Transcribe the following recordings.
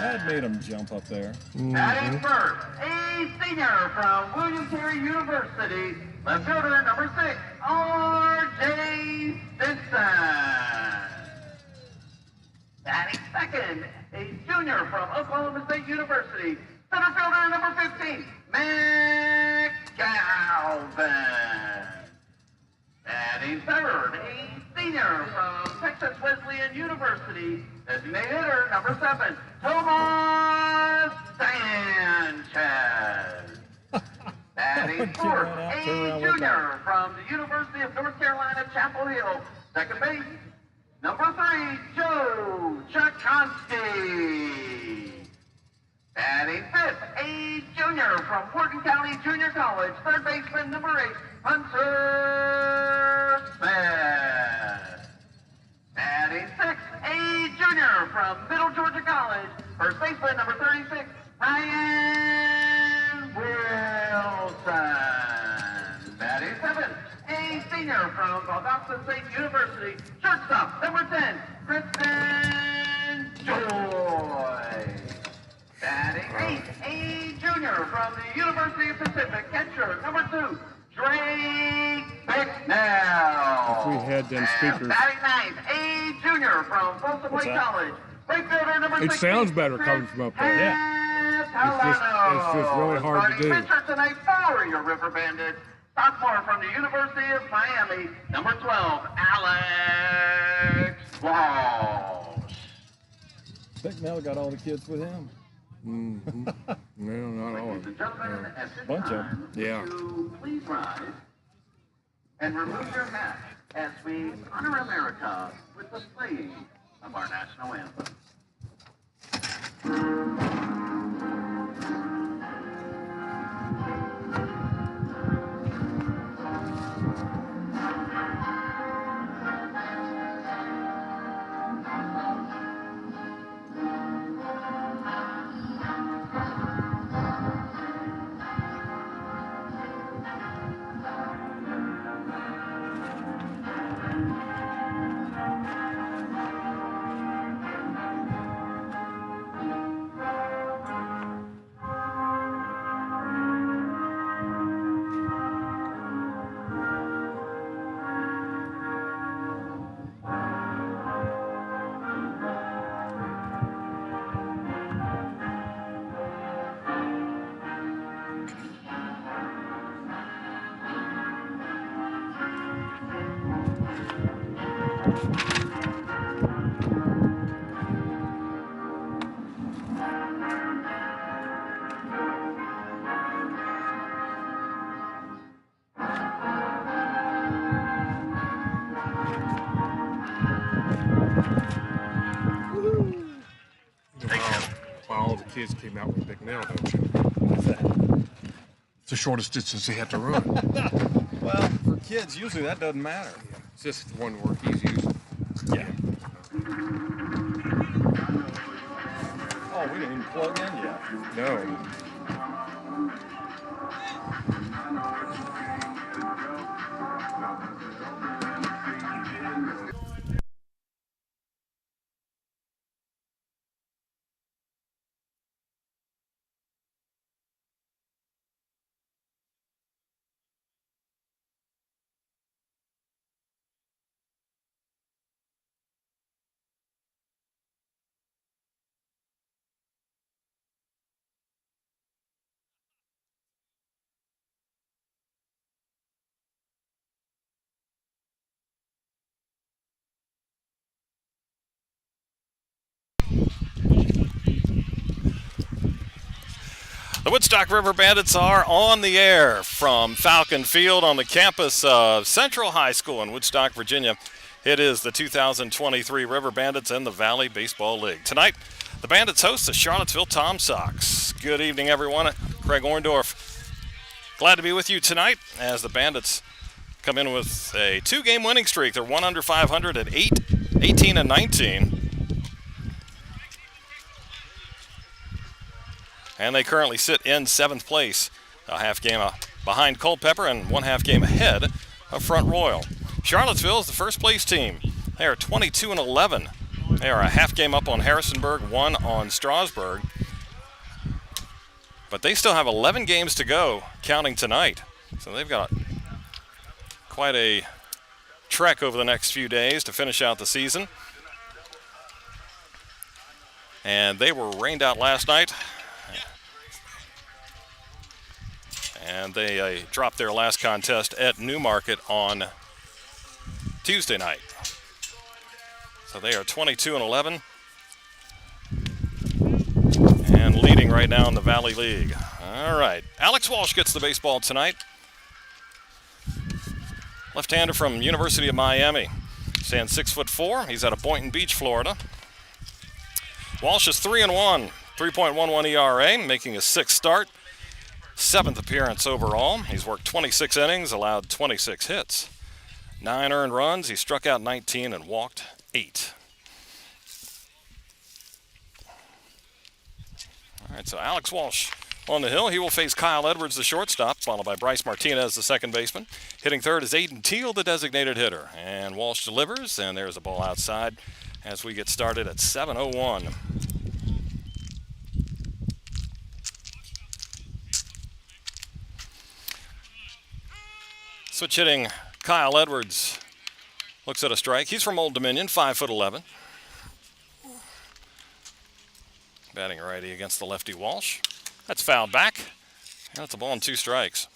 That made him jump up there. Batting first, a senior from William Carey University, left fielder number 6, R.J. Stinson. Batting second, a junior from Oklahoma State University, center fielder number 15, Mac Galvin. Batting third, a senior from Texas Wesleyan University, designated hitter number 7, Tomas Sanchez. Batting fourth, a junior from the University of North Carolina, Chapel Hill, second base, number 3, Joe Chakonsky. Batting fifth, a junior from Morgan County Junior College, third baseman number 8, Hunter Smith. Batting sixth, a junior from Middle Georgia College, first baseman number 36, Ryan Wilson. Batting seventh, a senior from Valdosta State University, shortstop number 10, Kristen Joy. Batting eighth, a junior from the University of Pacific, catcher number 2, Drake Bicknell. If we had them speakers. Batting ninth, a junior from Folsom Lake College, right fielder number 16. It sounds better coming from up there. Yeah. It's just really hard to do. Pitcher tonight for your River Bandits, sophomore from the University of Miami, number 12, Alex Walsh. Bicknell got all the kids with him. Mm-hmm. No, not all of them. Bunch of them. Yeah. Please rise and remove your hat as we honor America with the playing of our national anthem. All the kids came out with Bicknell, don't you? What's that? It's the shortest distance they have to run. Well, for kids, usually that doesn't matter. Yeah. It's just one word he's using. Yeah. Oh, we didn't even plug in yet. No. The Woodstock River Bandits are on the air from Falcon Field on the campus of Central High School in Woodstock, Virginia. It is the 2023 River Bandits and the Valley Baseball League. Tonight, the Bandits host the Charlottesville TomSox. Good evening, everyone. Craig Orndorff. Glad to be with you tonight as the Bandits come in with a 2-game winning streak. They're 1 under 500 at 18-19. And they currently sit in 7th place, a half game behind Culpeper and 1/2 game ahead of Front Royal. Charlottesville is the first place team. They are 22-11 They are a half game up on Harrisonburg, 1 on Strasburg. But they still have 11 games to go, counting tonight. So they've got quite a trek over the next few days to finish out the season. And they were rained out last night. And they dropped their last contest at Newmarket on Tuesday night. So they are 22-11 and leading right now in the Valley League. All right, Alex Walsh gets the baseball tonight. Left-hander from University of Miami. Stands 6'4". He's out of Boynton Beach, Florida. Walsh is 3-1, 3.11 ERA, making his 6th start, 7th appearance overall. He's worked 26 innings, allowed 26 hits, 9 earned runs. He struck out 19 and walked 8. All right, so Alex Walsh on the hill. He will face Kyle Edwards, the shortstop, followed by Bryce Martinez, the second baseman. Hitting third is Aiden Teal, the designated hitter. And Walsh delivers, and there's a ball outside as we get started at 7:01. Switch hitting Kyle Edwards looks at a strike. He's from Old Dominion, 5'11". Batting righty against the lefty Walsh. That's fouled back. And that's a ball and 2 strikes.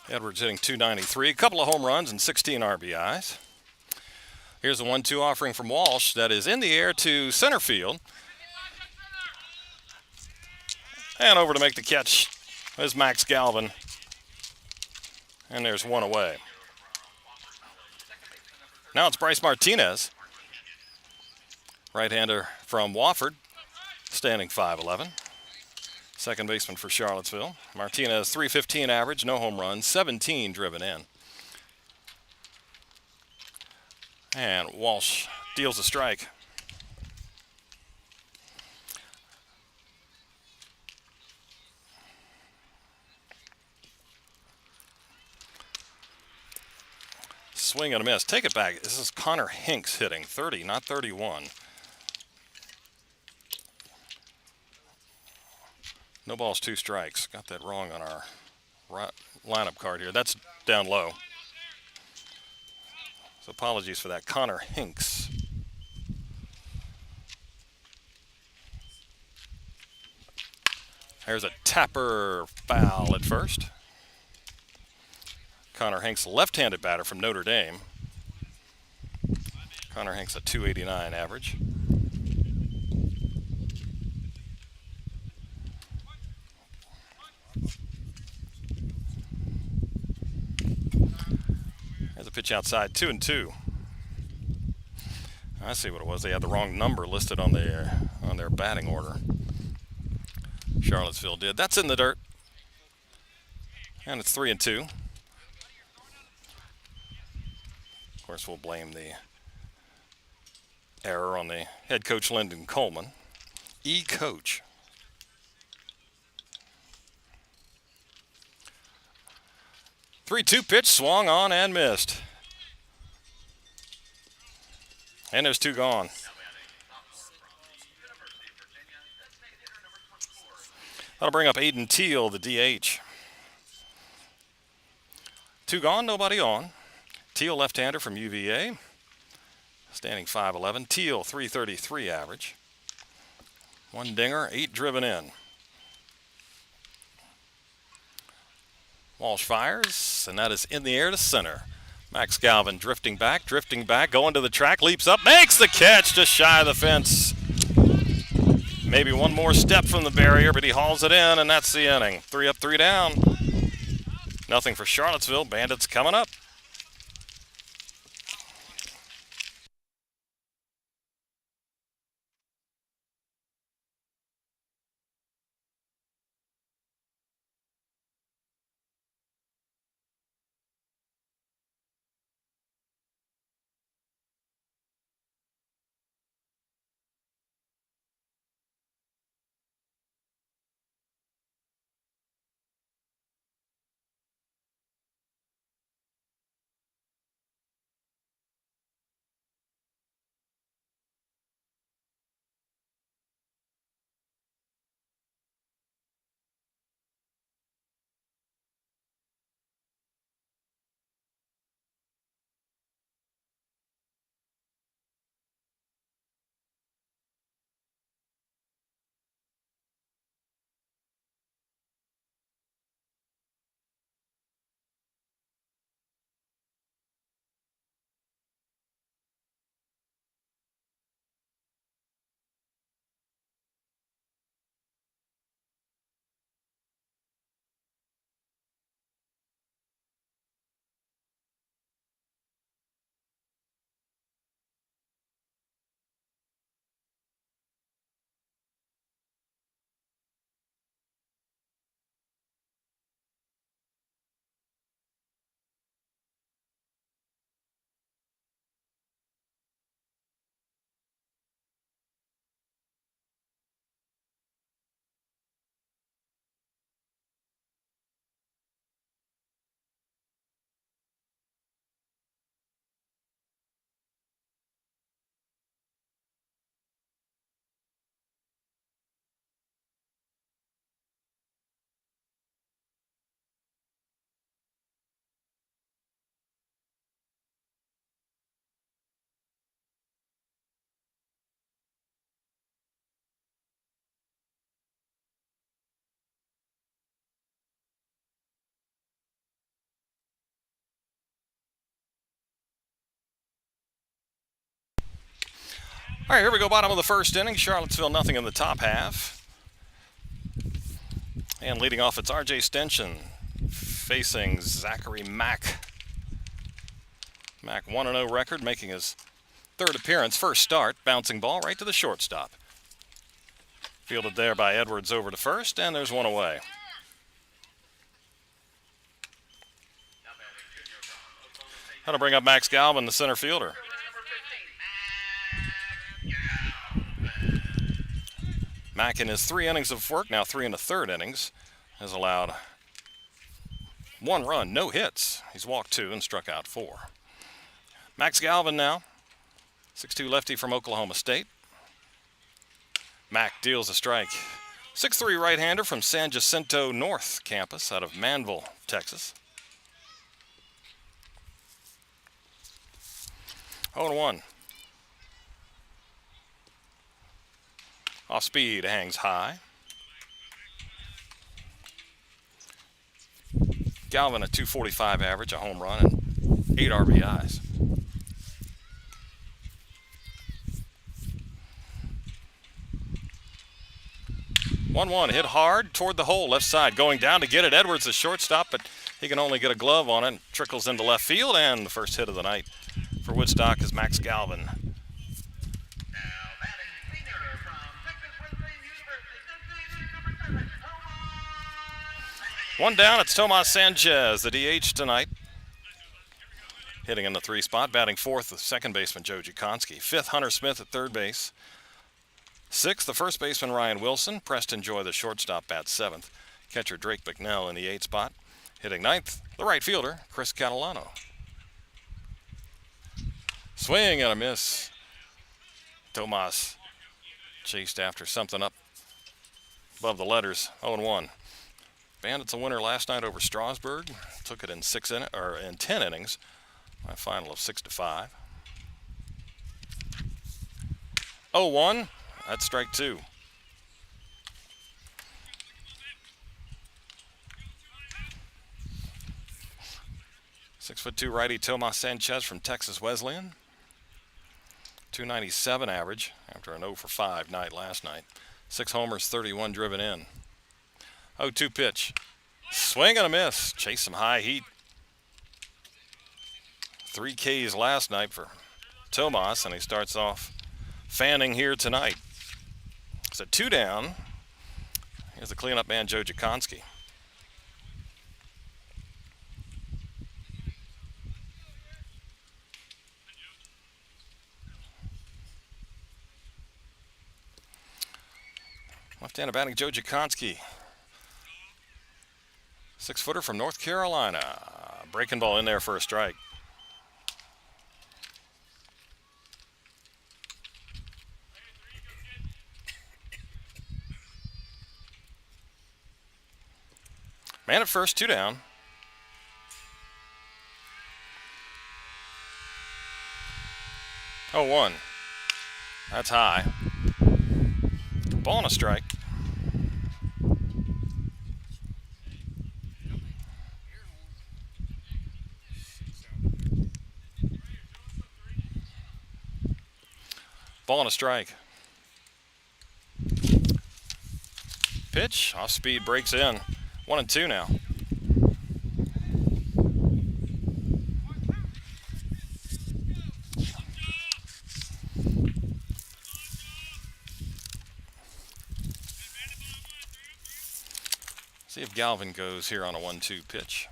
Edwards hitting .293, a couple of home runs and 16 RBIs. Here's a 1-2 offering from Walsh that is in the air to center field. And over to make the catch is Max Galvin. And there's one away. Now it's Bryce Martinez, right-hander from Wofford, standing 5'11". Second baseman for Charlottesville. Martinez, .315 average, no home runs, 17 driven in. And Walsh deals a strike. Swing and a miss. Take it back. This is Connor Hinks hitting 30, not 31. No balls, 2 strikes. Got that wrong on our lineup card here. That's down low. So apologies for that. Connor Hinks. There's a tapper foul at first. Connor Hinks, left-handed batter from Notre Dame. Connor Hinks, a .289 average. There's a pitch outside, 2-2. I see what it was. They had the wrong number listed on their batting order. Charlottesville did. That's in the dirt. And it's 3-2. Of course, we'll blame the error on the head coach, Lyndon Coleman. E-coach. Three-two pitch, swung on and missed. And there's 2 gone. That'll bring up Aiden Teal, the DH. 2 gone, nobody on. Teal, left-hander from UVA, standing 5'11". Teal, .333 average. 1 dinger, 8 driven in. Walsh fires, and that is in the air to center. Max Galvin drifting back, going to the track, leaps up, makes the catch just shy of the fence. Maybe one more step from the barrier, but he hauls it in, and that's the inning. 3 up, 3 down. Nothing for Charlottesville. Bandits coming up. All right, here we go. Bottom of the first inning. Charlottesville nothing in the top half. And leading off, it's R.J. Stenchen facing Zachary Mack. Mack 1-0 record, making his third appearance. First start, bouncing ball right to the shortstop. Fielded there by Edwards over to first, and there's one away. How to bring up Max Galvin, the center fielder. Mack in his 3 innings of work, now 3 1/3 innings, has allowed 1 run, no hits. He's walked 2 and struck out 4. Max Galvin now, 6'2" lefty from Oklahoma State. Mack deals a strike. 6'3" right-hander from San Jacinto North campus out of Manville, Texas. 0-1. Off speed, hangs high. Galvin a .245 average, a home run, and 8 RBIs. 1-1, hit hard toward the hole, left side. Going down to get it, Edwards, the shortstop, but he can only get a glove on it. Trickles into left field, and the first hit of the night for Woodstock is Max Galvin. One down, it's Tomas Sanchez, the DH tonight. Hitting in the 3 spot, batting 4th, the second baseman Joe Jukonski. 5th, Hunter Smith at third base. 6th, the first baseman Ryan Wilson. Preston Joy, the shortstop, bats 7th. Catcher Drake McNell in the 8th spot. Hitting 9th, the right fielder, Chris Catalano. Swing and a miss. Tomas chased after something up above the letters. 0-1. Bandits a winner last night over Strasburg. Took it in 10 innings. My final of 6-5. 0-1. That's strike 2. .6'2" righty Tomas Sanchez from Texas Wesleyan. .297 average after an 0-for-5 night last night. 6 homers, 31 driven in. 0-2 pitch. Swing and a miss. Chase some high heat. 3 Ks last night for Tomas, and he starts off fanning here tonight. So 2 down. Here's the cleanup man, Joe Jukonski. Left-handed batting Joe Jukonski. 6-footer from North Carolina. Breaking ball in there for a strike. Man at first, 2 down. Oh, 1. That's high. Ball and a strike. Ball and a strike. Pitch, off speed, breaks in. 1-2 now. See if Galvin goes here on a 1-2 pitch.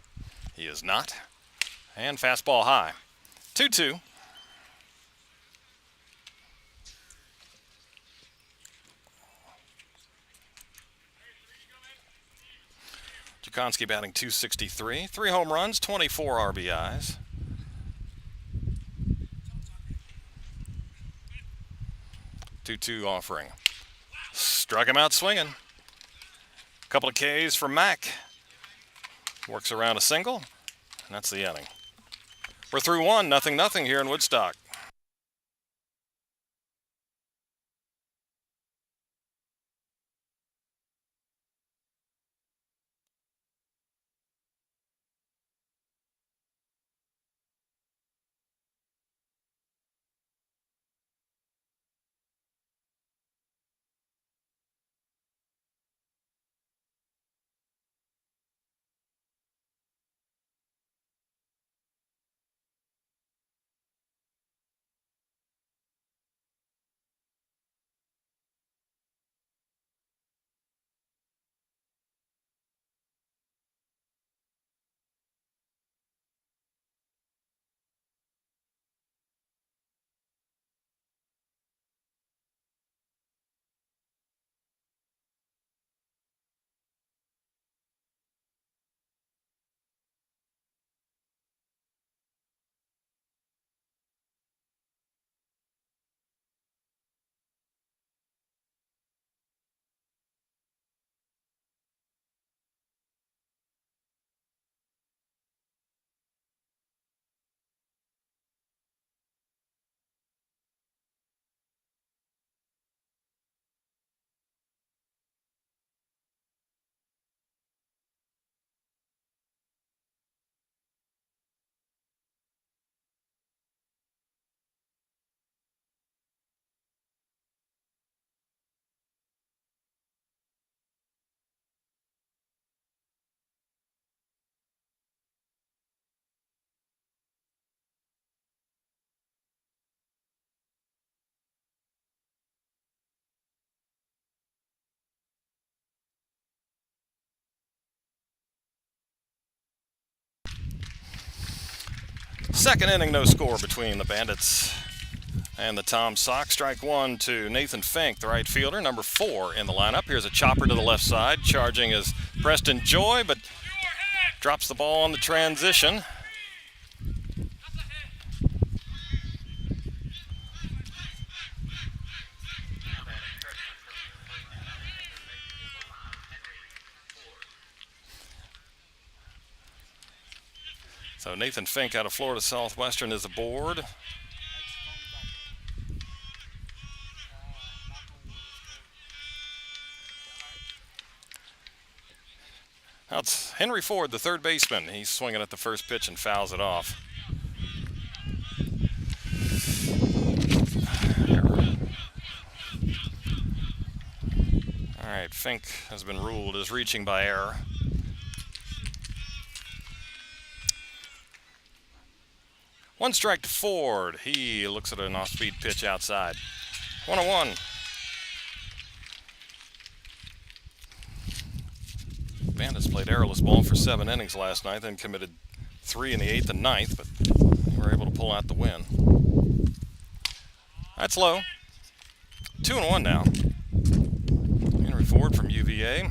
He is not. And fastball high. 2-2. Jukonski batting .263. 3 home runs, 24 RBIs. .22 offering. Struck him out swinging. Couple of Ks for Mack. Works around a single, and that's the inning. We're through 1, 0-0 here in Woodstock. Second inning, no score between the Bandits and the TomSox. Strike one to Nathan Fink, the right fielder, number 4 in the lineup. Here's a chopper to the left side. Charging is Preston Joy, but drops the ball on the transition. So Nathan Fink out of Florida Southwestern is aboard. Now it's Henry Ford, the third baseman. He's swinging at the first pitch and fouls it off. All right, Fink has been ruled as reaching by error. One strike to Ford. He looks at an off-speed pitch outside. 1-1. Bandits played errorless ball for 7 innings last night, then committed 3 in the 8th and 9th, but they were able to pull out the win. That's low. 2-1 now. Henry Ford from UVA,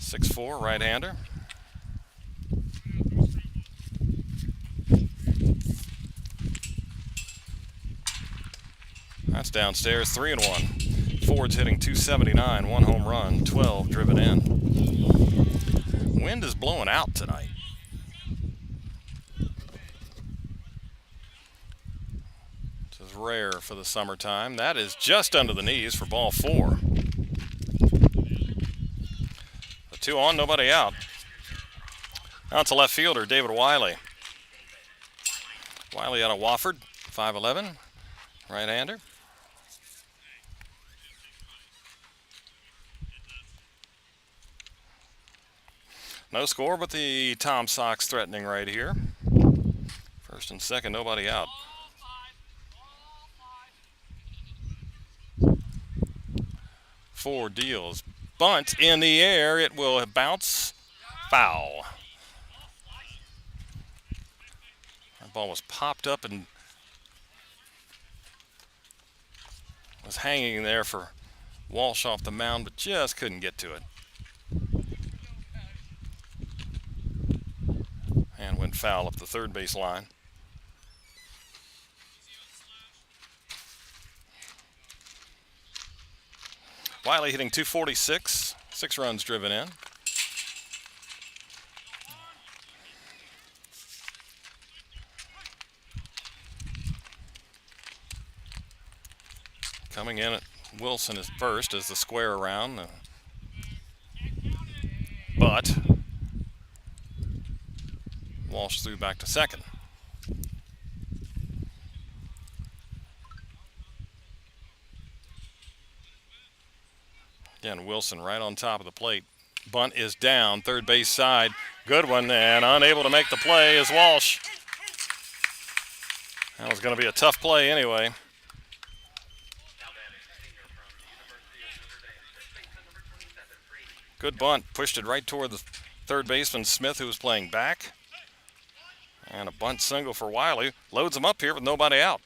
6'4", right-hander. That's downstairs, 3-1. Ford's hitting .279, 1 home run, 12 driven in. Wind is blowing out tonight. This is rare for the summertime. That is just under the knees for ball 4. The 2 on, nobody out. Now it's a left fielder, David Wiley. Wiley out of Wofford, 5'11", right-hander. No score, but the TomSox threatening right here. First and second, nobody out. Ford deals. Bunt in the air. It will bounce. Foul. That ball was popped up and was hanging there for Walsh off the mound, but just couldn't get to it. And went foul up the third base line. Wiley hitting .246, 6 runs driven in. Coming in at Wilson is first as the square around, but Walsh threw back to second. Again, Wilson right on top of the plate. Bunt is down, third base side. Good one, and unable to make the play is Walsh. That was going to be a tough play anyway. Good bunt, pushed it right toward the third baseman Smith, who was playing back. And a bunt single for Wiley. Loads him up here with nobody out.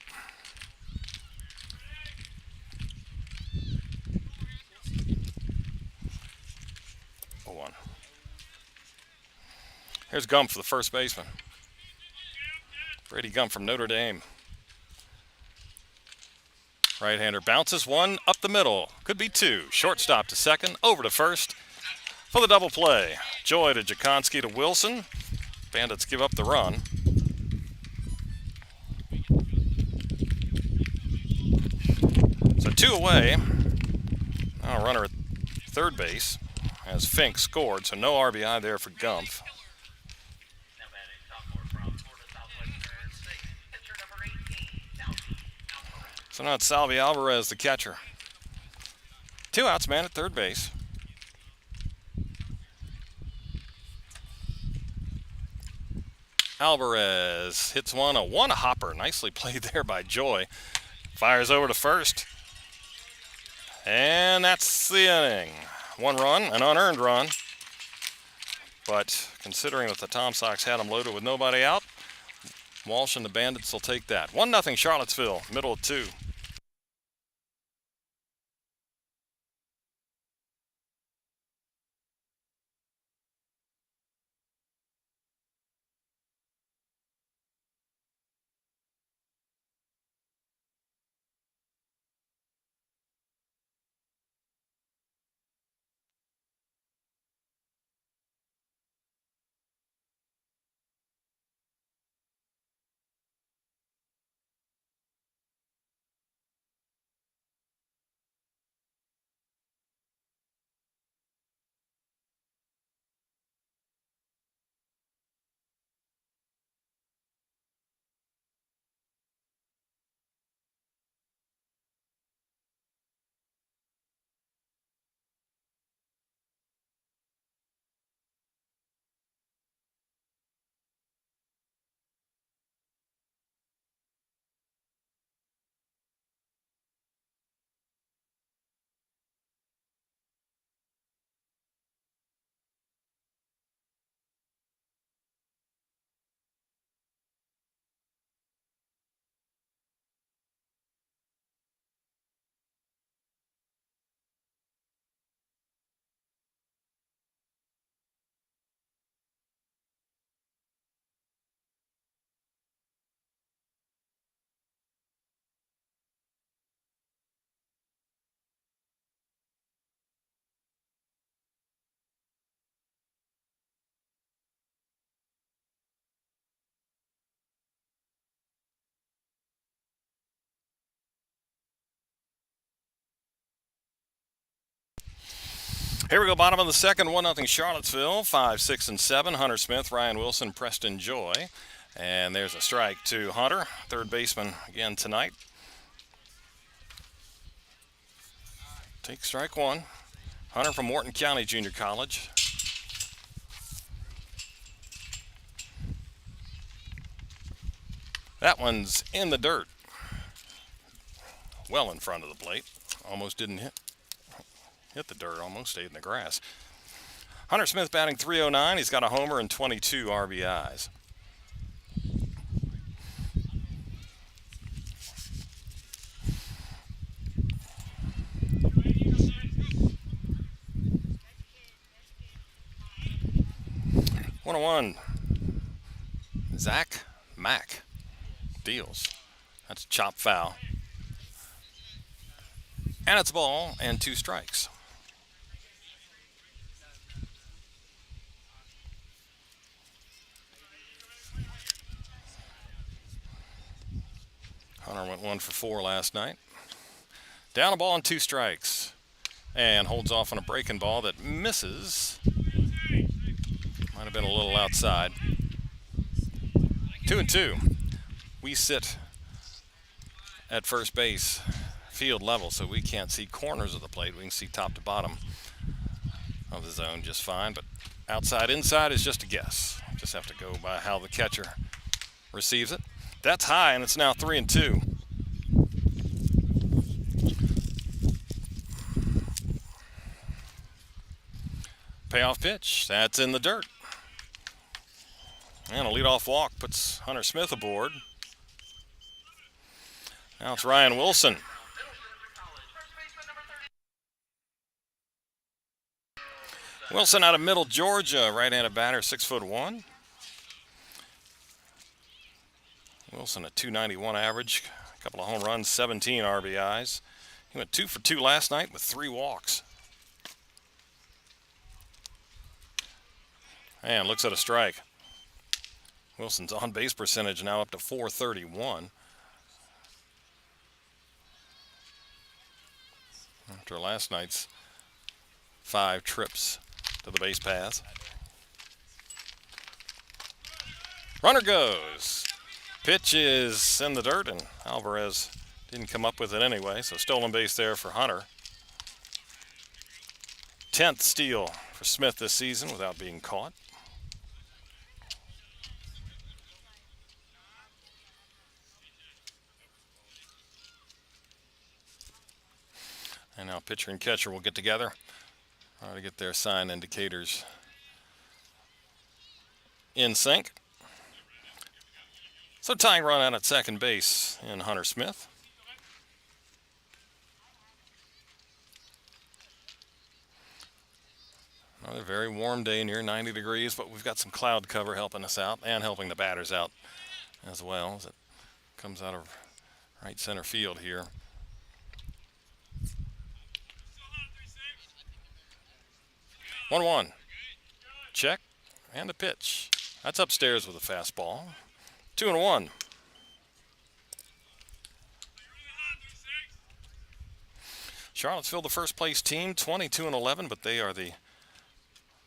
Here's Gump for the first baseman. Brady Gump from Notre Dame. Right-hander bounces one up the middle. Could be 2. Shortstop to second, over to first for the double play. Joy to Jakonski to Wilson. Bandits give up the run. So 2 away. Now a runner at third base as Fink scored, so no RBI there for Gump. So now it's Salvi Alvarez, the catcher. 2 outs, man, at third base. Alvarez hits one, a hopper. Nicely played there by Joy. Fires over to first. And that's the inning. 1 run, an unearned run. But considering that the TomSox had them loaded with nobody out, Walsh and the Bandits will take that. 1-0 Charlottesville, middle of 2. Here we go, bottom of the second, 1-0 Charlottesville, 5, 6, and 7. Hunter Smith, Ryan Wilson, Preston Joy. And there's a strike to Hunter, third baseman again tonight. Take strike one. Hunter from Morton County Junior College. That one's in the dirt. Well in front of the plate. Almost didn't hit the dirt, almost stayed in the grass. Hunter Smith batting .309. He's got a homer and 22 RBIs. One Zach Mack deals. That's a chop foul. And it's a ball and 2 strikes. Hunter went 1 for 4 last night. Down a ball and 2 strikes. And holds off on a breaking ball that misses. Might have been a little outside. 2-2. We sit at first base, field level, so we can't see corners of the plate. We can see top to bottom of the zone just fine, but outside, inside is just a guess. Just have to go by how the catcher receives it. That's high, and it's now 3-2. Payoff pitch. That's in the dirt. And a leadoff walk puts Hunter Smith aboard. Now it's Ryan Wilson. Wilson out of Middle Georgia, right-handed batter, 6'1". Wilson a .291 average, a couple of home runs, 17 RBIs. He went 2 for 2 last night with 3 walks. And looks at a strike. Wilson's on-base percentage now up to .431. After last night's 5 trips to the base paths. Runner goes. Pitch is in the dirt, and Alvarez didn't come up with it anyway, so stolen base there for Hunter. 10th steal for Smith this season without being caught. And now pitcher and catcher will get together to get their sign indicators in sync. So tying run out at second base in Hunter Smith. Another very warm day, near 90 degrees, but we've got some cloud cover helping us out and helping the batters out as well as it comes out of right center field here. One. Check and a pitch. That's upstairs with a fastball. 2-1. Charlottesville, the first place team, 22-11, but they are the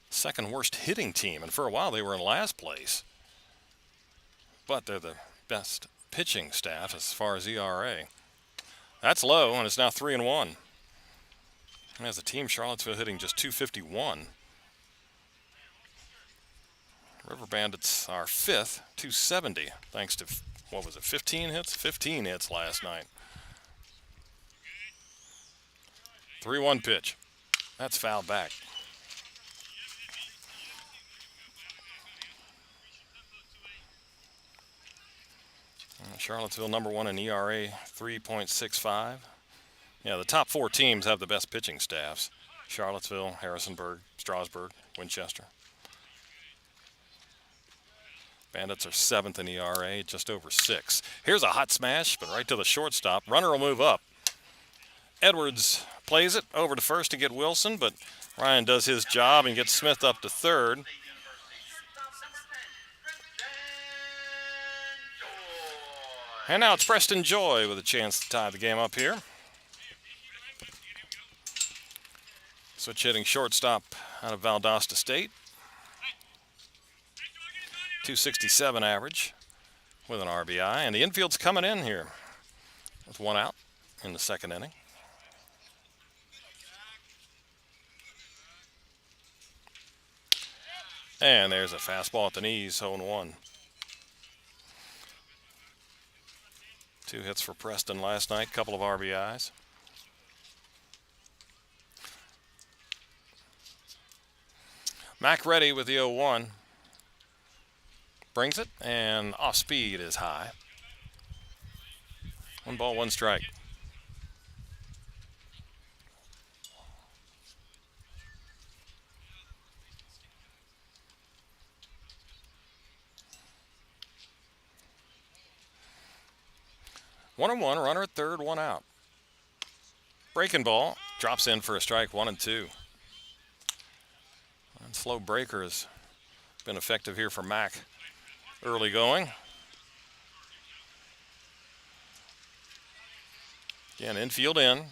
second worst hitting team, and for a while they were in last place. But they're the best pitching staff as far as ERA. That's low, and it's now 3-1. And as a team, Charlottesville hitting just .251. River Bandits are fifth, .270, thanks to, 15 hits? 15 hits last night. 3-1 pitch. That's fouled back. Charlottesville number one in ERA, 3.65. Yeah, the top four teams have the best pitching staffs. Charlottesville, Harrisonburg, Strasburg, Winchester. Bandits are seventh in ERA, just over 6. Here's a hot smash, but right to the shortstop. Runner will move up. Edwards plays it over to first to get Wilson, but Ryan does his job and gets Smith up to third. And now it's Preston Joy with a chance to tie the game up here. Switch hitting shortstop out of Valdosta State. .267 average with an RBI. And the infield's coming in here with one out in the second inning. And there's a fastball at the knees, 0-1. 2 hits for Preston last night, couple of RBIs. Mac ready with the 0-1. Brings it, and off speed is high. 1 ball, 1 strike. One and one, runner at third, 1 out. Breaking ball, drops in for a strike, 1-2. And slow breaker has been effective here for Mac. Early going. Again, infield in.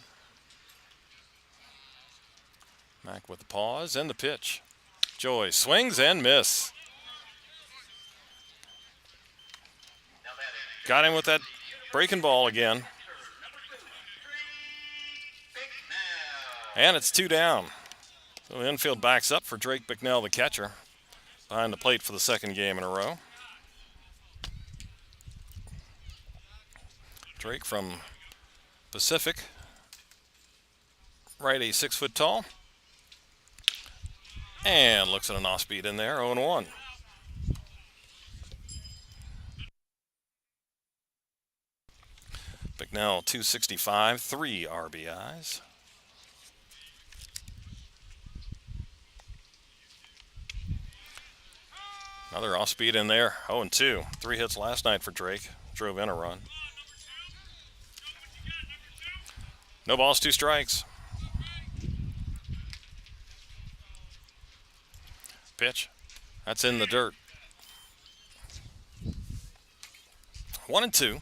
Mac with the pause and the pitch. Joy swings and miss. Got him with that breaking ball again. And it's 2 down. So the infield backs up for Drake Bicknell, the catcher, behind the plate for the second game in a row. Drake from Pacific, righty, 6 foot tall, and looks at an off speed in there, 0-1. Bicknell, 265, 3 RBIs. Another off speed in there, 0-2. 3 hits last night for Drake, drove in a run. No balls, 2 strikes. Pitch. That's in the dirt. 1-2.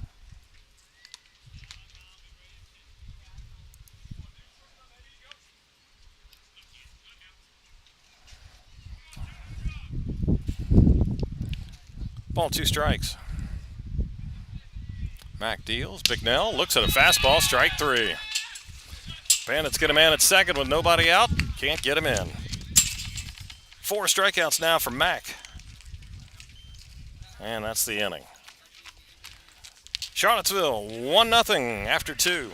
Ball, 2 strikes. Mac deals. Bicknell looks at a fastball, strike 3. Bandits get a man at second with nobody out. Can't get him in. 4 strikeouts now for Mac. And that's the inning. Charlottesville 1-0 after 2.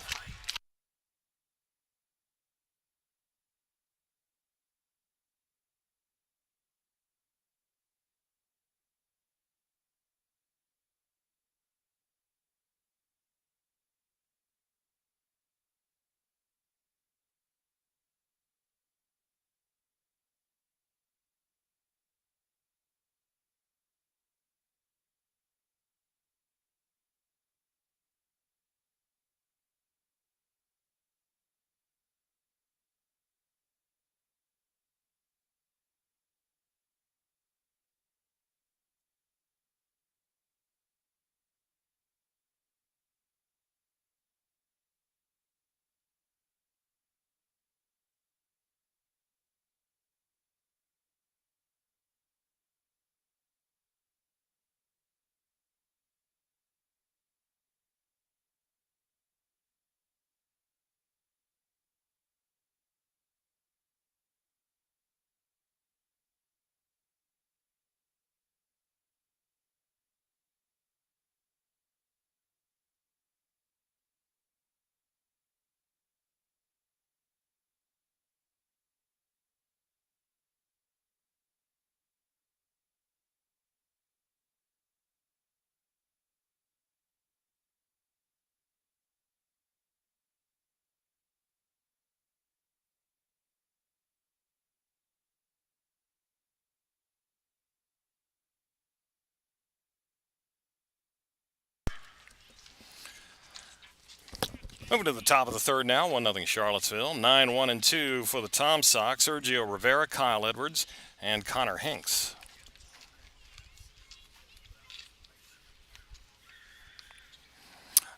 Moving to the top of the third now, 1-0 Charlottesville. 9-1 and 2 for the TomSox. Sergio Rivera, Kyle Edwards, and Connor Hinks.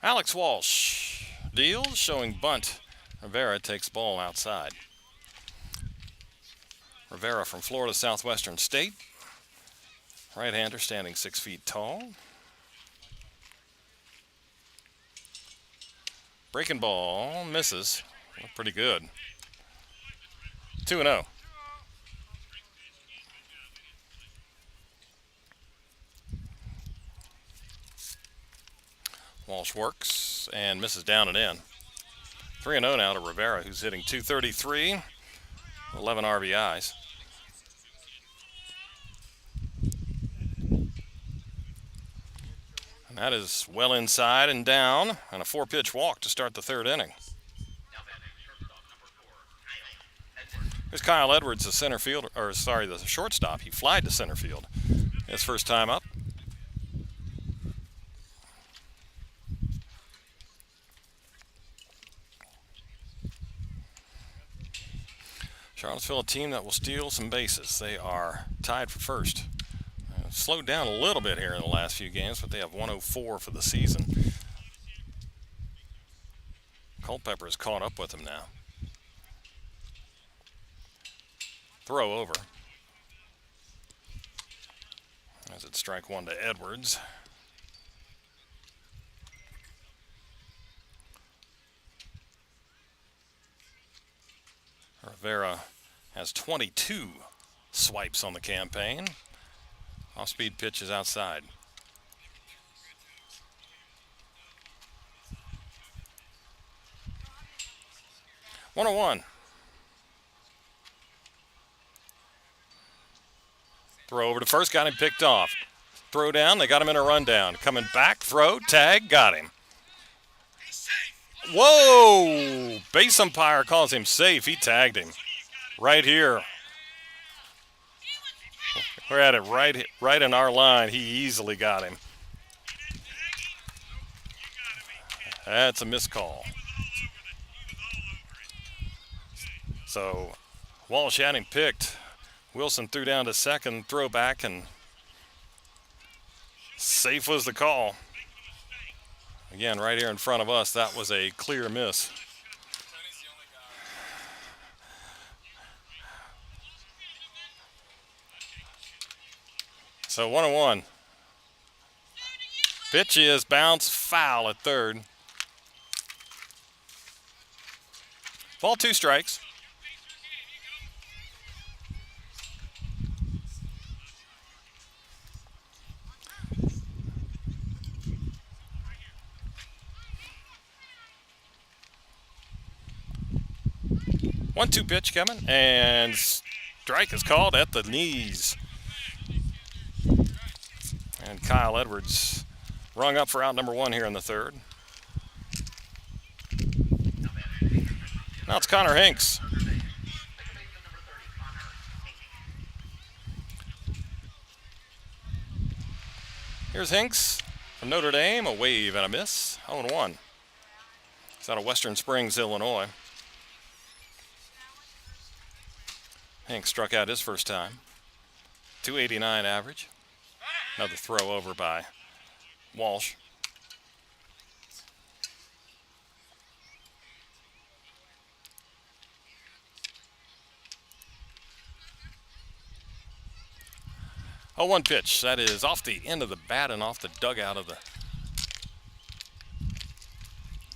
Alex Walsh deals, showing bunt. Rivera takes ball outside. Rivera from Florida Southwestern State. Right-hander, standing 6 feet tall. Breaking ball, misses. Looked pretty good. 2-0. Walsh works and misses down and in. 3-0 now to Rivera, who's hitting .233, 11 RBIs. And that is well inside and down, and a 4-pitch walk to start the third inning. Here's Kyle Edwards, the center fielder, or sorry, the shortstop. He flied to center field. His first time up. Charlottesville, a team that will steal some bases. They are tied for first. Slowed down a little bit here in the last few games, but they have 104 for the season. Culpepper has caught up with them now. Throw over. As it's strike one to Edwards. Rivera has 22 swipes on the campaign. Off-speed pitch is outside. One on one. Throw over to first, got him picked off. Throw down, they got him in a rundown. Coming back, throw, tag, got him. Whoa! Base umpire calls him safe. He tagged him. Right here. We're at it right in our line. He easily got him. That's a missed call. So Walsh had him picked. Wilson threw down to second, throw back, and safe was the call. Again, right here in front of us, that was a clear miss. So 1-1. Pitch is bounce foul at third. Ball, 2 strikes. One-two pitch coming, and strike is called at the knees. And Kyle Edwards rung up for out number 1 here in the third. Now it's Connor Hinks. Here's Hinks from Notre Dame, a wave and a miss, 0-1. He's out of Western Springs, Illinois. Hinks struck out his first time. 289 average. Another throw over by Walsh. Oh, 1 pitch. That is off the end of the bat and off the dugout of the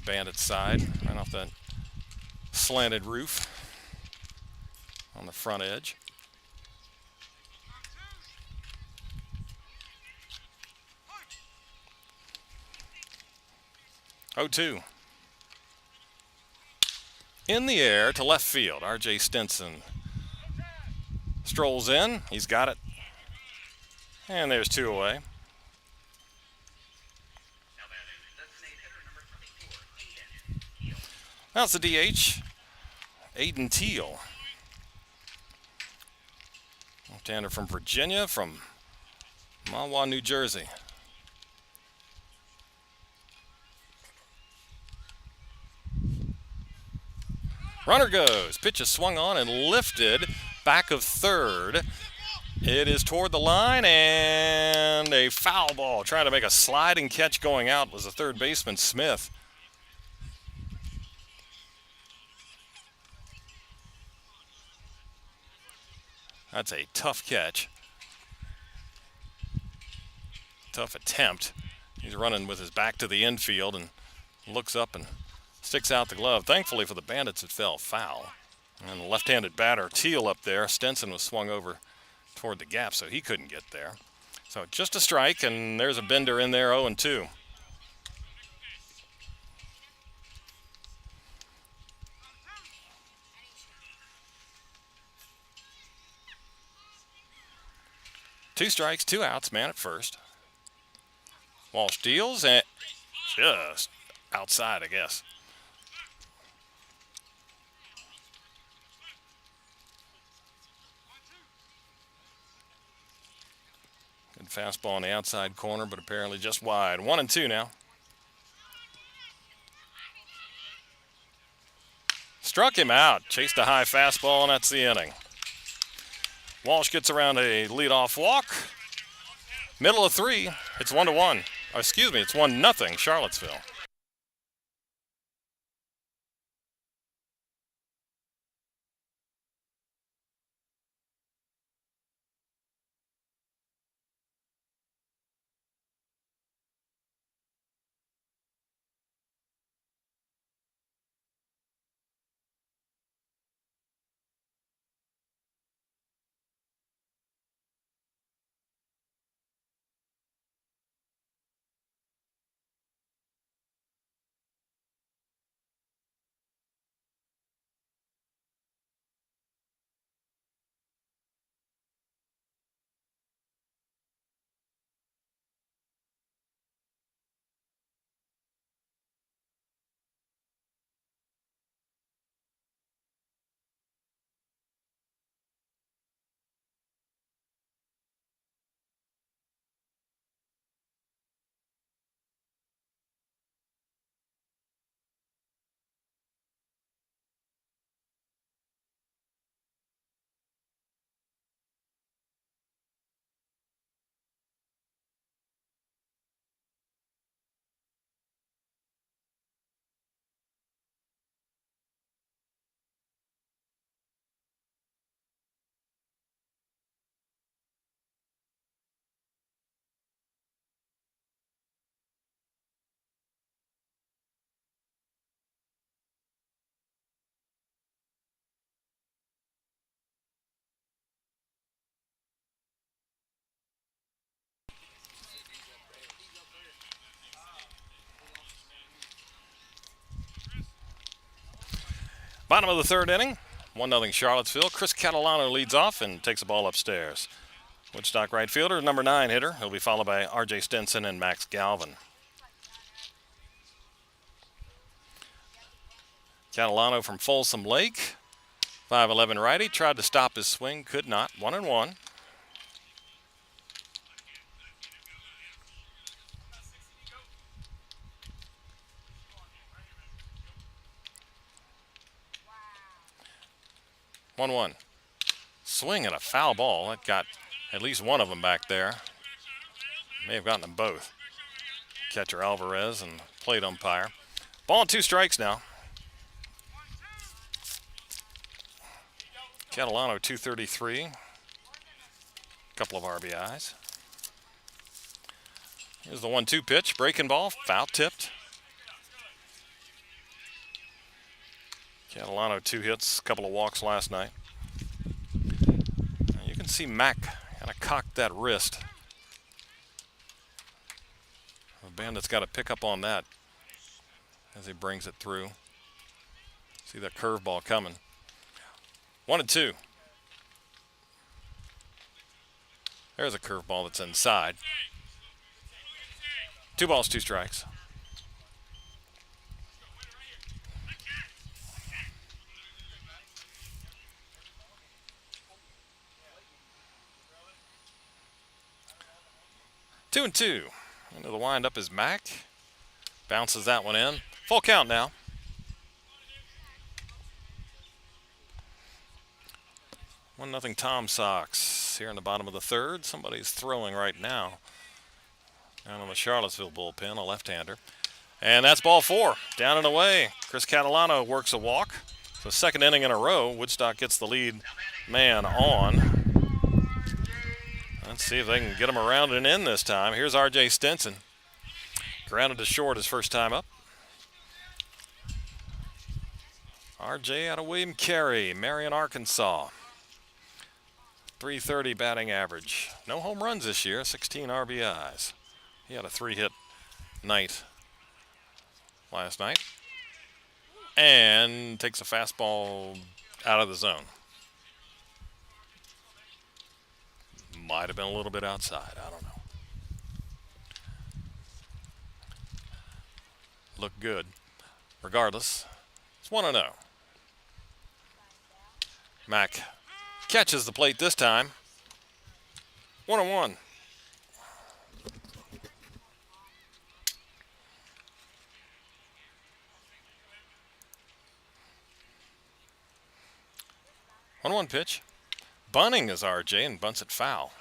Bandits side, right off that slanted roof on the front edge. 0-2. In the air to left field. R.J. Stinson strolls in. He's got it. And there's 2 away. Now it's the DH, Aiden Teal. Left-hander from Virginia, from Mahwah, New Jersey. . Runner goes. Pitch is swung on and lifted back of third. It is toward the line and a foul ball. Trying to make a sliding catch going out was the third baseman, Smith. That's a tough catch. Tough attempt. He's running with his back to the infield and looks up and sticks out the glove. Thankfully for the Bandits, it fell foul. And the left-handed batter, Teal, up there. Stenson was swung over toward the gap, so he couldn't get there. So just a strike, and there's a bender in there, 0-2. Two strikes, 2 outs, man at first. Walsh deals and just outside, I guess. Good fastball on the outside corner, but apparently just wide. 1-2 now. Struck him out. Chased a high fastball, and that's the inning. Walsh gets around a leadoff walk. Middle of 3. It's 1-1. Oh, excuse me, it's 1-0 Charlottesville. Bottom of the 3rd inning, 1-0 Charlottesville. Chris Catalano leads off and takes the ball upstairs. Woodstock right fielder, number 9 hitter. He'll be followed by R.J. Stenson and Max Galvin. Catalano from Folsom Lake, 5'11" righty. Tried to stop his swing, could not. 1-1. Swing and a foul ball. That got at least one of them back there. May have gotten them both. Catcher Alvarez and plate umpire. Ball and 2 strikes now. Catalano 233. Couple of RBIs. Here's the 1-2 pitch. Breaking ball. Foul tipped. Catalano 2 hits. Couple of walks last night. You can see Mack kind of cocked that wrist. The Bandits got to pick up on that as he brings it through. See that curveball coming. 1-2. There's a curveball that's inside. 2 balls, 2 strikes. Two and two. Into the windup is Mack. Bounces that one in. Full count now. 1-0 TomSox here in the bottom of the third. Somebody's throwing right now down on the Charlottesville bullpen, a left-hander. And that's ball 4, down and away. Chris Catalano works a walk. So second inning in a row, Woodstock gets the lead man on. Let's see if they can get him around and in this time. Here's R.J. Stinson. Grounded to short his first time up. R.J. out of William Carey, Marion, Arkansas. .330 batting average. No home runs this year, 16 RBIs. He had a 3-hit night last night. And takes a fastball out of the zone. Might have been a little bit outside, I don't know. Looked good. Regardless, it's 1-0. Mack catches the plate this time. 1-1. One pitch. Bunting is RJ and bunts it foul.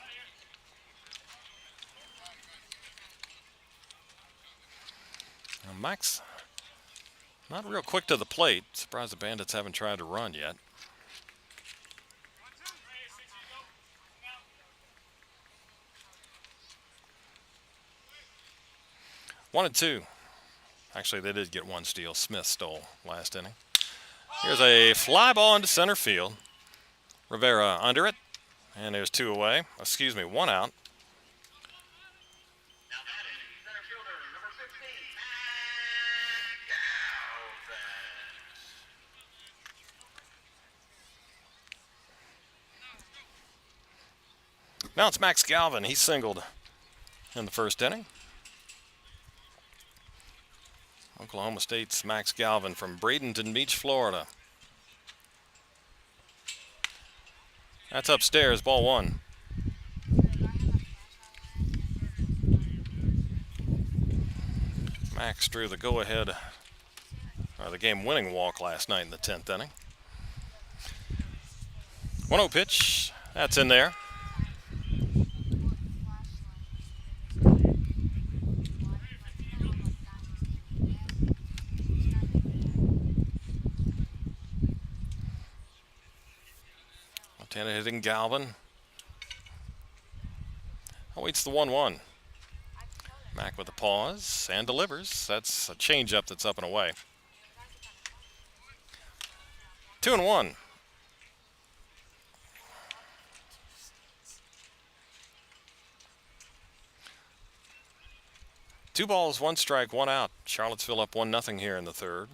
Now Max not real quick to the plate. Surprised the Bandits haven't tried to run yet. One and two. Actually, they did get one steal. Smith stole last inning. Here's a fly ball into center field. Rivera under it, and there's 2 away. Excuse me, 1 out. Now it's Max Galvin. He singled in the first inning. Oklahoma State's Max Galvin from Bradenton Beach, Florida. That's upstairs, ball 1. Max drew the go-ahead, or the game-winning walk last night in the 10th inning. 1-0 pitch, that's in there. Left-handed hitting Galvin. Awaits the 1-1. Mack with a pause and delivers. That's a changeup that's up and away. 2-1. Two balls, 1 strike, 1 out. Charlottesville up 1-0 here in the third.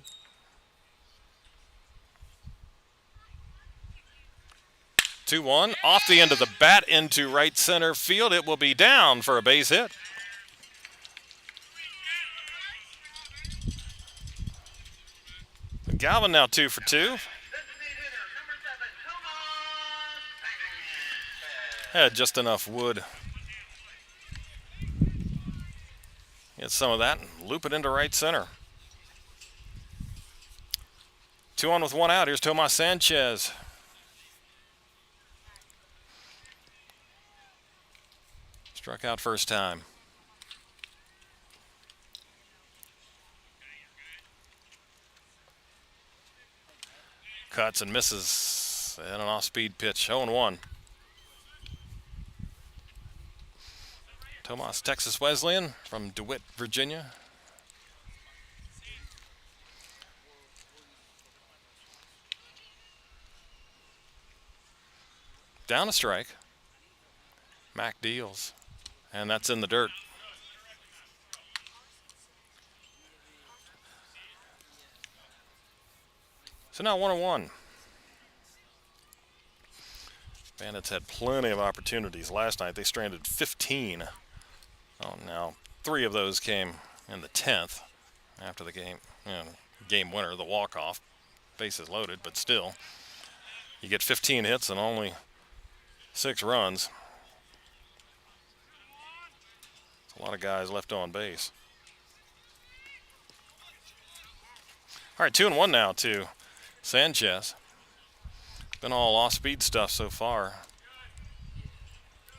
Two-one off the end of the bat into right center field. It will be down for a base hit. Galvin now 2 for 2. Had just enough wood. Get some of that and loop it into right center. 2 on with 1 out. Here's Tomas Sanchez. Struck out first time. Cuts and misses. And an off-speed pitch. 0-1. Tomas Texas Wesleyan from DeWitt, Virginia. Down a strike. Mack deals. And that's in the dirt. So now 1-1. Bandits had plenty of opportunities last night. They stranded 15. Oh, now 3 of those came in the 10th after the game. Game winner, the walk-off. Bases loaded, but still. You get 15 hits and only 6 runs. A lot of guys left on base. All right, 2-1 now to Sanchez. Been all off-speed stuff so far.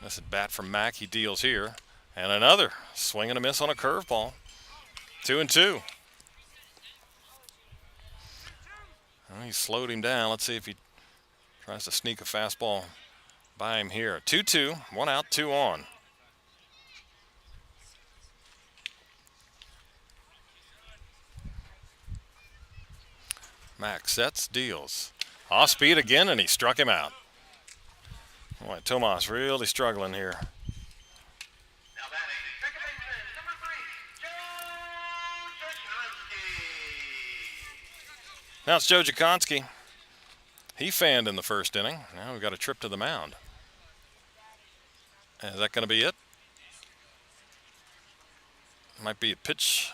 That's a bat from Mack. He deals here. And another swing and a miss on a curveball. 2-2. Well, he slowed him down. Let's see if he tries to sneak a fastball by him here. 2-2. 1 out, 2 on. Mack sets, deals. Off speed again, and he struck him out. Boy, Tomas really struggling here. Now batting, second baseman, number 3, Joe Jaconski. Now it's Joe Jaconski. He fanned in the first inning. Now we've got a trip to the mound. Is that going to be it? Might be a pitch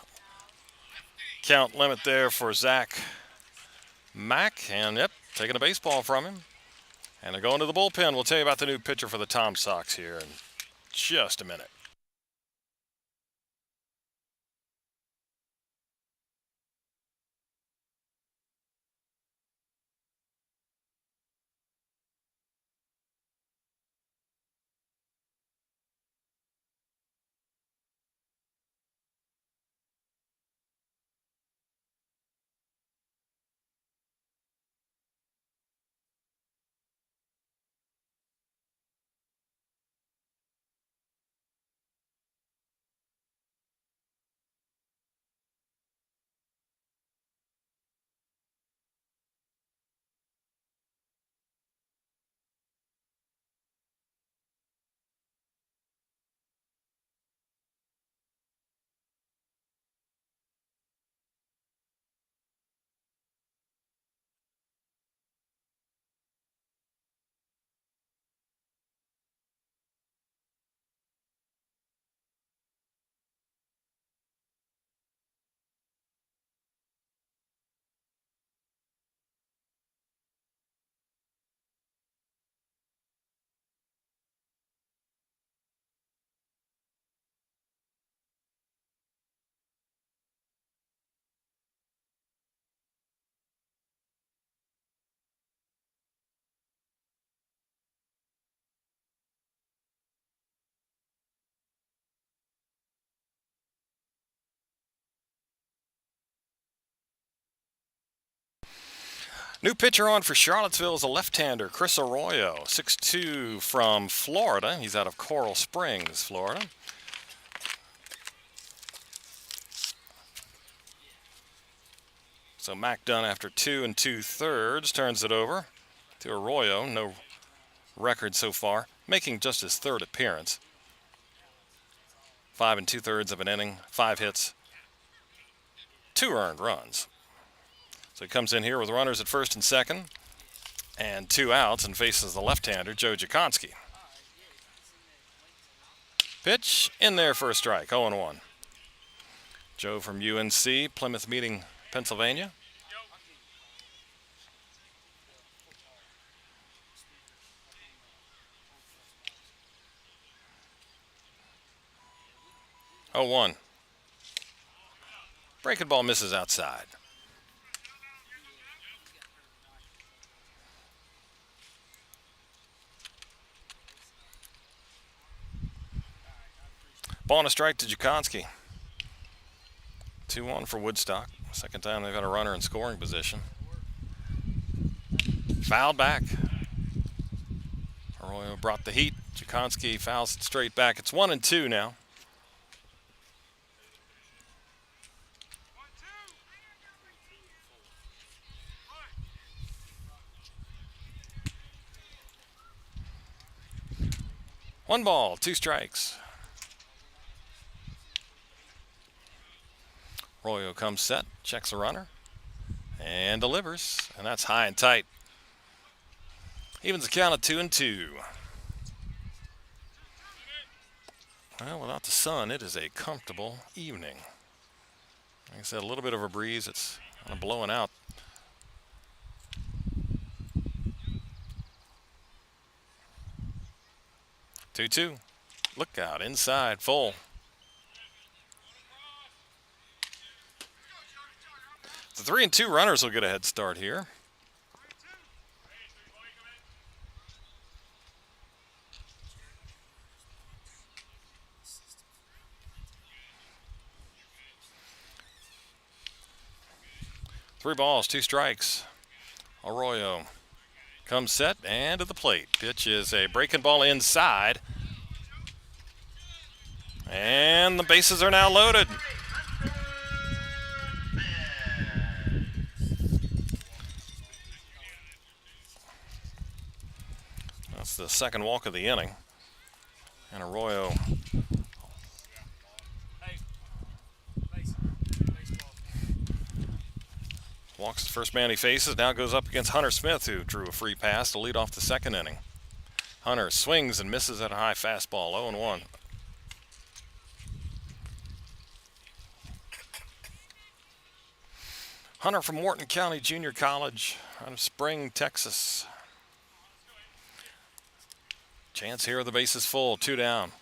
count limit there for Zach Mack. And yep, taking a baseball from him. And they're going to the bullpen. We'll tell you about the new pitcher for the TomSox here in just a minute. New pitcher on for Charlottesville is a left-hander, Chris Arroyo, 6'2", from Florida. He's out of Coral Springs, Florida. So Mack done after 2 2/3, turns it over to Arroyo. No record so far, making just his third appearance. 5 2/3 of an inning, 5 hits, 2 earned runs. So he comes in here with runners at first and second and 2 outs and faces the left-hander, Joe Jaconski. Pitch in there for a strike, 0-1. Joe from UNC, Plymouth Meeting, Pennsylvania. Oh, 1. Breaking ball misses outside. Ball and a strike to Jaconski. 2-1 for Woodstock. Second time they've got a runner in scoring position. Fouled back. Arroyo brought the heat. Jaconski fouls it straight back. It's 1-2 now. One ball, 2 strikes. Arroyo comes set, checks the runner, and delivers. And that's high and tight. Evens the count of 2-2. Well, without the sun, it is a comfortable evening. Like I said, a little bit of a breeze. It's kind of blowing out. Two. Look out, inside, full. The 3-2 runners will get a head start here. 3 balls, 2 strikes. Arroyo comes set and to the plate. Pitch is a breaking ball inside. And the bases are now loaded. That's the second walk of the inning. And Arroyo walks the first man he faces, now goes up against Hunter Smith, who drew a free pass to lead off the second inning. Hunter swings and misses at a high fastball, 0-1. Hunter from Wharton County Junior College out of Spring, Texas. Chance here, the base is full, 2 down.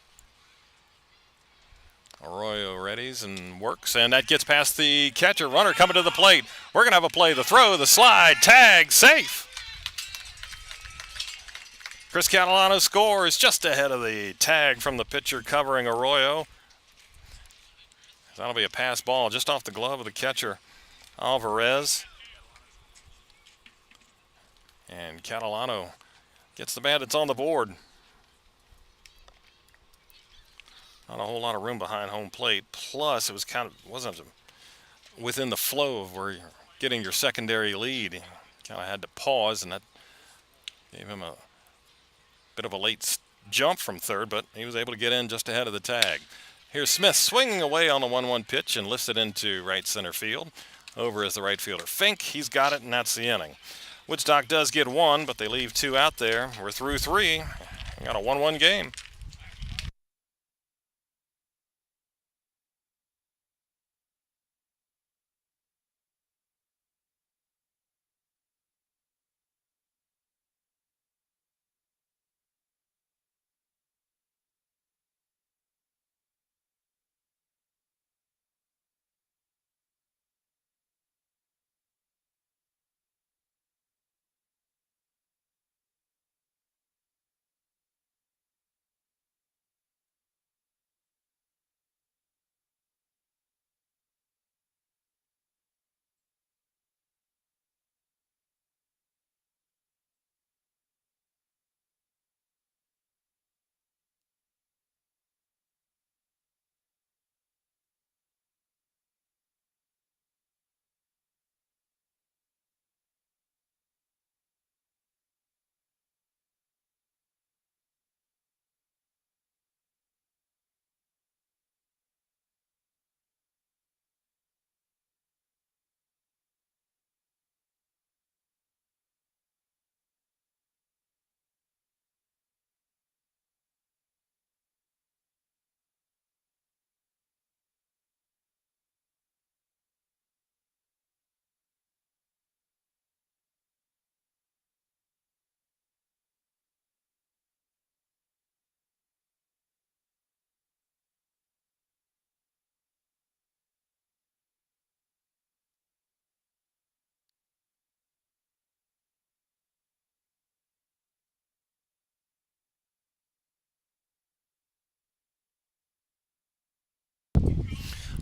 Arroyo readies and works, and that gets past the catcher. Runner coming to the plate. We're going to have a play. The throw, the slide, tag, safe. Chris Catalano scores just ahead of the tag from the pitcher covering Arroyo. That'll be a pass ball just off the glove of the catcher, Alvarez. And Catalano gets the Bandits on the board. Not a whole lot of room behind home plate. Plus, it was wasn't within the flow of where you're getting your secondary lead. He kind of had to pause, and that gave him a bit of a late jump from third, but he was able to get in just ahead of the tag. Here's Smith swinging away on the 1-1 pitch and lifts it into right center field. Over is the right fielder Fink. He's got it, and that's the inning. Woodstock does get 1, but they leave 2 out there. We're through 3. We got a 1-1 game.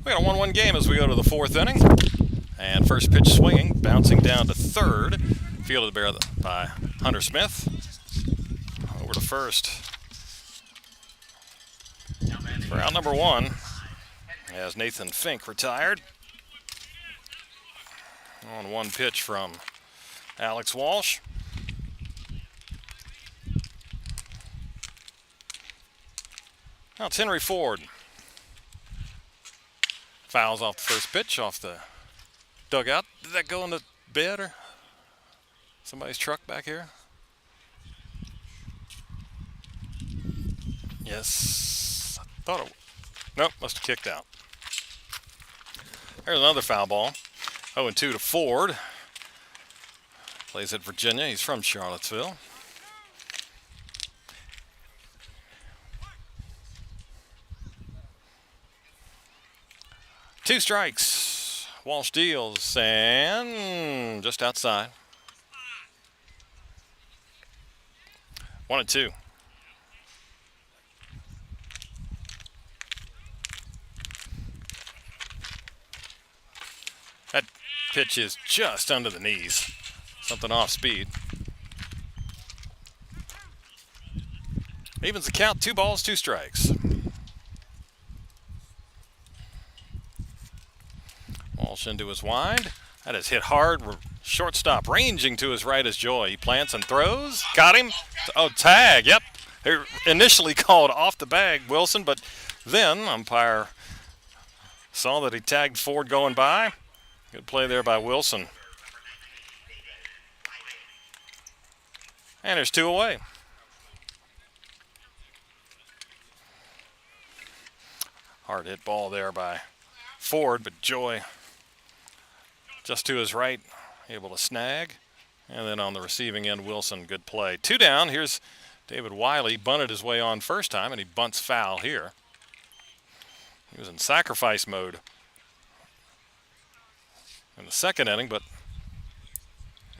We got a 1-1 game as we go to the 4th inning. And first pitch swinging, bouncing down to third. Fielded by Hunter Smith. Over to first. For out number 1, as Nathan Fink retired. On 1 pitch from Alex Walsh. Now it's Henry Ford. Fouls off the first pitch, off the dugout. Did that go in the bed or somebody's truck back here? Yes. I thought it. Nope, must have kicked out. There's another foul ball. 0-2 to Ford. Plays at Virginia. He's from Charlottesville. Two strikes. Walsh deals and just outside. 1-2. That Pitch is just under the knees. Something off speed. Evens the count, 2 balls, 2 strikes. Walsh into his wind. That is hit hard. Shortstop ranging to his right is Joy. He plants and throws. Got him. Oh, tag. Yep. He initially called off the bag, Wilson, but then umpire saw that he tagged Ford going by. Good play there by Wilson. And there's 2 away. Hard hit ball there by Ford, but Joy just to his right, able to snag. And then on the receiving end, Wilson, good play. 2 down. Here's David Wiley. Bunted his way on first time, and he bunts foul here. He was in sacrifice mode in the second inning, but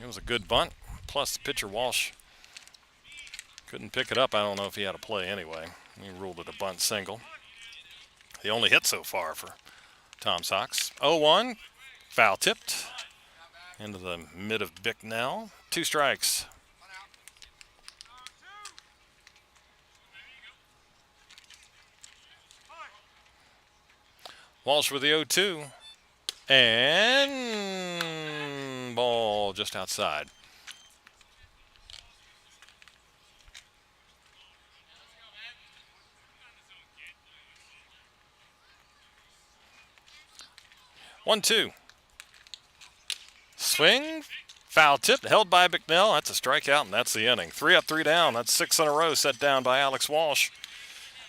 it was a good bunt. Plus, pitcher Walsh couldn't pick it up. I don't know if he had a play anyway. He ruled it a bunt single. The only hit so far for TomSox. 0-1, foul tipped into the mid of Bicknell. 2 strikes. Walsh with the 0-2. And ball just outside. One, 2. Swing, foul tip, held by Bicknell. That's a strikeout, and that's the inning. 3 up, 3 down. That's 6 in a row set down by Alex Walsh.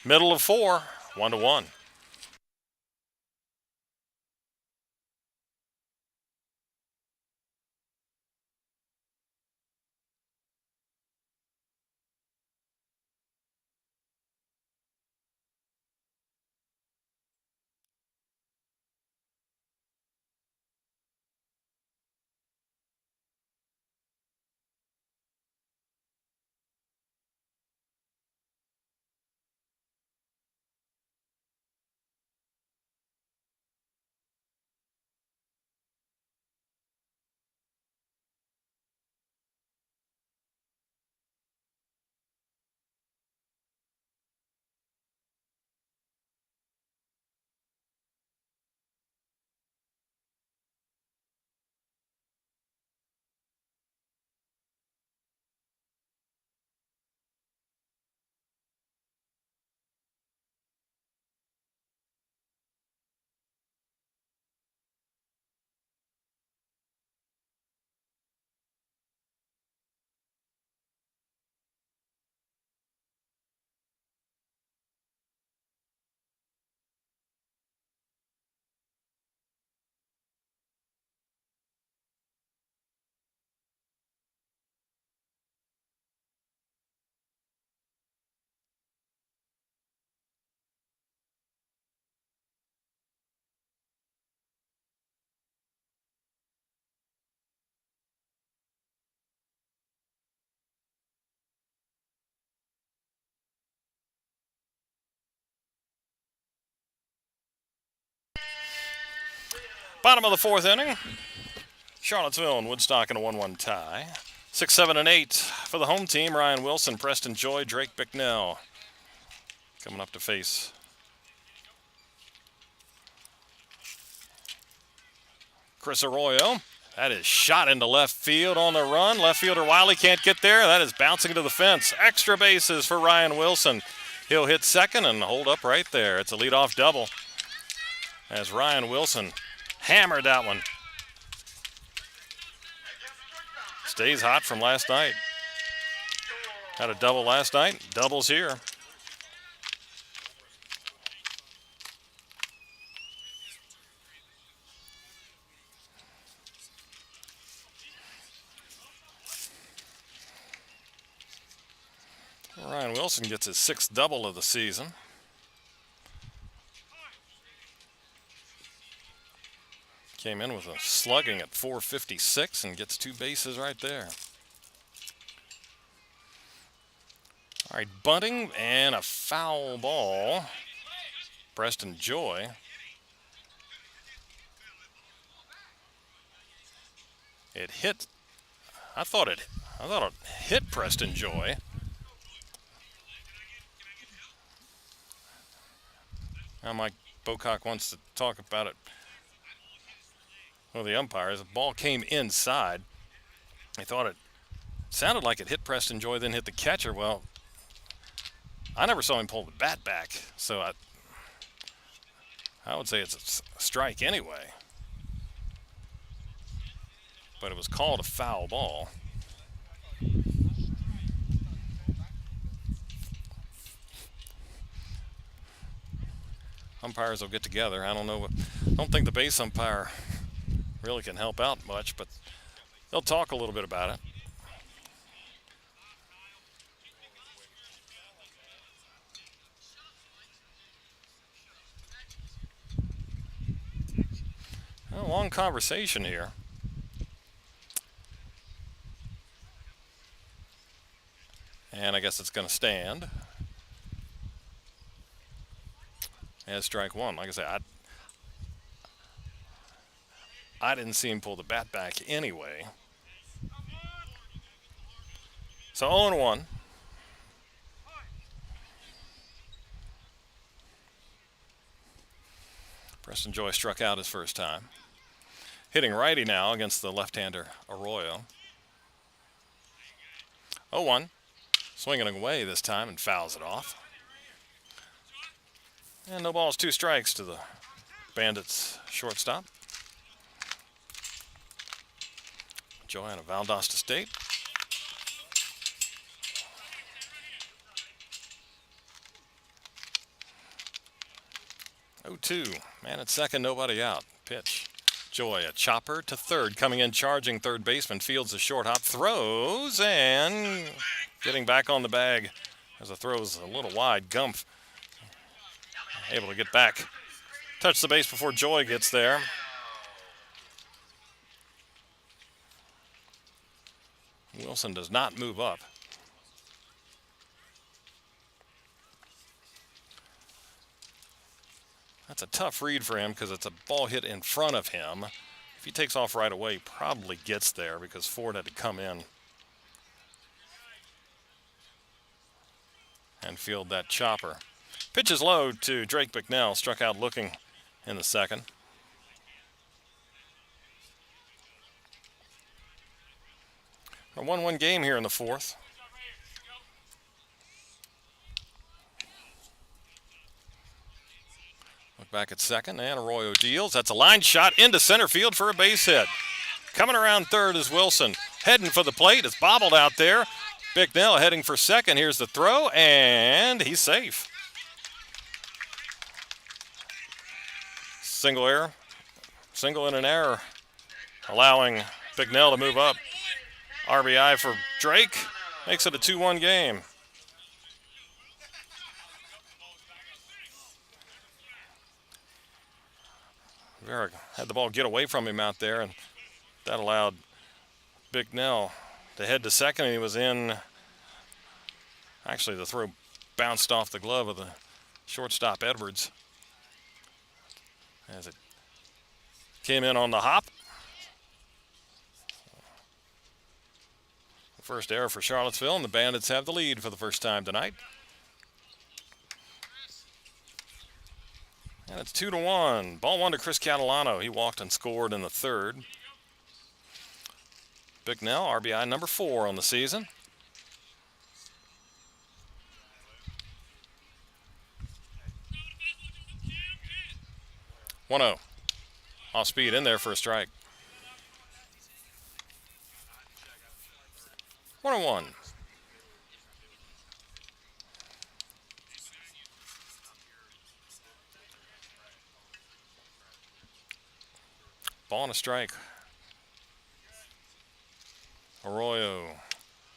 Middle of 4, 1-1. Bottom of the 4th inning. Charlottesville and Woodstock in a 1-1 tie. 6, 7, and 8 for the home team. Ryan Wilson, Preston Joy, Drake Bicknell coming up to face Chris Arroyo. That is shot into left field on the run. Left fielder Wiley can't get there. That is bouncing to the fence. Extra bases for Ryan Wilson. He'll hit second and hold up right there. It's a leadoff double as Ryan Wilson hammered that one. Stays hot from last night. Had a double last night. Doubles here. Ryan Wilson gets his 6th double of the season. Came in with a slugging at .456 and gets 2 bases right there. All right, bunting and a foul ball. Preston Joy. It hit. I thought it hit Preston Joy. Now Mike Bocock wants to talk about it. Well, the umpires. The ball came inside. He thought it sounded like it hit Preston Joy, then hit the catcher. Well, I never saw him pull the bat back, so I would say it's a strike anyway. But it was called a foul ball. Umpires will get together. I don't think the base umpire really can help out much, but they'll talk a little bit about it. A long conversation here. And I guess it's going to stand as strike one. Like I said, I didn't see him pull the bat back anyway. So 0-1. Preston Joy struck out his first time. Hitting righty now against the left-hander Arroyo. 0-1. Swinging away this time and fouls it off. And no balls, 2 strikes to the Bandits shortstop. Joanna Valdosta State. 0-2. Man at second, nobody out. Pitch. Joy, a chopper to third. Coming in, charging third baseman. Fields a short hop. Throws and getting back on the bag as the throw is a little wide. Gumpf able to get back. Touch the base before Joy gets there. Wilson does not move up. That's a tough read for him because it's a ball hit in front of him. If he takes off right away, he probably gets there because Ford had to come in and field that chopper. Pitch is low to Drake Bicknell, struck out looking in the second. A 1-1 game here in the fourth. Look back at second, and Arroyo deals. That's a line shot into center field for a base hit. Coming around third is Wilson. Heading for the plate. It's bobbled out there. Bicknell heading for second. Here's the throw, and he's safe. Single error. Single and an error, allowing Bicknell to move up. RBI for Drake. Makes it a 2-1 game. Vera had the ball get away from him out there, and that allowed Bicknell to head to second, and he was in. Actually, the throw bounced off the glove of the shortstop Edwards as it came in on the hop. First error for Charlottesville, and the Bandits have the lead for the first time tonight. And it's 2-1. Ball one to Chris Catalano. He walked and scored in the third. Bicknell, RBI number 4 on the season. One-0. Off speed in there for a strike. 1-1. Ball and a strike. Arroyo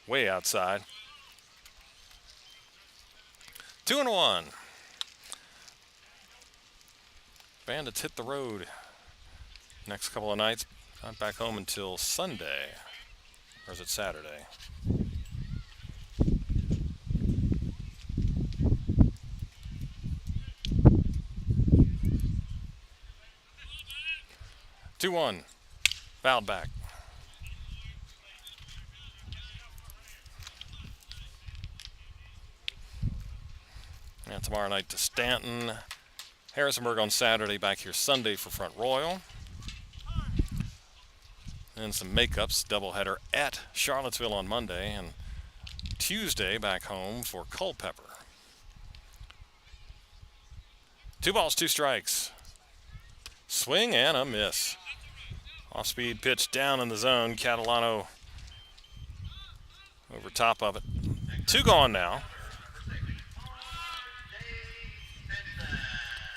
way outside. 2-1. Bandits hit the road next couple of nights. Not back home until Sunday. Or is it Saturday? Two-one. Fouled back. And tomorrow night to Stanton. Harrisonburg on Saturday, back here Sunday for Front Royal. And some makeups, doubleheader at Charlottesville on Monday, and Tuesday back home for Culpeper. 2 balls, 2 strikes. Swing and a miss. Off-speed pitch down in the zone. Catalano over top of it. 2 gone now.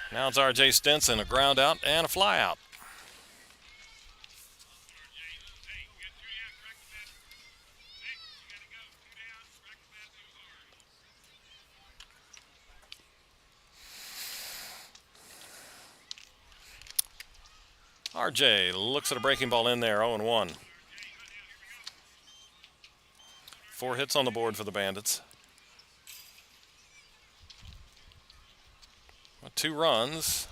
Now it's R.J. Stinson, a ground out and a fly out. R.J. looks at a breaking ball in there, 0-1. 4 hits on the board for the Bandits. 2 runs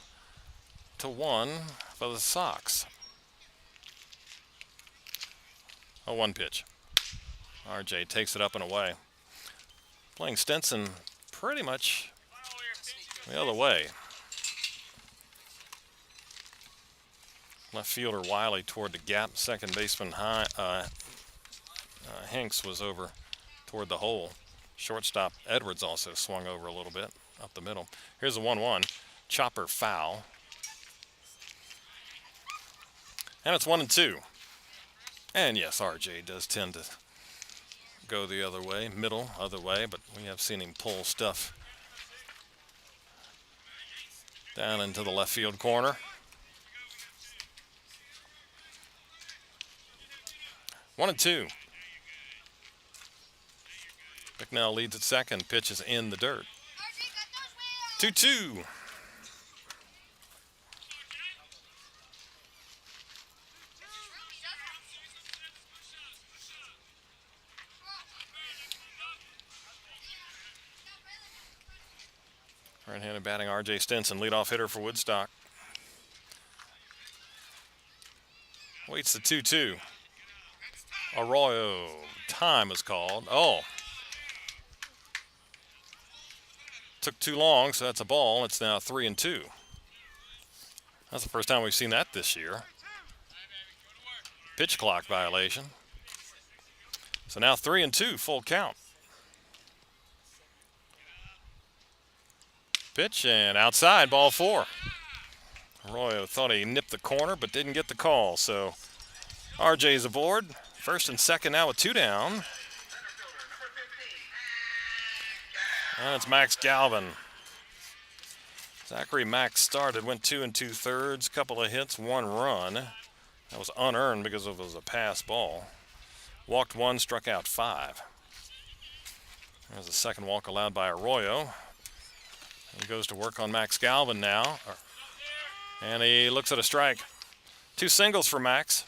to 1 for the Sox. A 1 pitch. R.J. takes it up and away. Playing Stinson pretty much the other way. Left fielder Wiley toward the gap. Second baseman Hanks was over toward the hole. Shortstop Edwards also swung over a little bit up the middle. Here's a 1-1. Chopper foul. And it's 1-2. And yes, RJ does tend to go the other way, middle, other way, but we have seen him pull stuff down into the left field corner. 1-2. Bicknell leads at second. Pitch is in the dirt. 2-2. Right-handed batting R.J. Stinson, leadoff hitter for Woodstock. Waits the 2-2. Arroyo, time is called. Oh. Took too long, so that's a ball. It's now 3-2. That's the first time we've seen that this year. Pitch clock violation. So now 3-2, full count. Pitch and outside, ball 4. Arroyo thought he nipped the corner, but didn't get the call. So RJ's aboard. First and second now with 2 down. And it's Max Galvin. Zachary Max started, went 2 2/3, couple of hits, 1 run. That was unearned because it was a pass ball. Walked 1, struck out 5. There's the second walk allowed by Arroyo. He goes to work on Max Galvin now. And he looks at a strike. 2 singles for Max.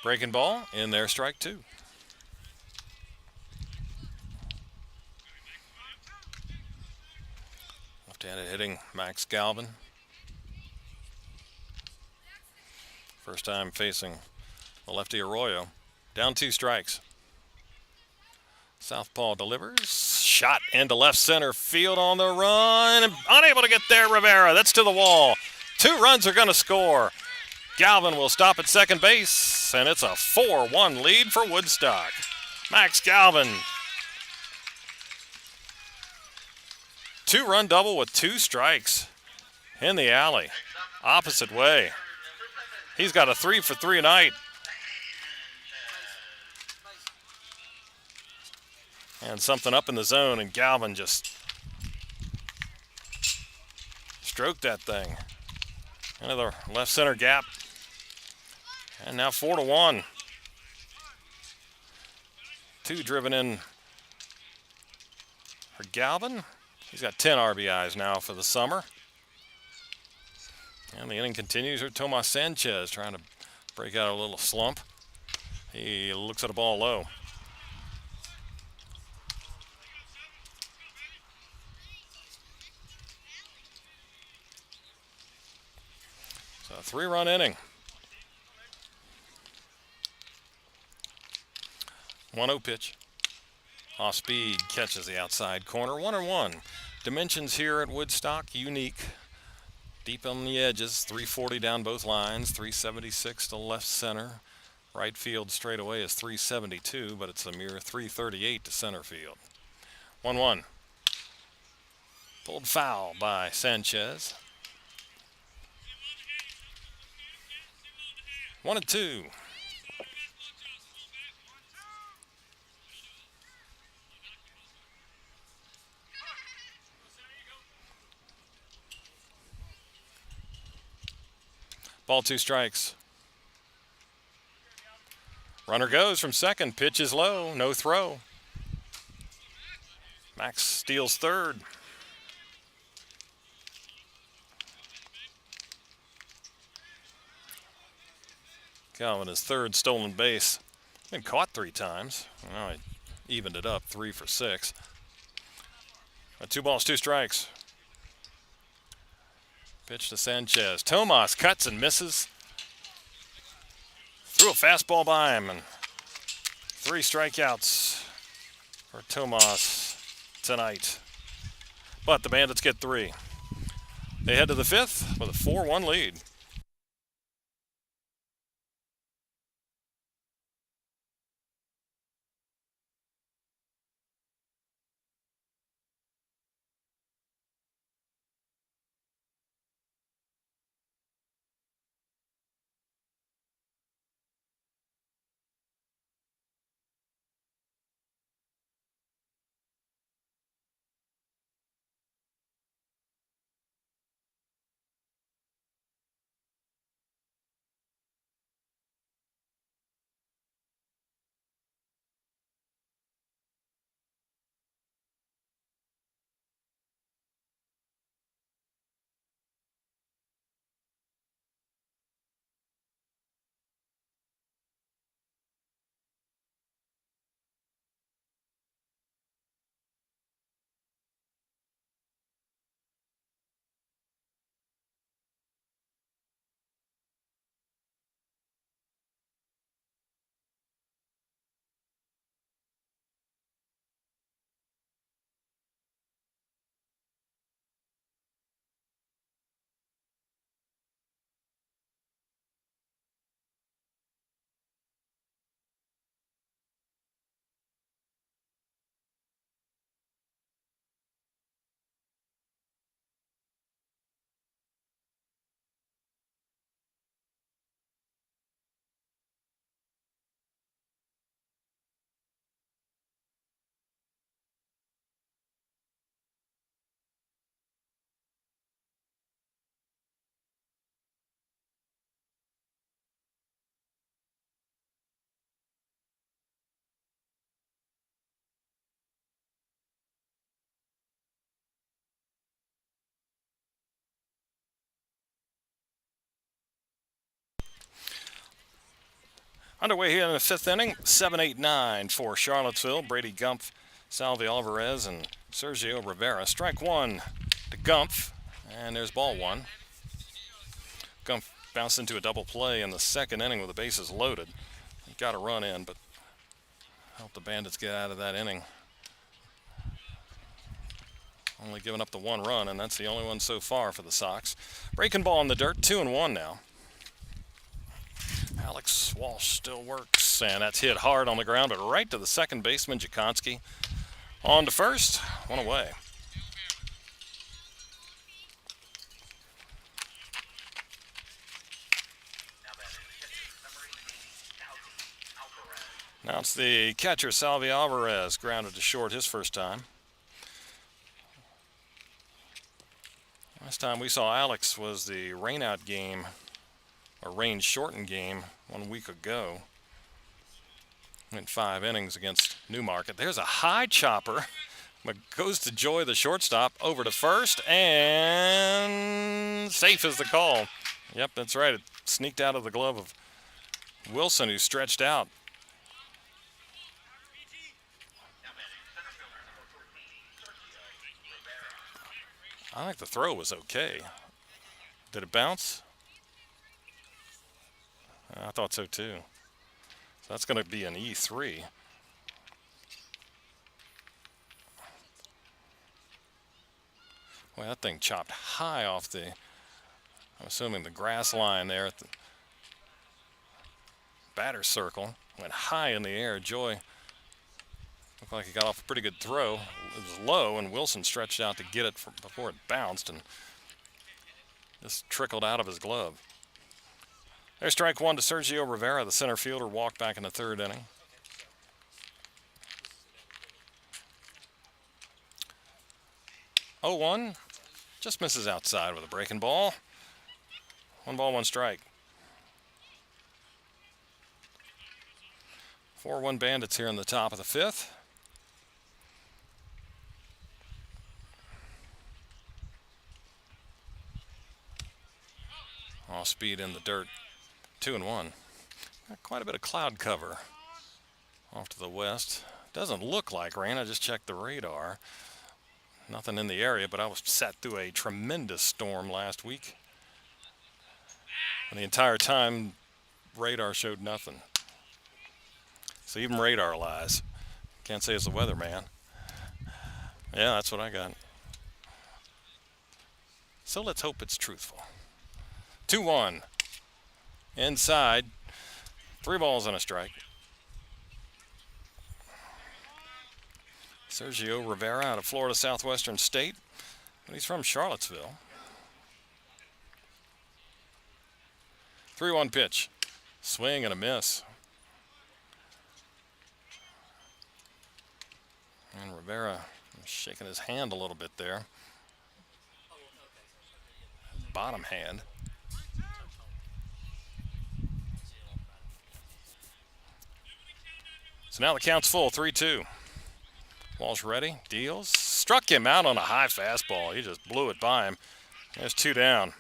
Breaking ball in there, strike 2. Left-handed hitting Max Galvin. First time facing the lefty Arroyo. Down 2 strikes. Southpaw delivers. Shot into left center field on the run. Unable to get there, Rivera. That's to the wall. 2 runs are going to score. Galvin will stop at second base, and it's a 4-1 lead for Woodstock. Max Galvin. 2-run double with 2 strikes in the alley. Opposite way. He's got a 3 for 3 night. And something up in the zone, and Galvin just stroked that thing. Another left center gap. And now 4-1. 2 driven in for Galvin. He's got 10 RBIs now for the summer. And the inning continues with Tomas Sanchez trying to break out a little slump. He looks at a ball low. A 3-run inning. 1-0 pitch. Off speed, catches the outside corner. 1-1. Dimensions here at Woodstock, unique. Deep on the edges, 340 down both lines, 376 to left center. Right field straightaway is 372, but it's a mere 338 to center field. 1-1. Pulled foul by Sanchez. 1-2. Ball, 2 strikes. Runner goes from second. Pitch is low. No throw. Max steals third. Calvin, his third stolen base. Been caught 3 times. Now he evened it up, 3 for 6. 2 balls, 2 strikes. Pitch to Sanchez. Tomas cuts and misses. Threw a fastball by him, and 3 strikeouts for Tomas tonight. But the Bandits get 3. They head to the 5th with a 4-1 lead. Underway here in the 5th inning, 7-8-9 for Charlottesville. Brady Gumpf, Salvi Alvarez, and Sergio Rivera. Strike 1 to Gumpf, and there's ball 1. Gumpf bounced into a double play in the 2nd inning with the bases loaded. He got a run in, but helped the Bandits get out of that inning. Only giving up the 1 run, and that's the only one so far for the Sox. Breaking ball in the dirt, 2-1 now. Alex Walsh still works, and that's hit hard on the ground, but right to the second baseman, Jakonski. On to first, 1 away. Now it's the catcher, Salvi Alvarez, grounded to short his first time. Last time we saw Alex was the rainout game, a rain-shortened game 1 week ago. Went 5 innings against Newmarket. There's a high chopper. Goes to Joy, the shortstop, over to first, and safe is the call. Yep, that's right. It sneaked out of the glove of Wilson, who stretched out. I think the throw was okay. Did it bounce? I thought so too. So that's going to be an E3. Well, that thing chopped high off the, I'm assuming the grass line there at the batter circle. Went high in the air. Joy looked like he got off a pretty good throw. It was low, and Wilson stretched out to get it before it bounced and just trickled out of his glove. There's strike one to Sergio Rivera. The center fielder walked back in the third inning. Oh, 1 just misses outside with a breaking ball. 1 ball, 1 strike. 4-1 Bandits here in the top of the 5th. Off speed in the dirt. 2-1. Got quite a bit of cloud cover off to the west. Doesn't look like rain. I just checked the radar. Nothing in the area, but I was sat through a tremendous storm last week. And the entire time, radar showed nothing. So even radar lies. Can't say it's the weatherman. Yeah, that's what I got. So let's hope it's truthful. 2-1. Inside. 3 balls and a strike. Sergio Rivera out of Florida Southwestern State. And he's from Charlottesville. 3-1 pitch. Swing and a miss. And Rivera shaking his hand a little bit there. Bottom hand. So now the count's full, 3-2. Walsh ready, deals. Struck him out on a high fastball. He just blew it by him. There's 2 down.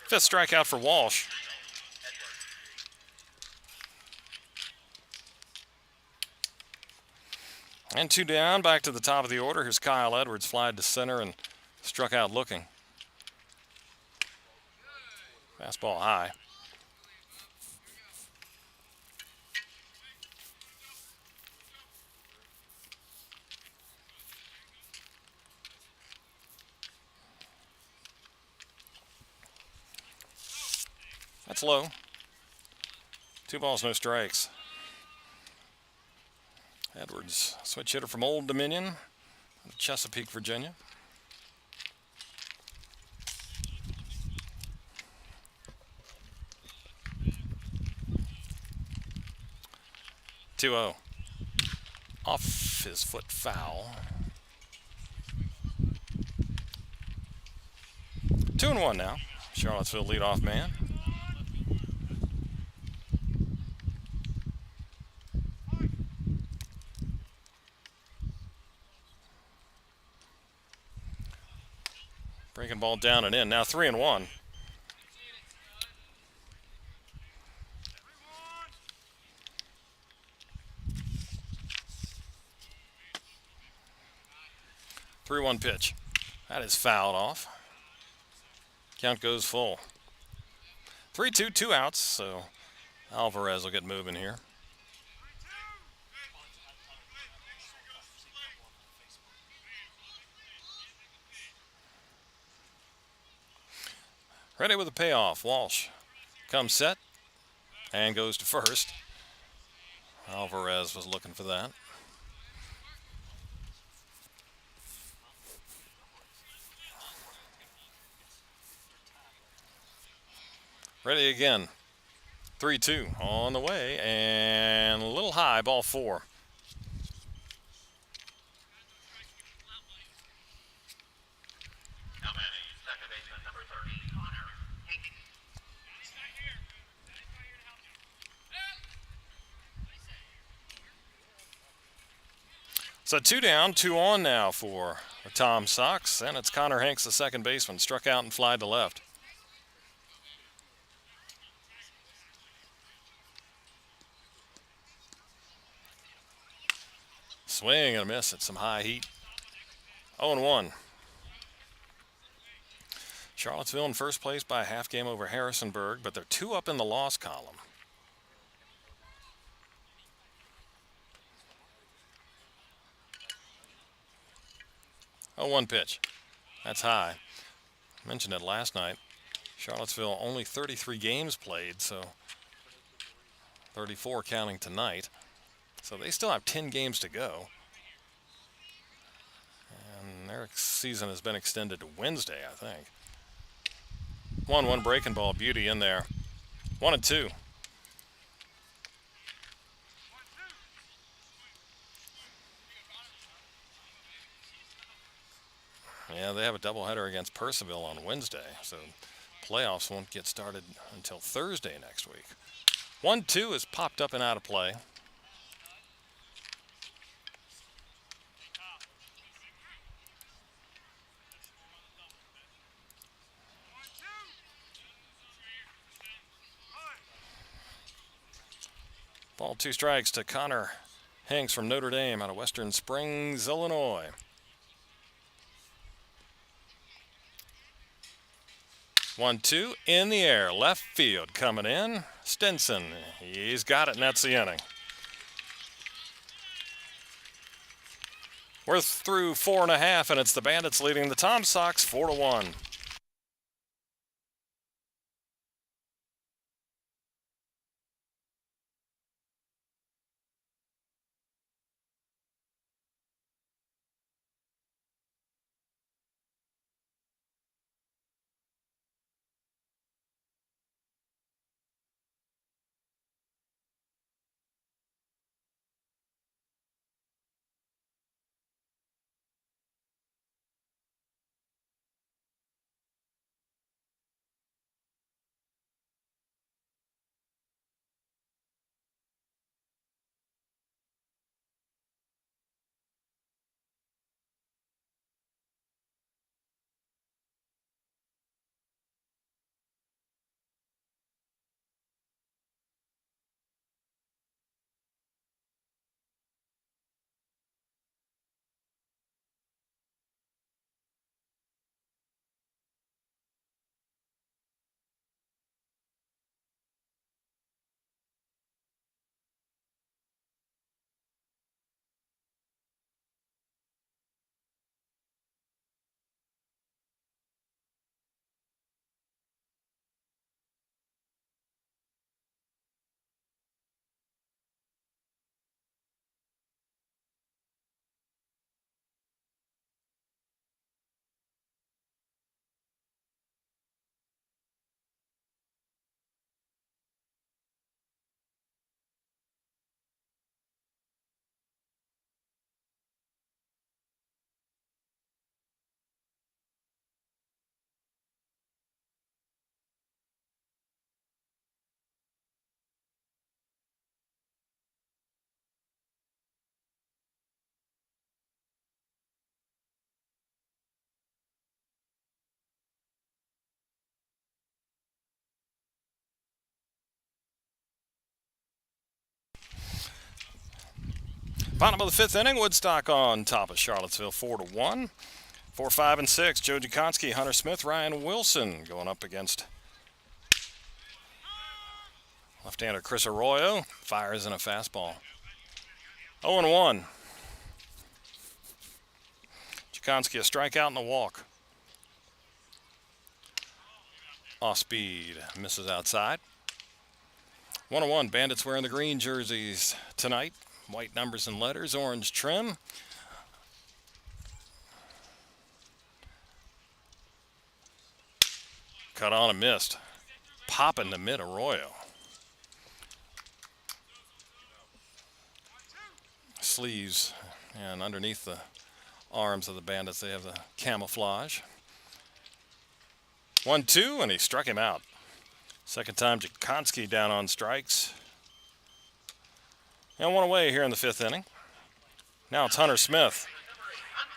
Fifth strikeout for Walsh. And 2 down, back to the top of the order. Here's Kyle Edwards, flied to center and struck out looking. Fastball high. That's low. 2 balls, no strikes. Edwards, switch hitter from Old Dominion, Chesapeake, Virginia. (2-0). Off his foot, foul. 2-1 now. Charlottesville leadoff man. Breaking ball down and in. Now 3-1. (3-1) pitch. That is fouled off. Count goes full. 3-2, 2 outs, so Alvarez will get moving here. Ready with a payoff. Walsh comes set and goes to first. Alvarez was looking for that. Ready again. 3-2 on the way and a little high, ball 4. So 2 down, 2 on now for the TomSox, and it's Connor Hanks, the second baseman, struck out and flied to left. Swing and a miss at some high heat. 0-1. Charlottesville in first place by a half game over Harrisonburg, but they're 2 up in the loss column. Oh, 1 pitch. That's high. I mentioned it last night. Charlottesville only 33 games played, so 34 counting tonight. So they still have 10 games to go. And their season has been extended to Wednesday, I think. 1-1 breaking ball, beauty in there. 1-2. Yeah, they have a doubleheader against Percival on Wednesday, so playoffs won't get started until Thursday next week. 1-2 is popped up and out of play. Ball 2 strikes to Connor Hanks from Notre Dame out of Western Springs, Illinois. 1-2 in the air, left field coming in. Stinson, he's got it, and that's the inning. We're through 4.5, and it's the Bandits leading the TomSox 4-1. Bottom of the 5th inning, Woodstock on top of Charlottesville 4-1. 4, 5, and 6, Joe Jakonski, Hunter Smith, Ryan Wilson going up against left-hander Chris Arroyo. Fires in a fastball. 0-1. Jakonski a strikeout and a walk. Off speed, misses outside. 1-1, Bandits wearing the green jerseys tonight. White numbers and letters, orange trim. Cut on and missed. Popping to mid Arroyo. Sleeves and underneath the arms of the Bandits they have the camouflage. 1-2 and he struck him out. Second time Jakonski down on strikes. And 1 away here in the 5th inning. Now it's Hunter Smith.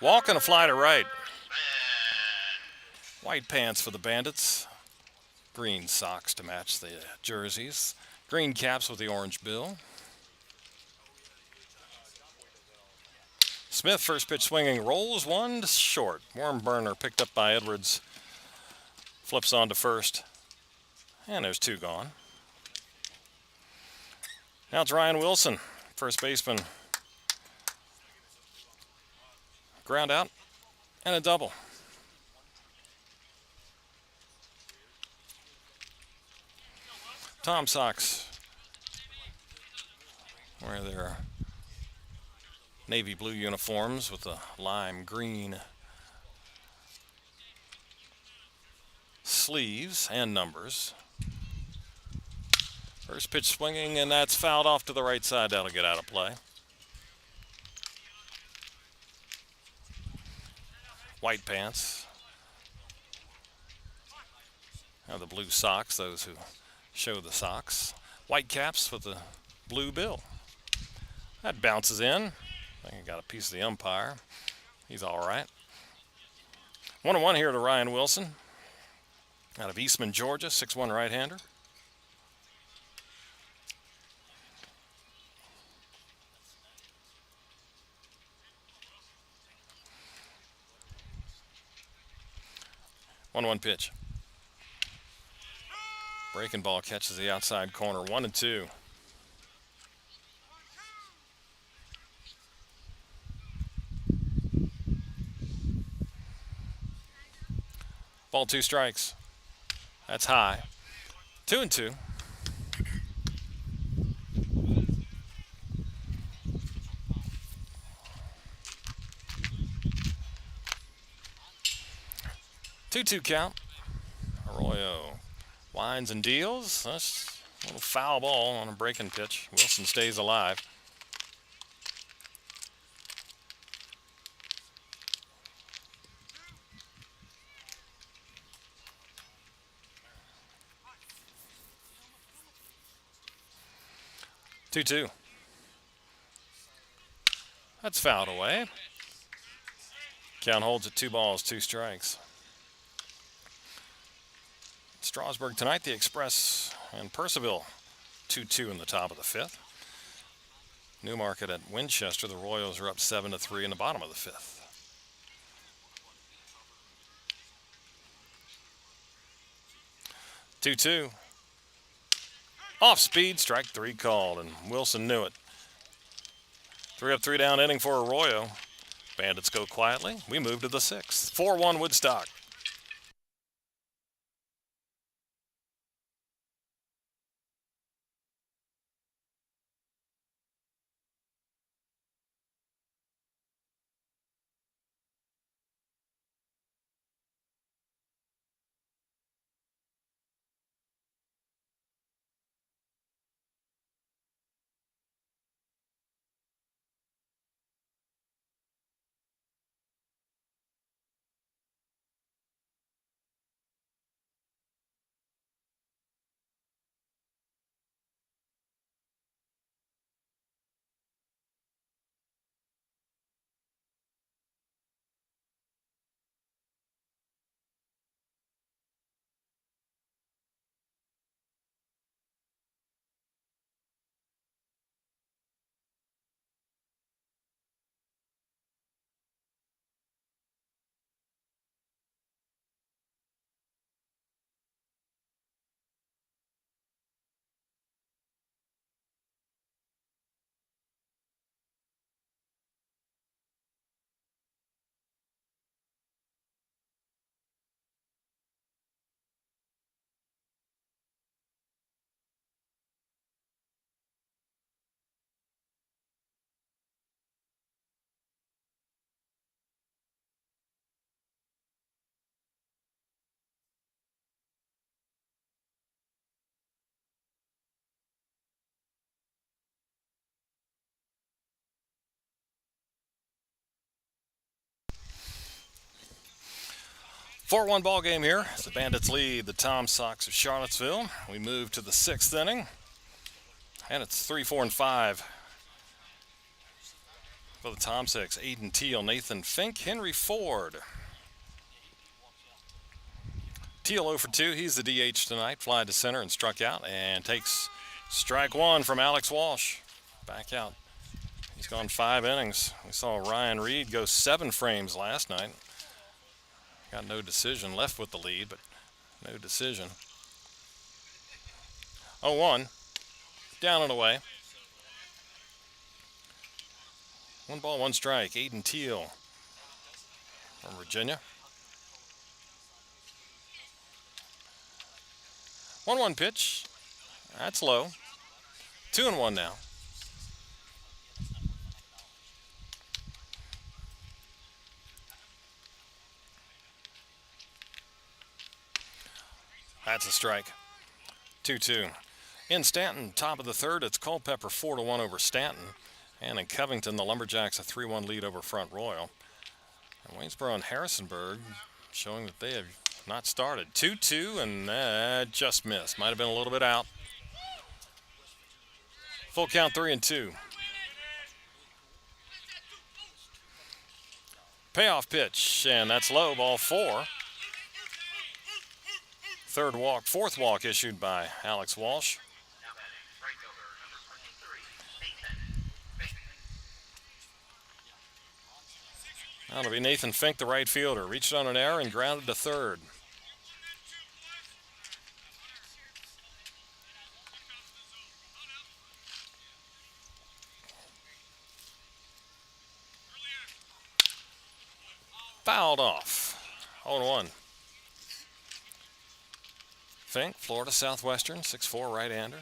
Walk and a fly to right. White pants for the Bandits. Green socks to match the jerseys. Green caps with the orange bill. Smith, first pitch swinging, rolls one to short. Warm burner picked up by Edwards Flips on to first. And there's 2 gone. Now it's Ryan Wilson, first baseman. Ground out and a double. TomSox, where their navy blue uniforms with the lime green sleeves and numbers. First pitch swinging, and that's fouled off to the right side. That'll get out of play. White pants. Now the blue socks, those who show the socks. White caps with the blue bill. That bounces in. I think I got a piece of the umpire. He's all right. 1-1 here to Ryan Wilson. Out of Eastman, Georgia, 6'1" right-hander. One pitch. Breaking ball catches the outside corner. 1-2. Ball 2 strikes. That's high. 2-2. Two count. Arroyo winds and deals. That's a little foul ball on a breaking pitch. Wilson stays alive. Two. That's fouled away. Count holds at 2 balls, 2 strikes. Strasburg tonight, the Express and Percival 2-2 in the top of the 5th. Newmarket at Winchester, the Royals are up 7-3 in the bottom of the 5th. Two. Off speed, strike 3 called, and Wilson knew it. 3 up, 3 down inning for Arroyo. Bandits go quietly. We move to the 6th. 4-1 Woodstock. Four-one ball game here. The Bandits lead the TomSox of Charlottesville. We move to the 6th inning, and it's 3, 4, and 5 for the TomSox. Aiden Teal, Nathan Fink, Henry Ford. Teal 0 for 2. He's the DH tonight. Fly to center and struck out, and takes strike 1 from Alex Walsh. Back out. He's gone 5 innings. We saw Ryan Reed go 7 frames last night. Got no decision, left with the lead, but No decision. 0-1. Down and away. 1 ball, 1 strike. Aiden Teal from Virginia. 1-1 pitch. That's low. 2-1 now. That's a strike. 2-2. In Stanton, top of the third, it's Culpeper 4-1 over Stanton. And in Covington, the Lumberjacks a 3-1 lead over Front Royal. And Waynesboro and Harrisonburg showing that they have not started. 2-2, and that just missed. Might have been a little bit out. Full count, 3-2. Payoff pitch, and that's low, ball 4. Fourth walk issued by Alex Walsh. Now it'll be Nathan Fink, the right fielder. Reached on an error and grounded to third. Fouled off. 0-1. Fink, Florida Southwestern, 6'4", right-hander.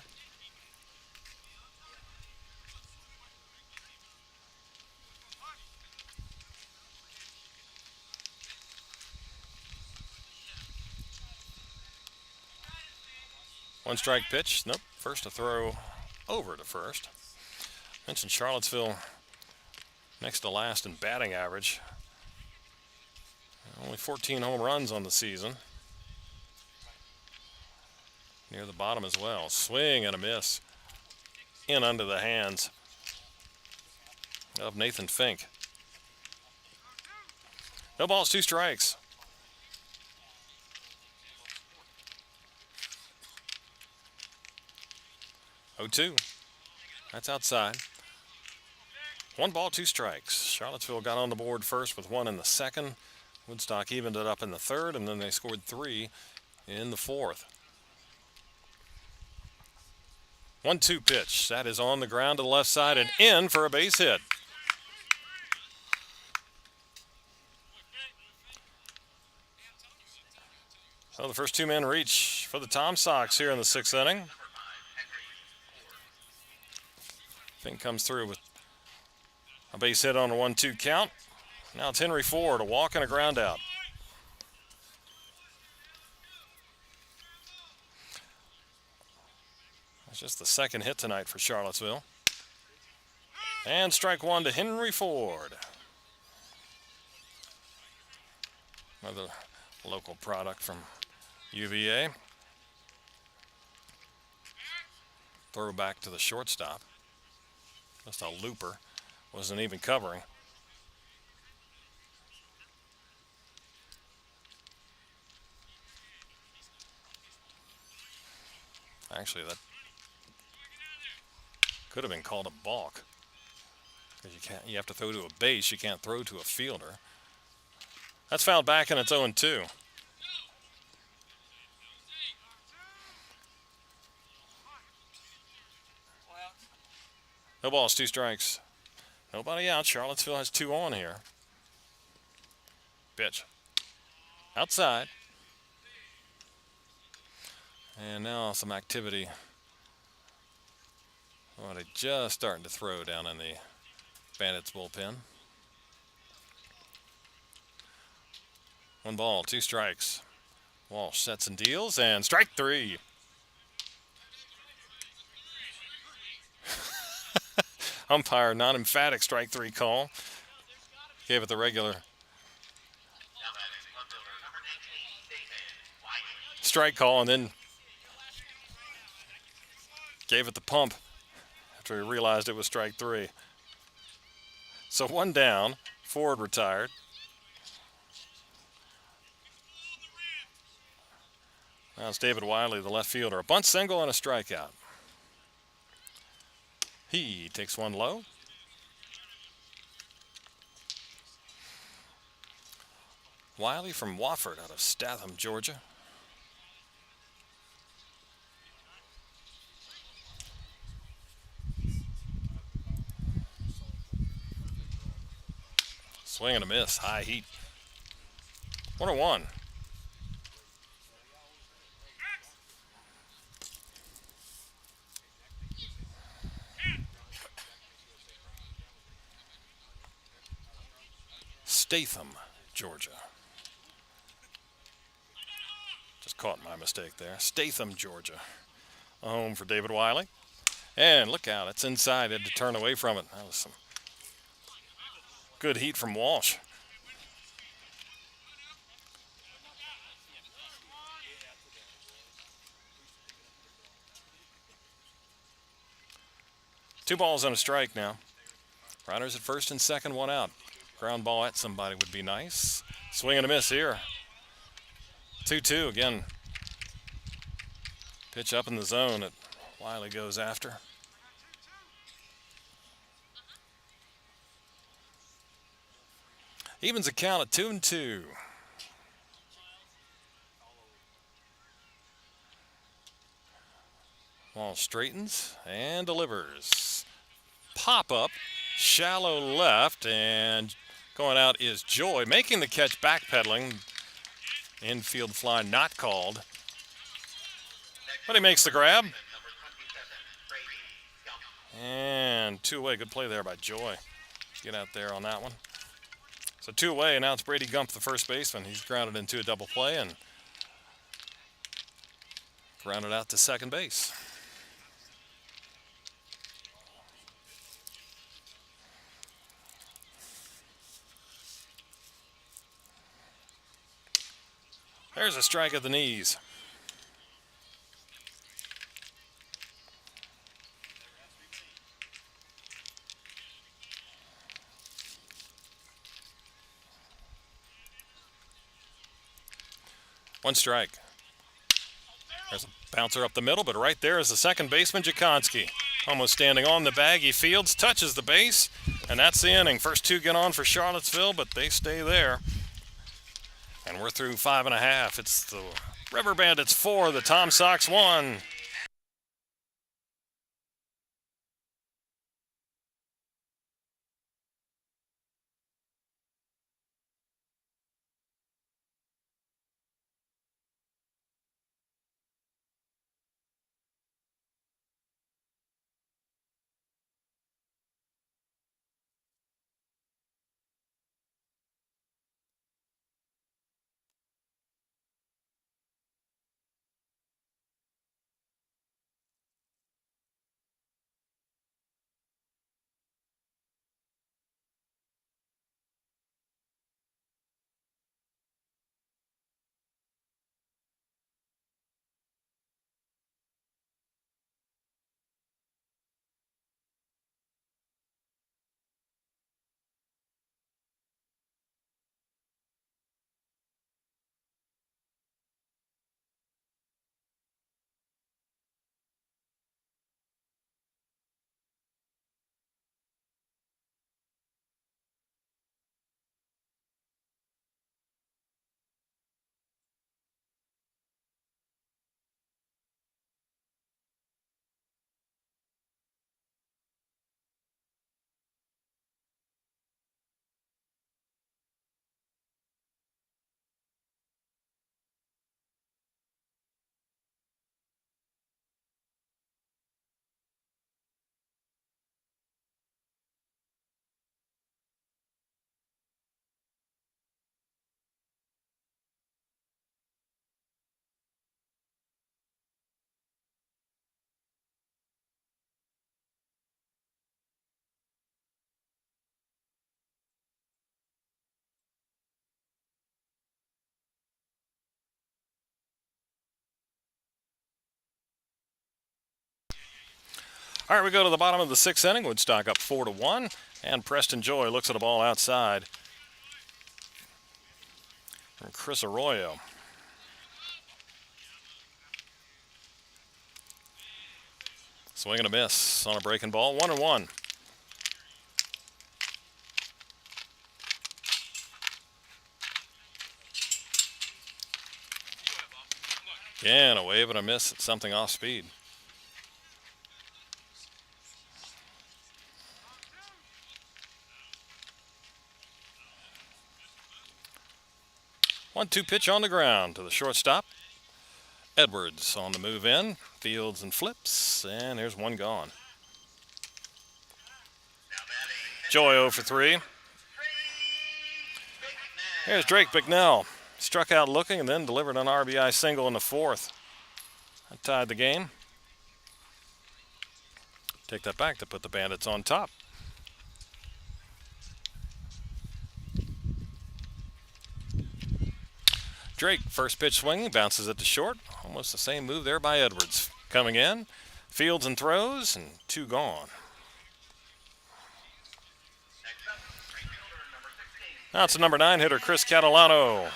One strike pitch. Nope. First to throw over to first. Mentioned Charlottesville next to last in batting average. Only 14 home runs on the season. Near the bottom as well. Swing and a miss. In under the hands of Nathan Fink. No balls, 2 strikes. Oh, 2. That's outside. 1 ball, 2 strikes. Charlottesville got on the board first with 1 in the second. Woodstock evened it up in the third, and then they scored 3 in the fourth. 1-2 pitch. That is on the ground to the left side and in for a base hit. So the first 2 men reach for the TomSox here in the 6th inning. Fink comes through with a base hit on a 1-2 count. Now it's Henry Ford, a walk and a ground out. That's just the second hit tonight for Charlottesville. And strike 1 to Henry Ford. Another local product from UVA. Throw back to the shortstop. Just a looper. Wasn't even covering. Actually, that could have been called a balk. Because you have to throw to a base. You can't throw to a fielder. That's fouled back, and it's 0-2. No balls, 2 strikes. Nobody out. Charlottesville has 2 on here. Pitch. Outside. And now some activity. Oh, they're just starting to throw down in the Bandits bullpen. 1 ball, 2 strikes. Walsh sets and deals, and strike 3. Umpire non-emphatic strike 3 call. Gave it the regular strike call and then gave it the pump after he realized it was strike 3. So 1 down, Ford retired. Now it's David Wiley, the left fielder. A bunt single and a strikeout. He takes 1 low. Wiley from Wofford out of Statham, Georgia. Swing and a miss. High heat. 1-1. Statham, Georgia. Just caught my mistake there. Statham, Georgia. A home for David Wiley. And look out, it's inside. Had to turn away from it. That was some good heat from Walsh. Two balls and a strike now. Runners at first and second, one out. Ground ball at somebody would be nice. Swing and a miss here. 2-2 again. Pitch up in the zone that Wiley goes after. Evens a count at 2-2. Ball straightens and delivers. Pop up, shallow left, and going out is Joy, making the catch, backpedaling. Infield fly not called. But he makes the grab. And two away. Good play there by Joy. Get out there on that one. So two away, and now it's Brady Gump, the first baseman. He's grounded into a double play and grounded out to second base. There's a strike at the knees. One strike. There's a bouncer up the middle, but right there is the second baseman, Jakonski. Almost standing on the bag. He fields, touches the base, and that's the inning. First two get on for Charlottesville, but they stay there. And we're through 5.5. It's the River Bandits 4, the TomSox 1. All right, we go to the bottom of the sixth inning. Woodstock up 4-1, and Preston Joy looks at a ball outside from Chris Arroyo. Swing and a miss on a breaking ball, 1-1. Again, a wave and a miss at something off speed. 1-2 pitch on the ground to the shortstop. Edwards on the move in. Fields and flips. And here's one gone. Joy 0 for 3. Here's Drake Bicknell. Struck out looking and then delivered an RBI single in the 4th. That tied the game. Take that back to put the Bandits on top. Drake, first pitch swinging, bounces it to short. Almost the same move there by Edwards. Coming in, fields and throws, and 2 gone. Now it's the number 9 hitter, Chris Catalano.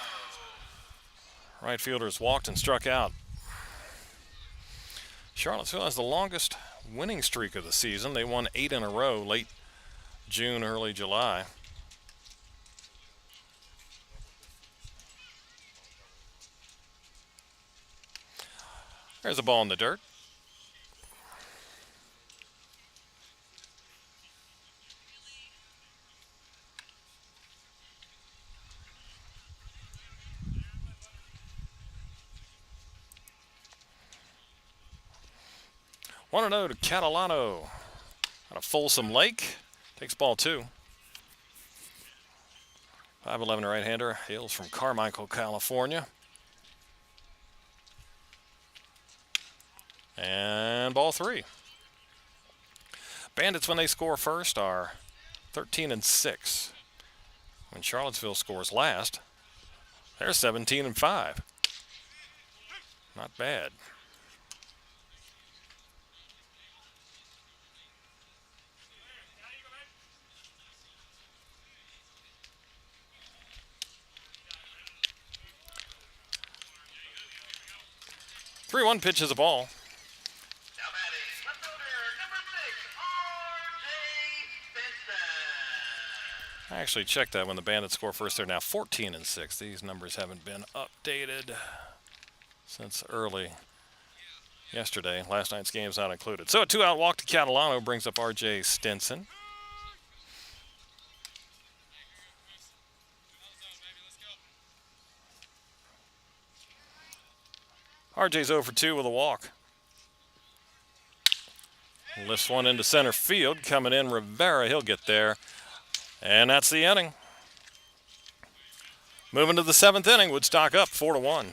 Right fielders walked and struck out. Charlottesville has the longest winning streak of the season. They won 8 in a row late June, early July. There's a ball in the dirt. One 1-0 to Catalano out of Folsom Lake. Takes ball 2. 5'11" right-hander, hails from Carmichael, California. And ball 3. Bandits, when they score first, are 13-6. When Charlottesville scores last, they're 17-5. Not bad. The 3-1 pitch is a ball. I actually checked that when the Bandits score first. They're now 14-6. These numbers haven't been updated since early yesterday. Last night's game's not included. So a 2-out walk to Catalano brings up R.J. Stinson. R.J.'s 0 for 2 with a walk. Lifts one into center field. Coming in, Rivera. He'll get there. And that's the inning. Moving to the 7th inning, Woodstock up 4-1.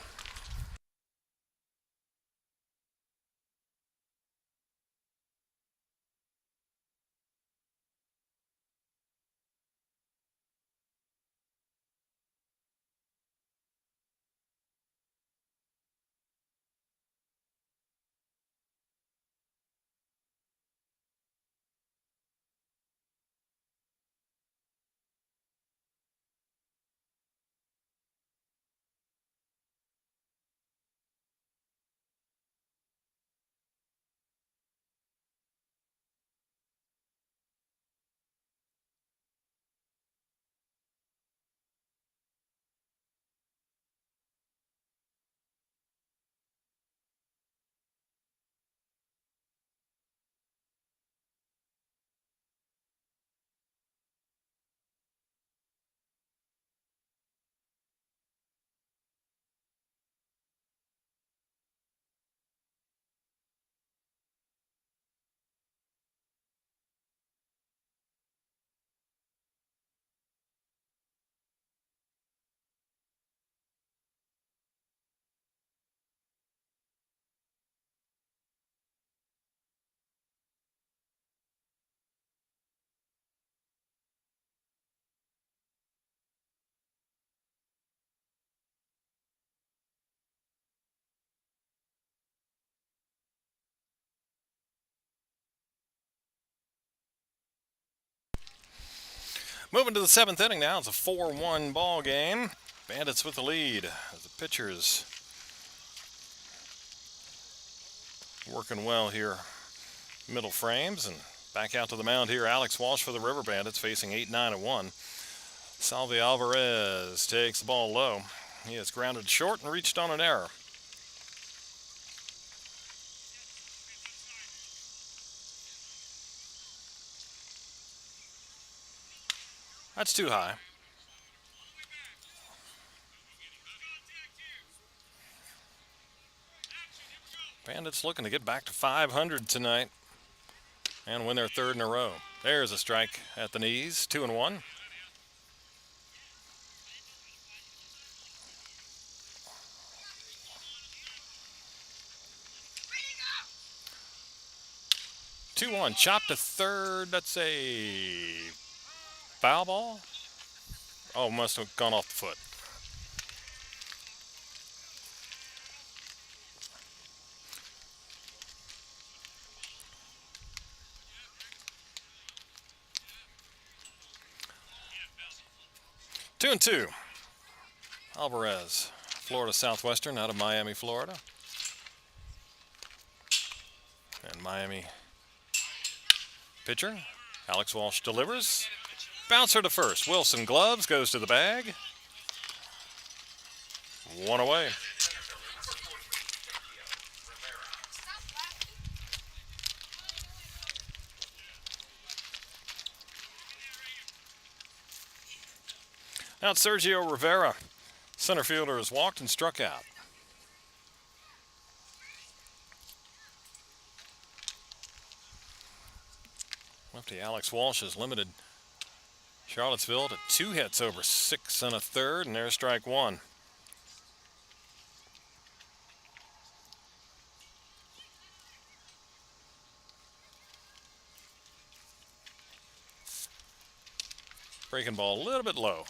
Moving to the 7th inning now. It's a 4-1 ball game. Bandits with the lead as the pitchers working well here. Middle frames and back out to the mound here. Alex Walsh for the River Bandits facing 8-9-1. Salvi Alvarez takes the ball low. He is grounded short and reached on an error. That's too high. Bandits looking to get back to 500 tonight and win their third in a row. There's a strike at the knees, 2-1. Chop to third. That's a foul ball. Oh, must have gone off the foot. Two and two. Alvarez, Florida Southwestern out of Miami, Florida. And Miami pitcher, Alex Walsh delivers. Bouncer to first. Wilson gloves, goes to the bag. One away. Now it's Sergio Rivera. Center fielder has walked and struck out. Lefty Alex Walsh has limited Charlottesville to 2 hits over 6 1/3, and there's strike one. Breaking ball a little bit low.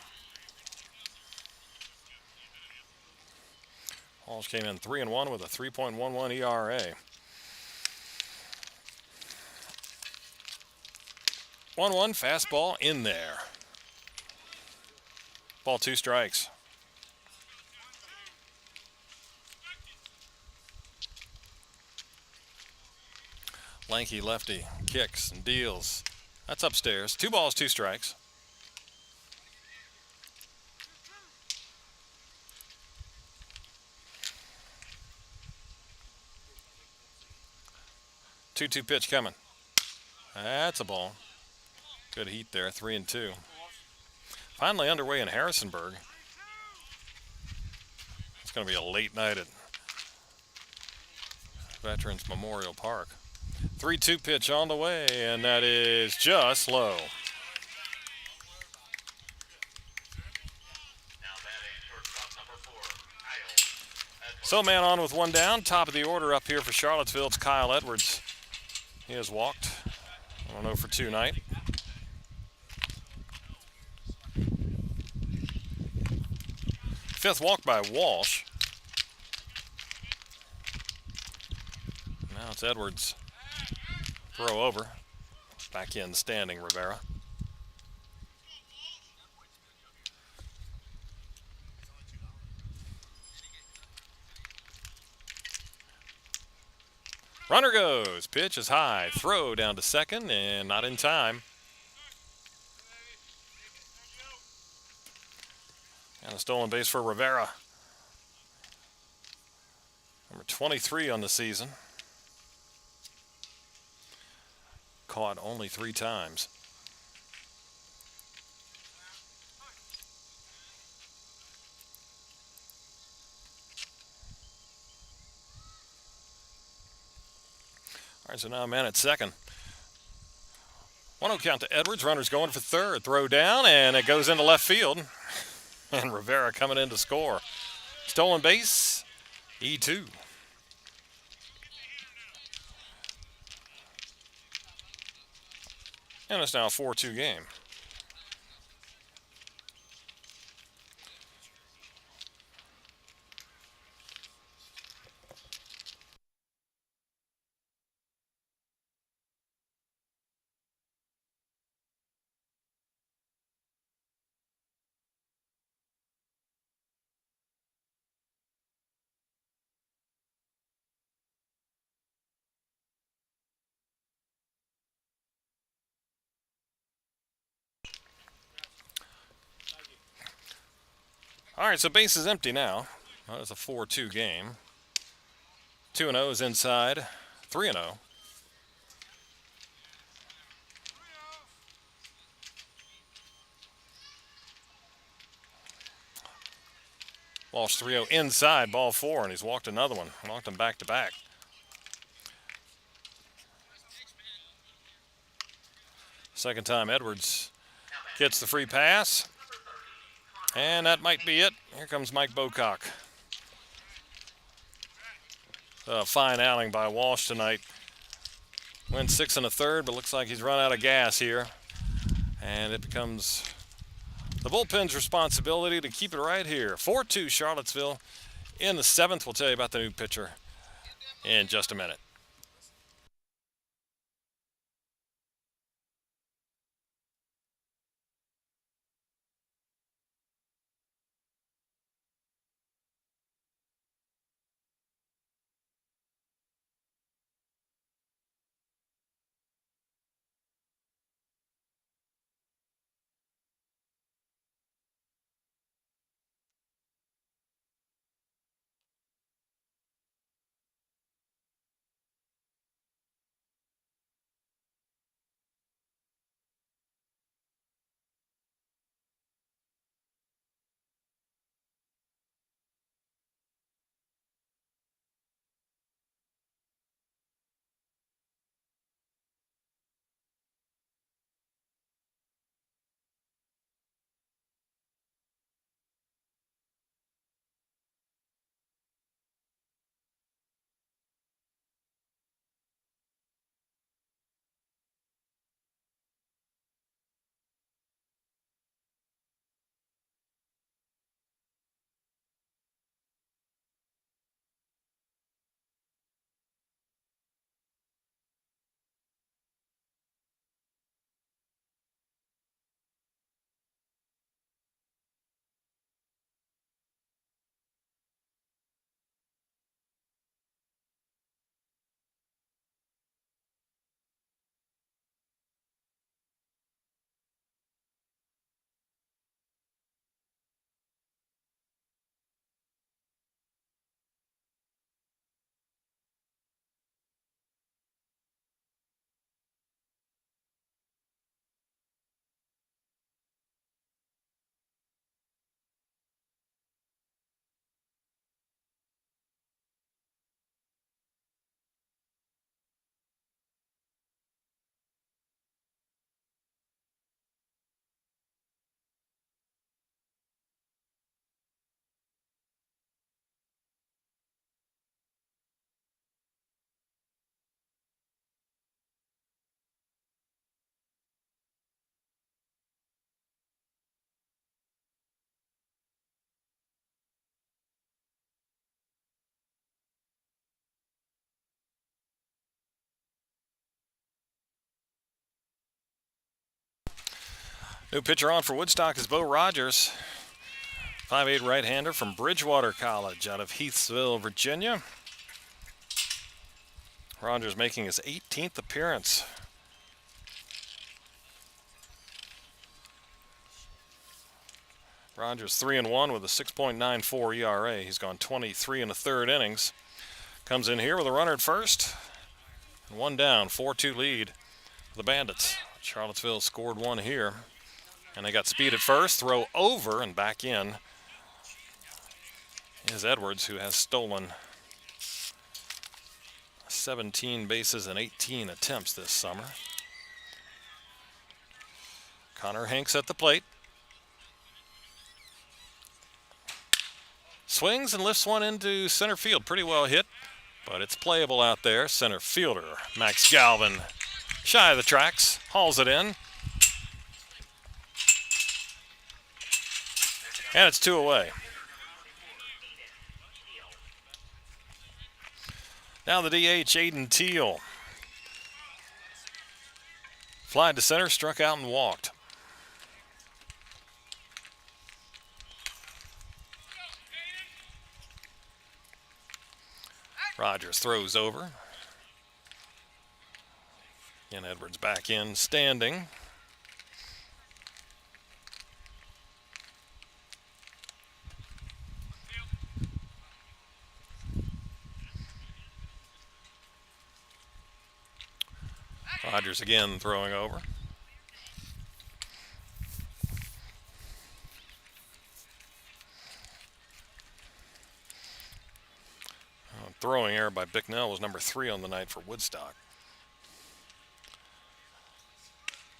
Walsh came in 3-1 with a 3.11 ERA. 1-1 fastball in there. Ball 2 strikes. Lanky lefty kicks and deals. That's upstairs. 2 balls, 2 strikes. Two pitch coming. That's a ball. Good heat there, 3-2. Finally underway in Harrisonburg. It's going to be a late night at Veterans Memorial Park. 3-2 pitch on the way, and that is just low. So man on with 1 down. Top of the order up here for Charlottesville. It's Kyle Edwards. He has walked. I don't know for 2 night. Fifth walk by Walsh. Now it's Edwards. Throw over. Back in standing Rivera. Runner goes. Pitch is high. Throw down to second and not in time. And a stolen base for Rivera. Number 23 on the season. Caught only 3 times. All right, so now a man at second. 1-0 count to Edwards. Runner's going for third. Throw down, and it goes into left field. And Rivera coming in to score. Stolen base, E2. And it's now a 4-2 game. All right, so base is empty now. Well, it's a 4-2 game. 2-0 is inside. 3-0. Walsh 3-0 inside, ball 4, and he's walked another one. Walked him back to back. Second time Edwards gets the free pass. And that might be it. Here comes Mike Bocock. A fine outing by Walsh tonight. Went 6 1/3, but looks like he's run out of gas here. And it becomes the bullpen's responsibility to keep it right here. 4-2 Charlottesville in the 7th. We'll tell you about the new pitcher in just a minute. New pitcher on for Woodstock is Bo Rogers, 5'8" right-hander from Bridgewater College out of Heathsville, Virginia. Rogers making his 18th appearance. Rogers 3-1 with a 6.94 ERA. He's gone 23 1/3 innings. Comes in here with a runner at first. And one down, 4-2 lead for the Bandits. Charlottesville scored one here. And they got speed at first, throw over and back in is Edwards, who has stolen 17 bases and 18 attempts this summer. Connor Hanks at the plate. Swings and lifts one into center field. Pretty well hit, but it's playable out there. Center fielder Max Galvin, shy of the tracks, hauls it in. And it's 2 away. Now the DH, Aiden Teal. Flied to center, struck out and walked. Rogers throws over. And Edwards back in, standing. Rogers again throwing over. Throwing error by Bicknell was number 3 on the night for Woodstock.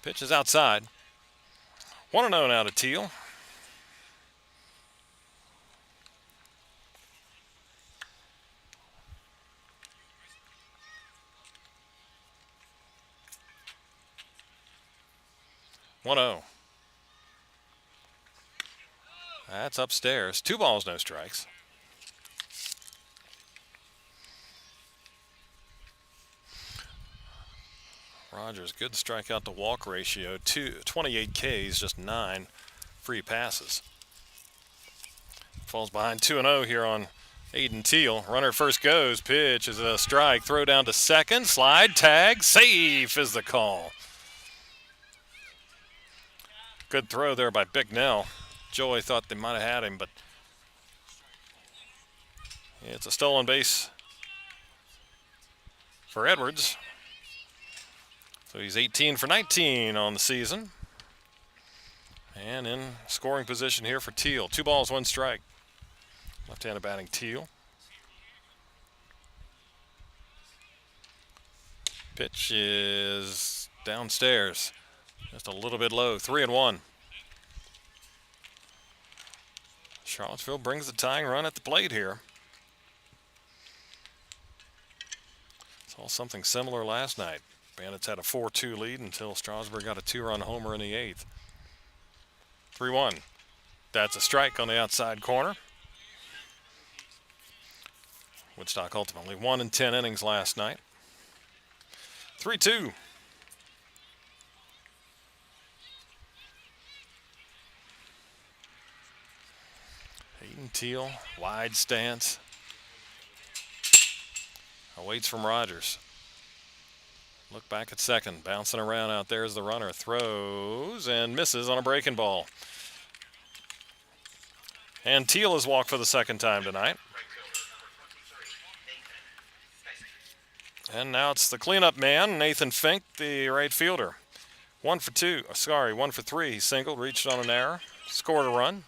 Pitch is outside. 1-0 now to Teal. That's upstairs. 2 balls, no strikes. Rogers, good strikeout to walk ratio. 28 Ks, just 9 free passes. Falls behind 2-0 here on Aiden Teal. Runner first goes. Pitch is a strike. Throw down to second. Slide, tag, safe is the call. Good throw there by Bicknell. Joey thought they might have had him, but it's a stolen base for Edwards. So he's 18 for 19 on the season. And in scoring position here for Teal. 2 balls, 1 strike. Left-handed batting Teal. Pitch is downstairs. Just a little bit low. 3-1. Charlottesville brings the tying run at the plate here. Saw something similar last night. Bandits had a 4-2 lead until Strasburg got a 2-run homer in the 8th. 3-1. That's a strike on the outside corner. Woodstock ultimately won in 10 innings last night. 3-2. Aiden Teal, wide stance. Awaits from Rogers. Look back at second. Bouncing around out there is the runner. Throws and misses on a breaking ball. And Teal has walked for the second time tonight. And now it's the cleanup man, Nathan Fink, the right fielder. 1 for 3. He singled, reached on an error, scored a run.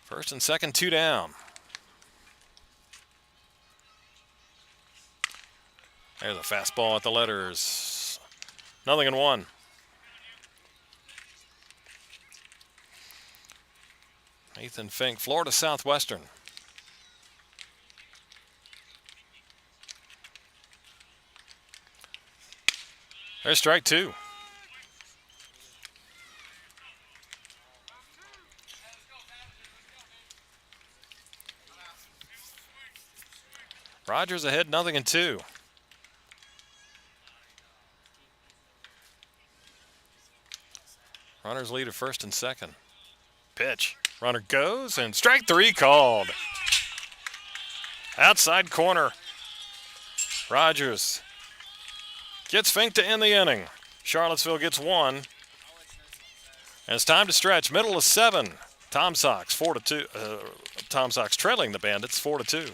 First and second, 2 down. There's a fastball at the letters. 0-1. Nathan Fink, Florida Southwestern. There's strike 2. Rogers ahead, 0-2. Runners lead at first and second. Pitch. Runner goes, and strike 3 called. Outside corner. Rogers gets Fink to end the inning. Charlottesville gets 1. And it's time to stretch. Middle of 7. TomSox 4-2. TomSox trailing the Bandits 4-2.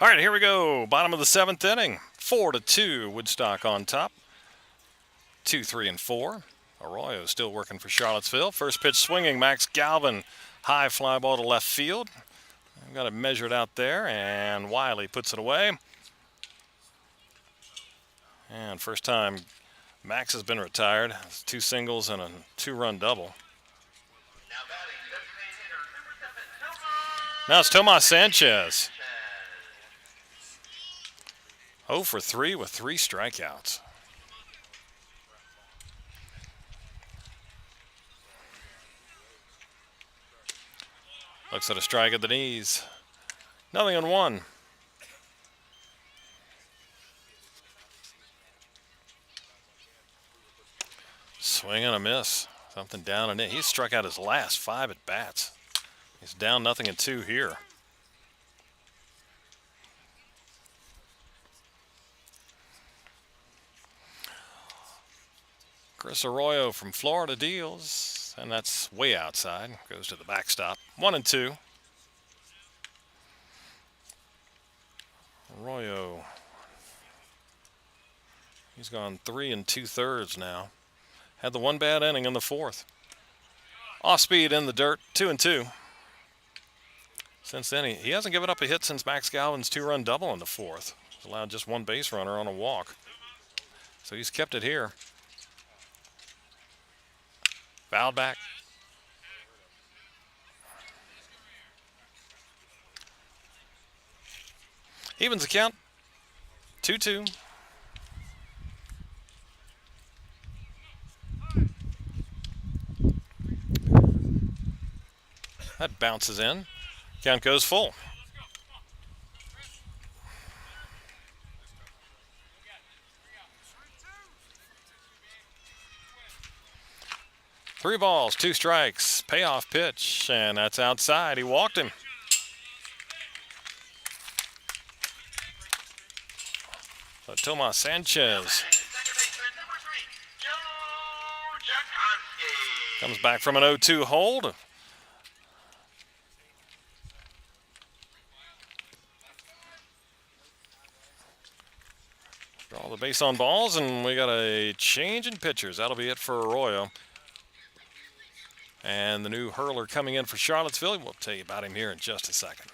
All right, here we go. Bottom of the 7th inning. 4-2, Woodstock on top. 2, 3, and 4. Arroyo still working for Charlottesville. First pitch swinging. Max Galvin, high fly ball to left field. I've got it measured out there, and Wiley puts it away. And first time Max has been retired. It's 2 singles and a 2-run double. Now it's Tomas Sanchez. 0 for 3 with 3 strikeouts. Looks at a strike at the knees. 0-1. Swing and a miss. Something down and in. He's struck out his last 5 at bats. He's down 0-2 here. Chris Arroyo from Florida deals, and that's way outside. Goes to the backstop. 1-2. Arroyo. He's gone 3 2/3 now. Had the 1 bad inning in the 4th. Off speed in the dirt, 2-2. Since then, he hasn't given up a hit since Max Galvin's 2-run double in the 4th. He's allowed just 1 base runner on a walk. So he's kept it here. Fouled back. Evens the count. 2-2. That bounces in. Count goes full. Three balls, 2 strikes, payoff pitch, and that's outside. He walked him. So Tomas Sanchez comes back from an 0-2 hold. Draw the base on balls, and we got a change in pitchers. That'll be it for Arroyo. And the new hurler coming in for Charlottesville. We'll tell you about him here in just a second.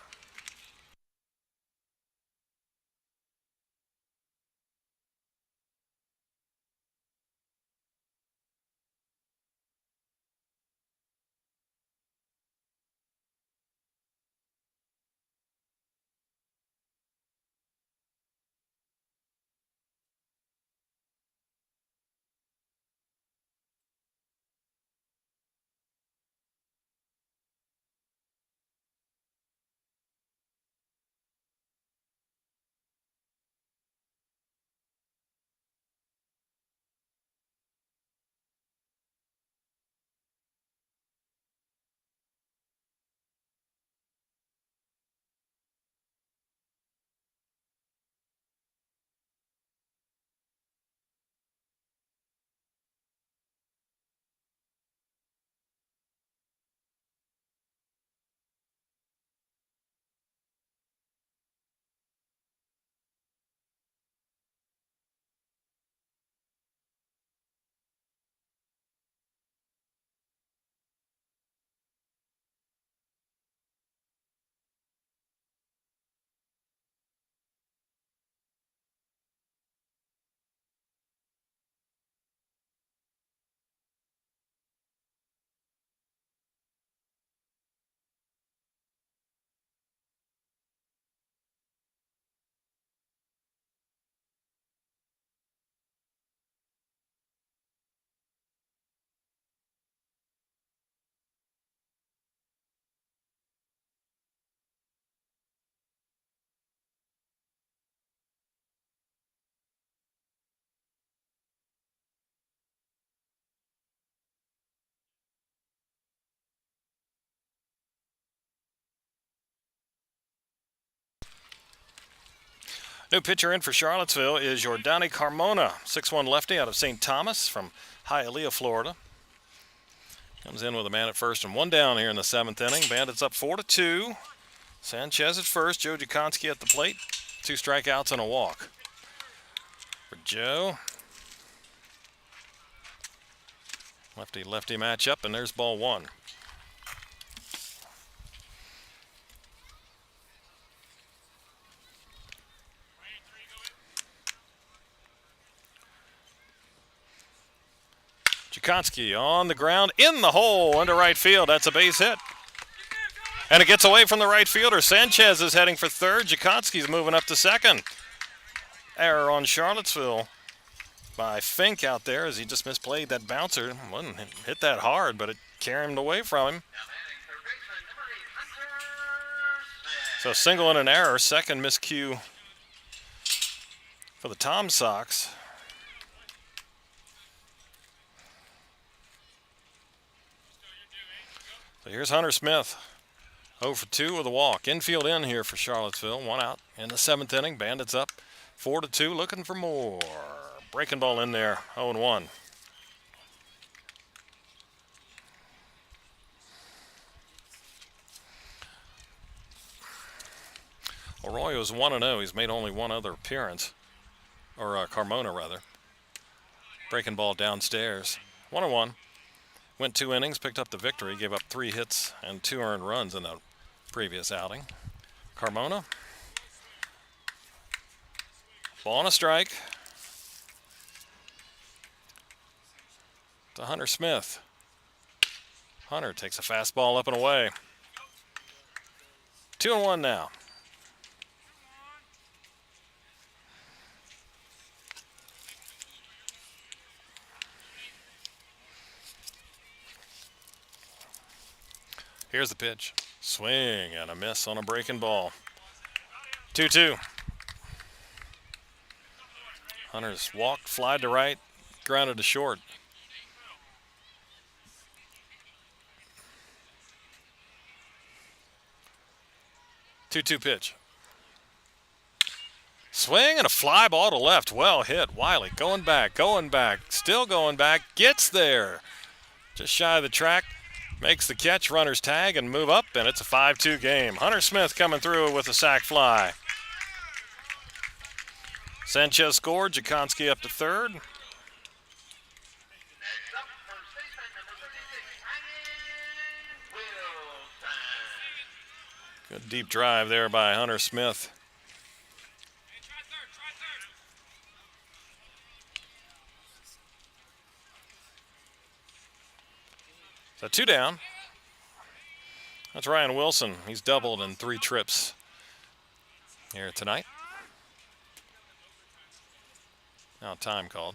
New pitcher in for Charlottesville is Jordani Carmona, 6'1" lefty out of St. Thomas from Hialeah, Florida. Comes in with a man at first and 1 down here in the 7th inning. Bandits up 4-2. Sanchez at first, Joe Jakonski at the plate. 2 strikeouts and a walk for Joe. Lefty-lefty matchup, and there's ball 1. Jakonski on the ground, in the hole, into right field. That's a base hit. And it gets away from the right fielder. Sanchez is heading for third. Jakonski's moving up to second. Error on Charlottesville by Fink out there as he just misplayed that bouncer. Wasn't hit that hard, but it carried him away from him. So single and an error. Second miscue for the TomSox. So here's Hunter Smith. 0 for 2 with a walk. Infield in here for Charlottesville. 1 out in the 7th inning. Bandits up 4-2, looking for more. Breaking ball in there. 0-1. Arroyo's 1-0. He's made only one other appearance, or Carmona rather. Breaking ball downstairs. 1-1. Went 2 innings, picked up the victory, gave up 3 hits and 2 earned runs in the previous outing. Carmona. Ball and a strike. To Hunter Smith. Hunter takes a fastball up and away. 2-1 now. Here's the pitch. Swing and a miss on a breaking ball. 2-2. Hunter's walked, flied to right, grounded to short. Two-two pitch. Swing and a fly ball to left. Well hit. Wiley going back, still going back. Gets there. Just shy of the track. Makes the catch, runners tag, and move up, and it's a 5-2 game. Hunter Smith coming through with a sac fly. Sanchez scored. Jakonski up to third. Good deep drive there by Hunter Smith. So 2 down. That's Ryan Wilson. He's doubled in 3 trips here tonight. Now time called.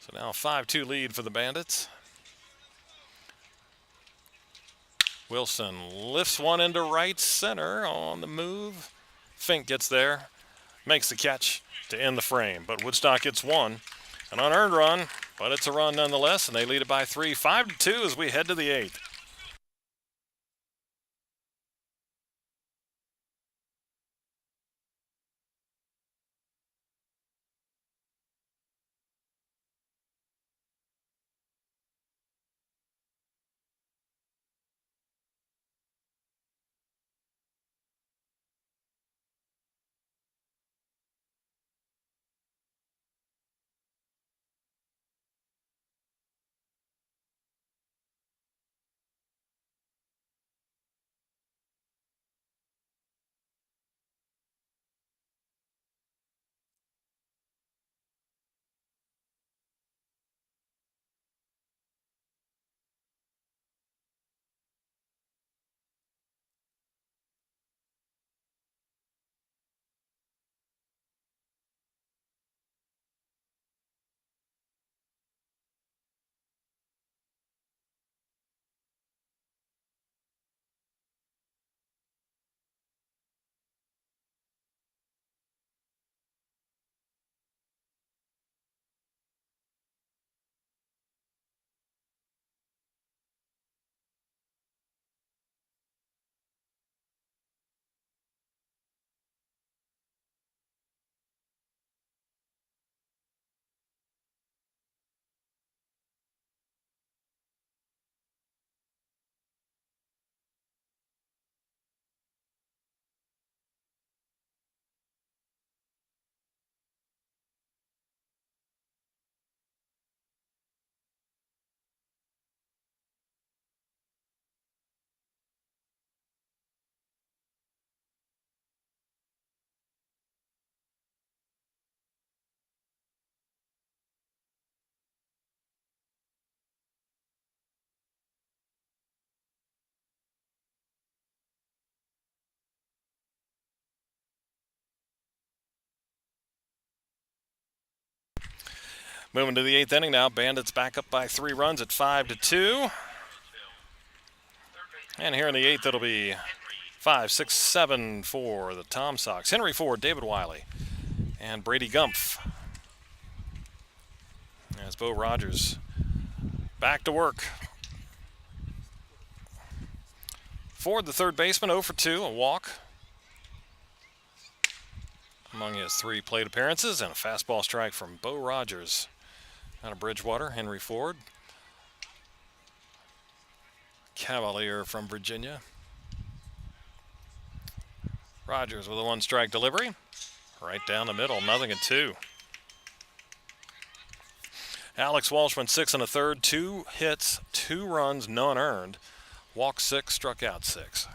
So now a 5-2 lead for the Bandits. Wilson lifts one into right center on the move. Fink gets there. Makes the catch to end the frame, but Woodstock gets 1. An unearned run, but it's a run nonetheless, and they lead it by 3, 5-2 as we head to the 8th. Moving to the 8th inning now. Bandits back up by 3 runs at 5-2. And here in the 8th, it'll be 5, 6, 7 for the TomSox. Henry Ford, David Wiley, and Brady Gumpf. As Bo Rogers back to work. Ford, the third baseman, 0 for 2, a walk among his 3 plate appearances, and a fastball strike from Bo Rogers out of Bridgewater. Henry Ford, Cavalier from Virginia. Rogers with a 1-strike delivery. Right down the middle, 0-2. Alex Walsh went 6 1/3, 2 hits, 2 runs, none earned. Walked 6, struck out 6.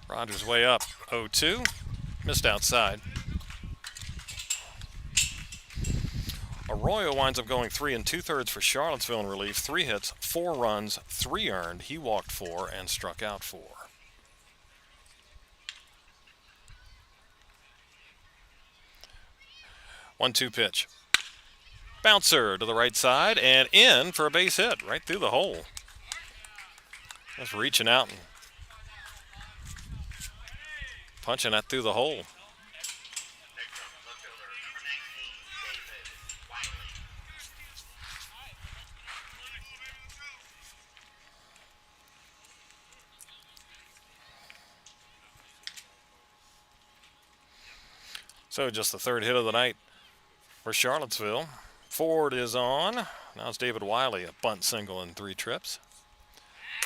Rogers way up, 0-2, missed outside. Arroyo winds up going 3 2/3 for Charlottesville in relief. 3 hits, 4 runs, 3 earned. He walked 4 and struck out 4. One-two pitch. Bouncer to the right side and in for a base hit right through the hole. Just reaching out and punching that through the hole. So just the 3rd hit of the night for Charlottesville. Ford is on. Now it's David Wiley, a bunt single in 3 trips.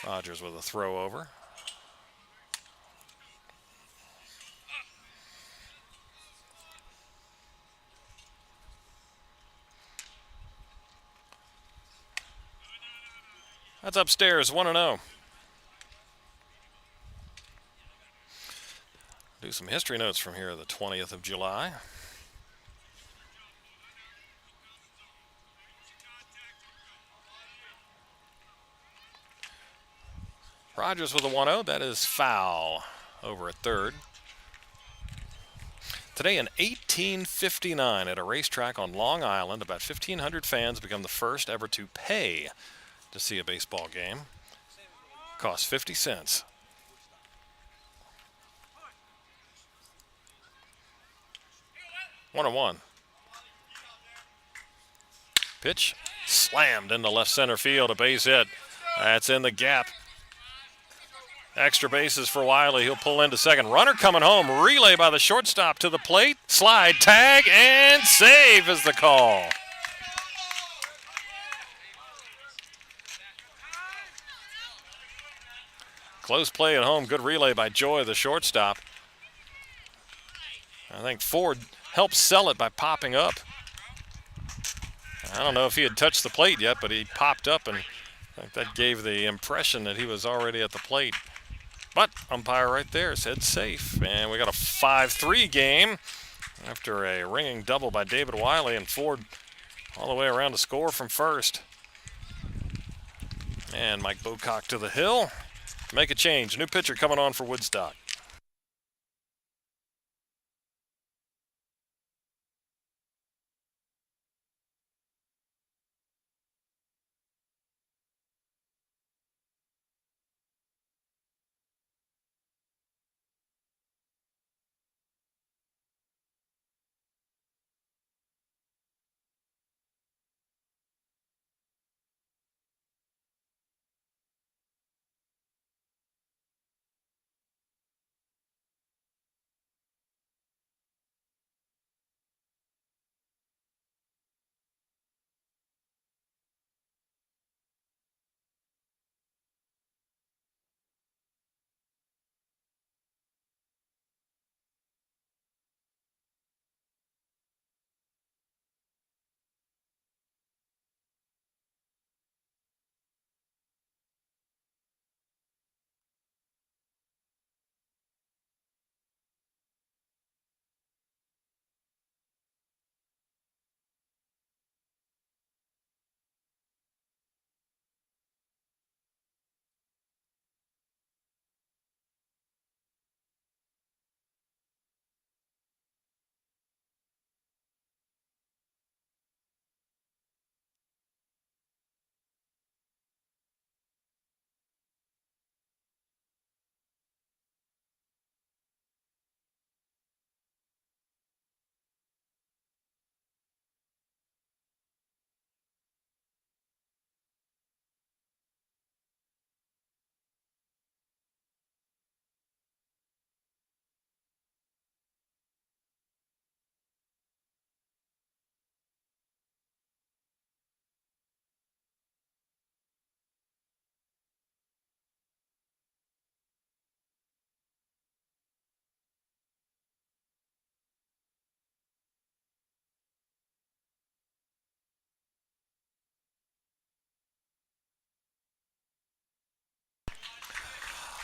Rogers with a throw over. That's upstairs, 1-0. Do some history notes from here, the 20th of July. Rogers with a 1-0. That is foul over at 3rd. Today in 1859 at a racetrack on Long Island, about 1,500 fans become the first ever to pay to see a baseball game. Cost 50 cents. One and 1. Pitch slammed into left center field, a base hit. That's in the gap. Extra bases for Wiley. He'll pull into second. Runner coming home. Relay by the shortstop to the plate. Slide, tag, and save is the call. Close play at home. Good relay by Joy, the shortstop. I think Ford helped sell it by popping up. I don't know if he had touched the plate yet, but he popped up, and I think that gave the impression that he was already at the plate. But umpire right there said safe. And we got a 5-3 game after a ringing double by David Wiley, and Ford all the way around to score from first. And Mike Bocock to the hill to make a change. New pitcher coming on for Woodstock.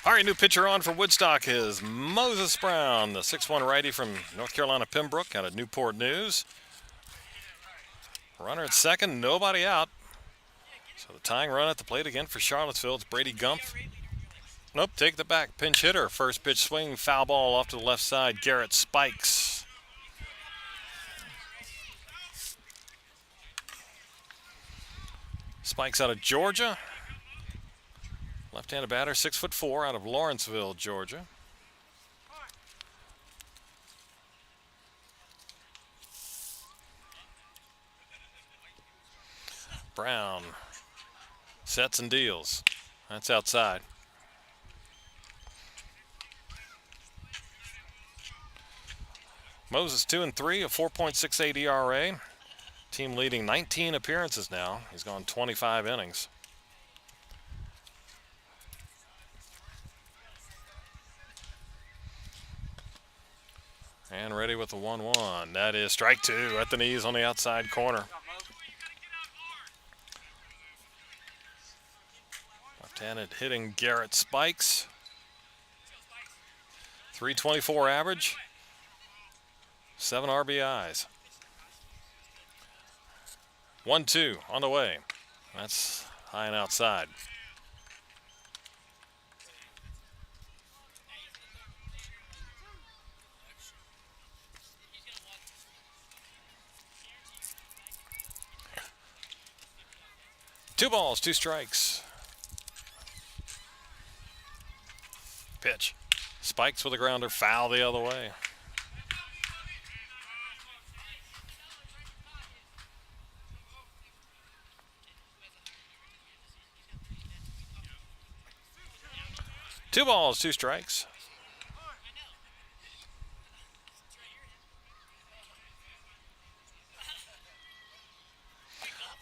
All right, new pitcher on for Woodstock is Moses Brown, the 6'1 righty from North Carolina Pembroke out of Newport News. Runner at second, nobody out. So the tying run at the plate again for Charlottesville. It's Brady Gump. Nope, take the back. Pinch hitter. First pitch swing, foul ball off to the left side. Garrett Spikes. Spikes out of Georgia. Left-handed batter, 6'4", out of Lawrenceville, Georgia. Brown sets and deals. That's outside. Moses 2-3, a 4.68 ERA. Team leading 19 appearances now. He's gone 25 innings. And ready with the 1-1. That is strike two at the knees on the outside corner. Left-handed hitting Garrett Spikes. 324 average. 7 RBIs. 1-2 on the way. That's high and outside. Two balls, two strikes. Pitch. Spikes with a grounder, foul the other way. Two balls, two strikes.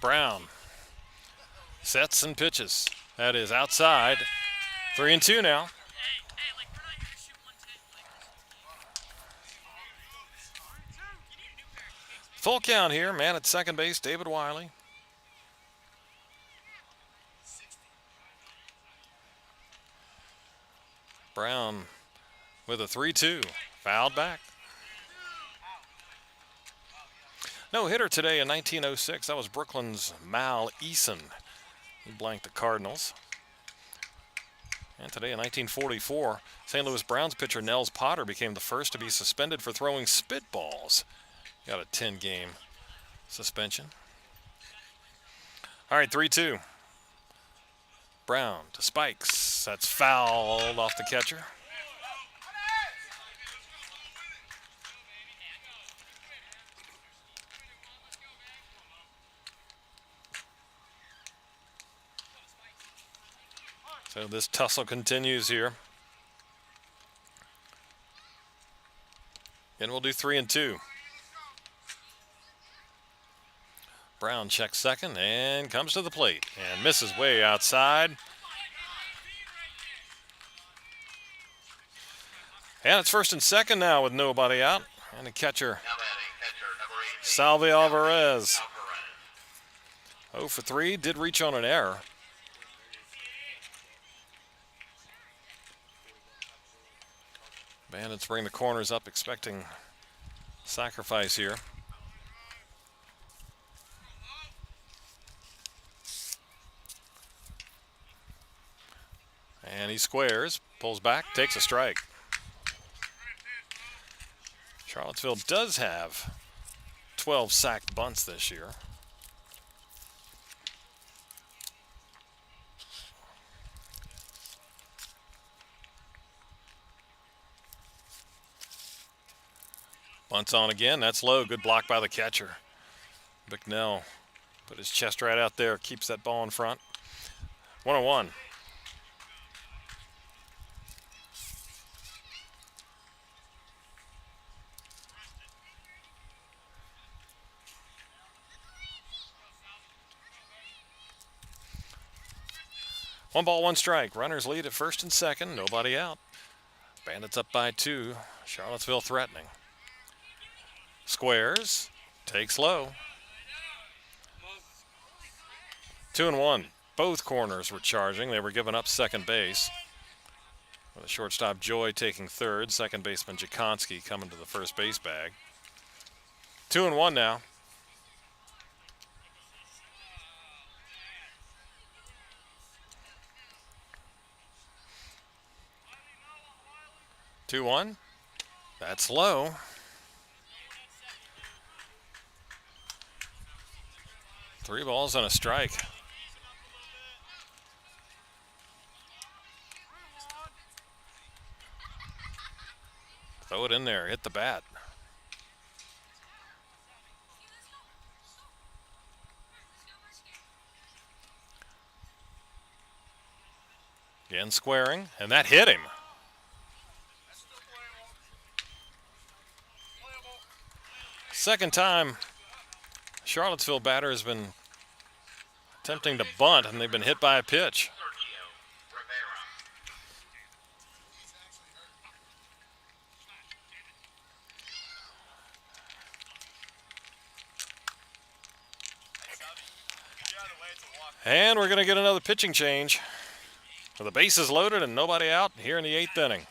Brown sets and pitches. That is outside. 3-2 now. Full count here. Man at second base, David Wiley. Brown with a 3-2. Fouled back. No hitter today in 1906. That was Brooklyn's Mal Eason. He blanked the Cardinals. And today in 1944, St. Louis Browns pitcher Nels Potter became the first to be suspended for throwing spitballs. Got a 10-game suspension. All right, 3-2. Brown to Spikes. That's fouled off the catcher. So this tussle continues here. And we'll do 3-2. Brown checks second and comes to the plate and misses way outside. And it's first and second now with nobody out. And the catcher, Salvi Alvarez. 0 for 3, did reach on an error. Bandits bring the corners up, expecting sacrifice here. And he squares, pulls back, takes a strike. Charlottesville does have 12 sacked bunts this year. Bunts on again. That's low. Good block by the catcher. Bicknell put his chest right out there. Keeps that ball in front. 1-1. One ball, one strike. Runners lead at first and second. Nobody out. Bandits up by 2. Charlottesville threatening. Squares, takes low. 2-1. Both corners were charging. They were giving up second base. With a shortstop Joy taking third, second baseman Jakonski coming to the first base bag. 2-1 now. Two one. That's low. Three balls and a strike. Throw it in there. Hit the bat. Again squaring, and that hit him. Second time Charlottesville batter has been attempting to bunt, and they've been hit by a pitch. And we're going to get another pitching change. So the bases loaded and nobody out here in the 8th inning.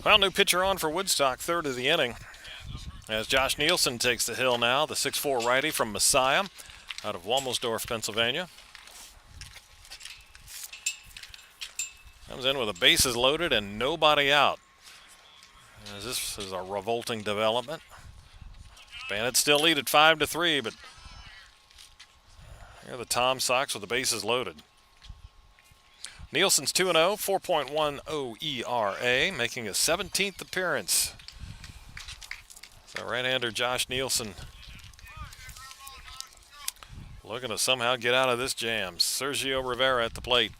Well, new pitcher on for Woodstock, third of the inning. As Josh Nielsen takes the hill now, the 6'4 righty from Messiah out of Wilmersdorf, Pennsylvania. Comes in with the bases loaded and nobody out. As this is a revolting development. Bandits still lead at 5-3, but here are the TomSox with the bases loaded. Nielsen's 2-0, 4.10 ERA, making his 17th appearance. So right-hander Josh Nielsen looking to somehow get out of this jam. Sergio Rivera at the plate.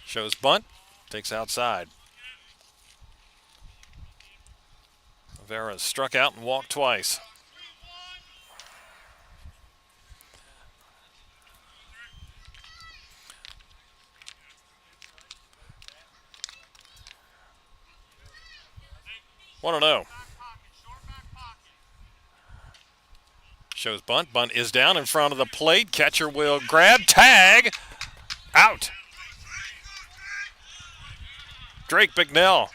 Shows bunt, takes outside. Rivera struck out and walked twice. One to know. Shows bunt. Bunt is down in front of the plate. Catcher will grab. Tag. Out. Drake Bicknell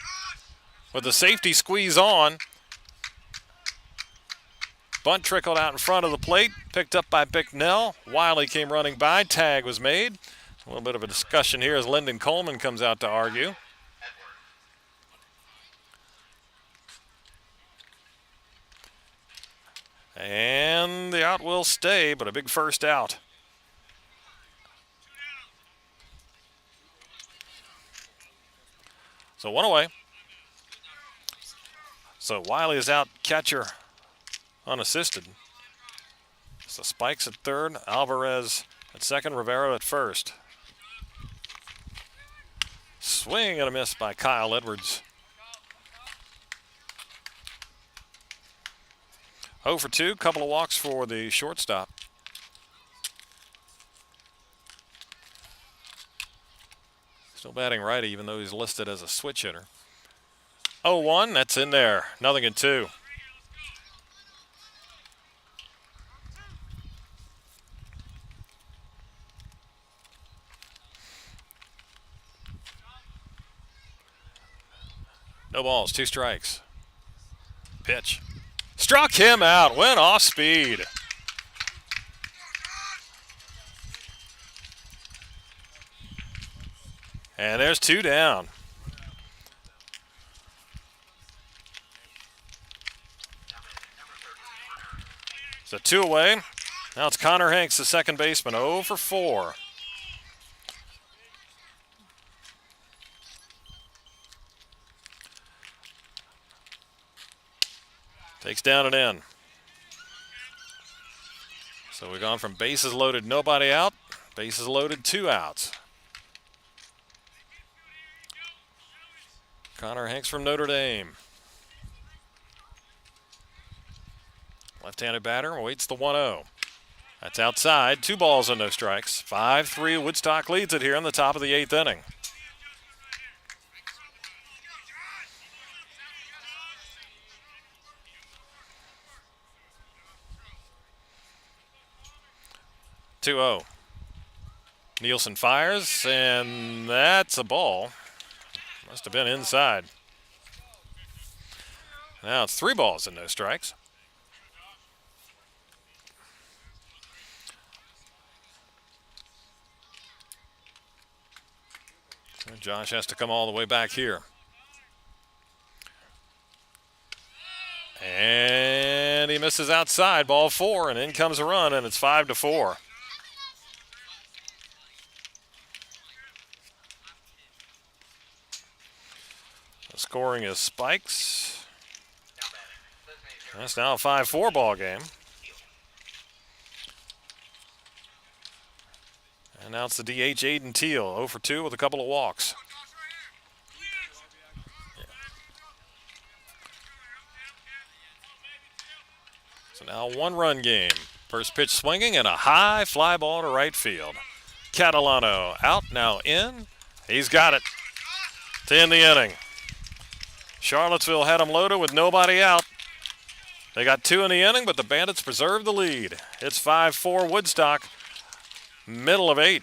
with the safety squeeze on. Bunt trickled out in front of the plate. Picked up by Bicknell. Wiley came running by. Tag was made. A little bit of a discussion here as Lyndon Coleman comes out to argue. And the out will stay, but a big first out. So one away. So Wiley is out. Catcher unassisted. So Spikes at third, Alvarez at second, Rivera at first. Swing and a miss by Kyle Edwards. 0 for 2, couple of walks for the shortstop. Still batting righty, even though he's listed as a switch hitter. 0-1, that's in there. 0-2. No balls, 2 strikes. Pitch. Struck him out, went off speed. And there's 2 down. So 2 away. Now it's Connor Hanks, the second baseman, 0 for 4. Takes down and in. So we've gone from bases loaded, nobody out, bases loaded, 2 outs. Connor Hanks from Notre Dame. Left-handed batter waits the 1-0. That's outside, 2 balls and no strikes. 5-3, Woodstock leads it here in the top of the 8th inning. (2-0). Nielsen fires, and that's a ball. Must have been inside. Now it's 3 balls and no strikes. And Josh has to come all the way back here. And he misses outside, ball 4, and in comes a run, and it's 5-4. The scoring is Spikes. That's now a 5-4 ball game. And now it's the DH Aiden Teal, 0 for 2 with a couple of walks. So now a 1-run game. First pitch swinging and a high fly ball to right field. Catalano out, now in. He's got it to end the inning. Charlottesville had him loaded with nobody out. They got 2 in the inning, but the Bandits preserved the lead. It's 5-4 Woodstock, middle of 8.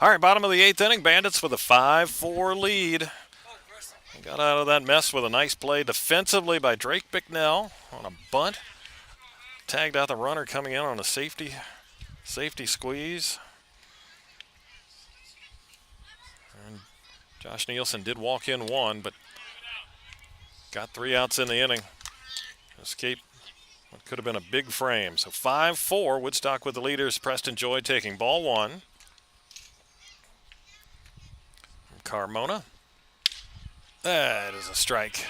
All right, bottom of the 8th inning, Bandits with a 5-4 lead. Got out of that mess with a nice play defensively by Drake Bicknell on a bunt. Tagged out the runner coming in on a safety squeeze. And Josh Nielsen did walk in one, but got 3 outs in the inning. Escape what could have been a big frame. So 5-4, Woodstock with the leaders. Preston Joy taking ball 1. Carmona. That is a strike.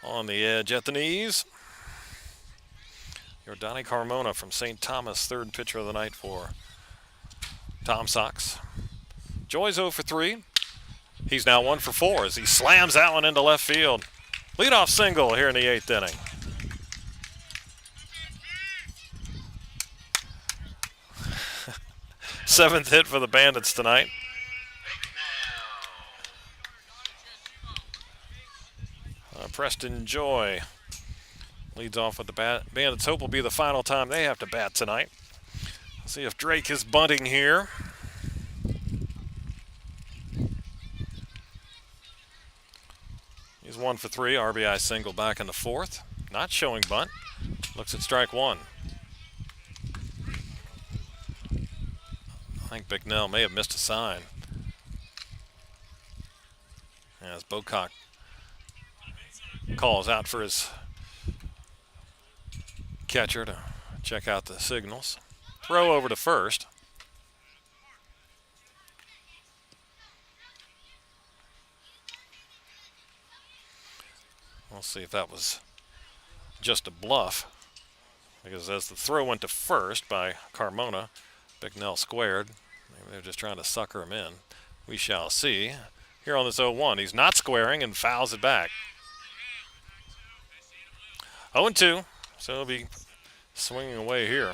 On the edge at the knees. Your Donnie Carmona from St. Thomas, 3rd pitcher of the night for TomSox. Joy's 0 for 3. He's now 1 for 4 as he slams that one into left field. Leadoff single here in the 8th inning. Seventh hit for the Bandits tonight. Preston Joy leads off with the bat. Bandits hope will be the final time they have to bat tonight. See if Drake is bunting here. He's 1 for 3, RBI single back in the 4th. Not showing bunt. Looks at strike 1. I think Bicknell may have missed a sign. As Bocock calls out for his catcher to check out the signals. Throw over to first. We'll see if that was just a bluff, because as the throw went to first by Carmona, Bicknell squared. Maybe they're just trying to sucker him in. We shall see. Here on this 0-1, he's not squaring and fouls it back. 0-2, so he'll be swinging away here.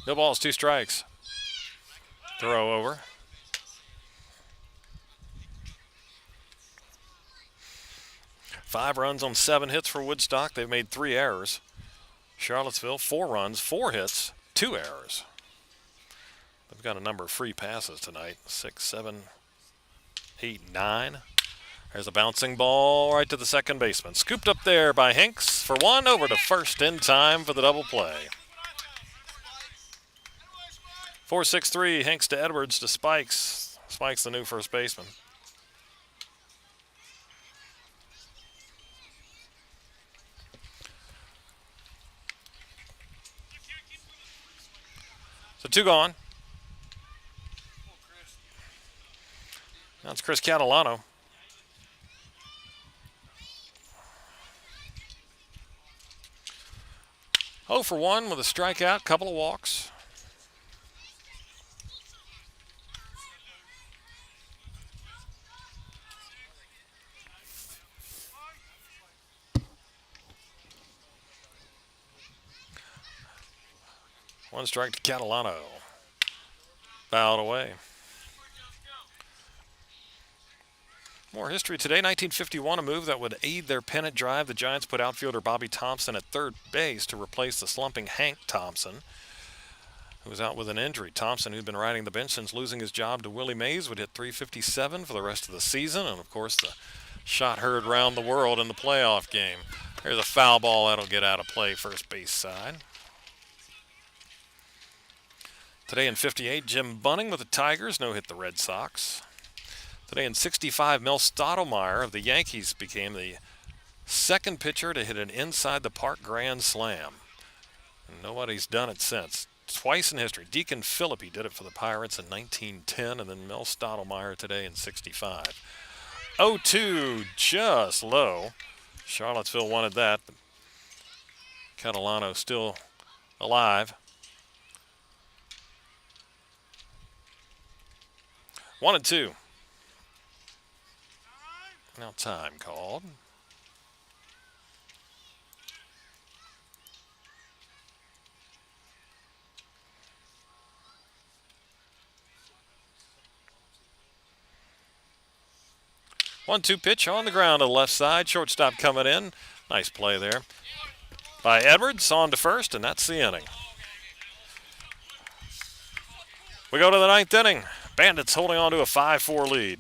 No balls, 2 strikes. Throw over. Five runs on 7 hits for Woodstock. They've made 3 errors. Charlottesville, 4 runs, 4 hits, 2 errors. They've got a number of free passes tonight. 6, 7, 8, 9. There's a bouncing ball right to the second baseman. Scooped up there by Hinks for 1, over to first in time for the double play. 4-6-3, Hinks to Edwards to Spikes. Spikes the new first baseman. So 2 gone. Now it's Chris Catalano. Oh for 1 with a strikeout, couple of walks. One strike to Catalano. Fouled away. More history today. 1951, a move that would aid their pennant drive. The Giants put outfielder Bobby Thompson at third base to replace the slumping Hank Thompson, who was out with an injury. Thompson, who'd been riding the bench since losing his job to Willie Mays, would hit .357 for the rest of the season. And, of course, the shot heard round the world in the playoff game. There's a foul ball that'll get out of play first base side. Today in 58, Jim Bunning with the Tigers no-hit the Red Sox. Today in 65, Mel Stottlemyre of the Yankees became the second pitcher to hit an inside-the-park grand slam. And nobody's done it since. Twice in history. Deacon Philippi did it for the Pirates in 1910, and then Mel Stottlemyre today in 65. 0-2, just low. Charlottesville wanted that, but Catalano still alive. 1-2. Now time called. 1-2 pitch on the ground to the left side. Shortstop coming in. Nice play there by Edwards. On to first, and that's the inning. We go to the 9th inning. Bandits holding on to a 5-4 lead.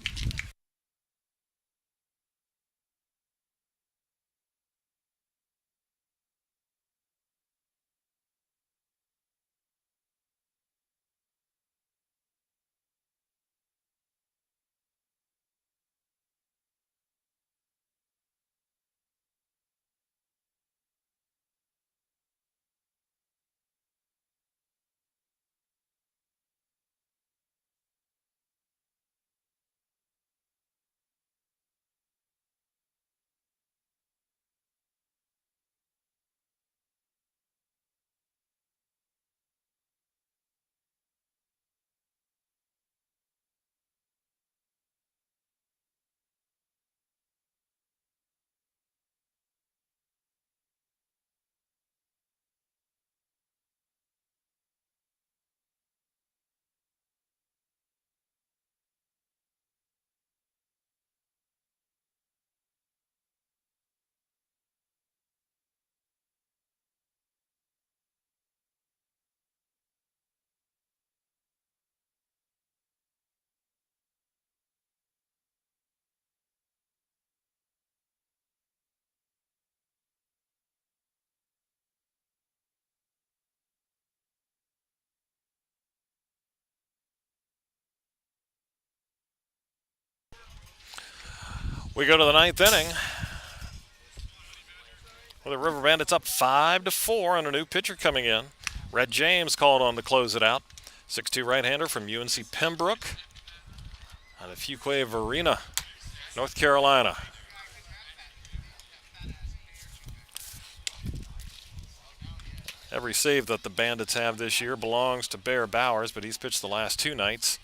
We go to the 9th inning. Well, the River Bandits up 5-4 and a new pitcher coming in. Red James called on to close it out. 6'2" right-hander from UNC Pembroke out of Fuquay Varina, North Carolina. Every save that the Bandits have this year belongs to Bear Bowers, but he's pitched the last 2 nights.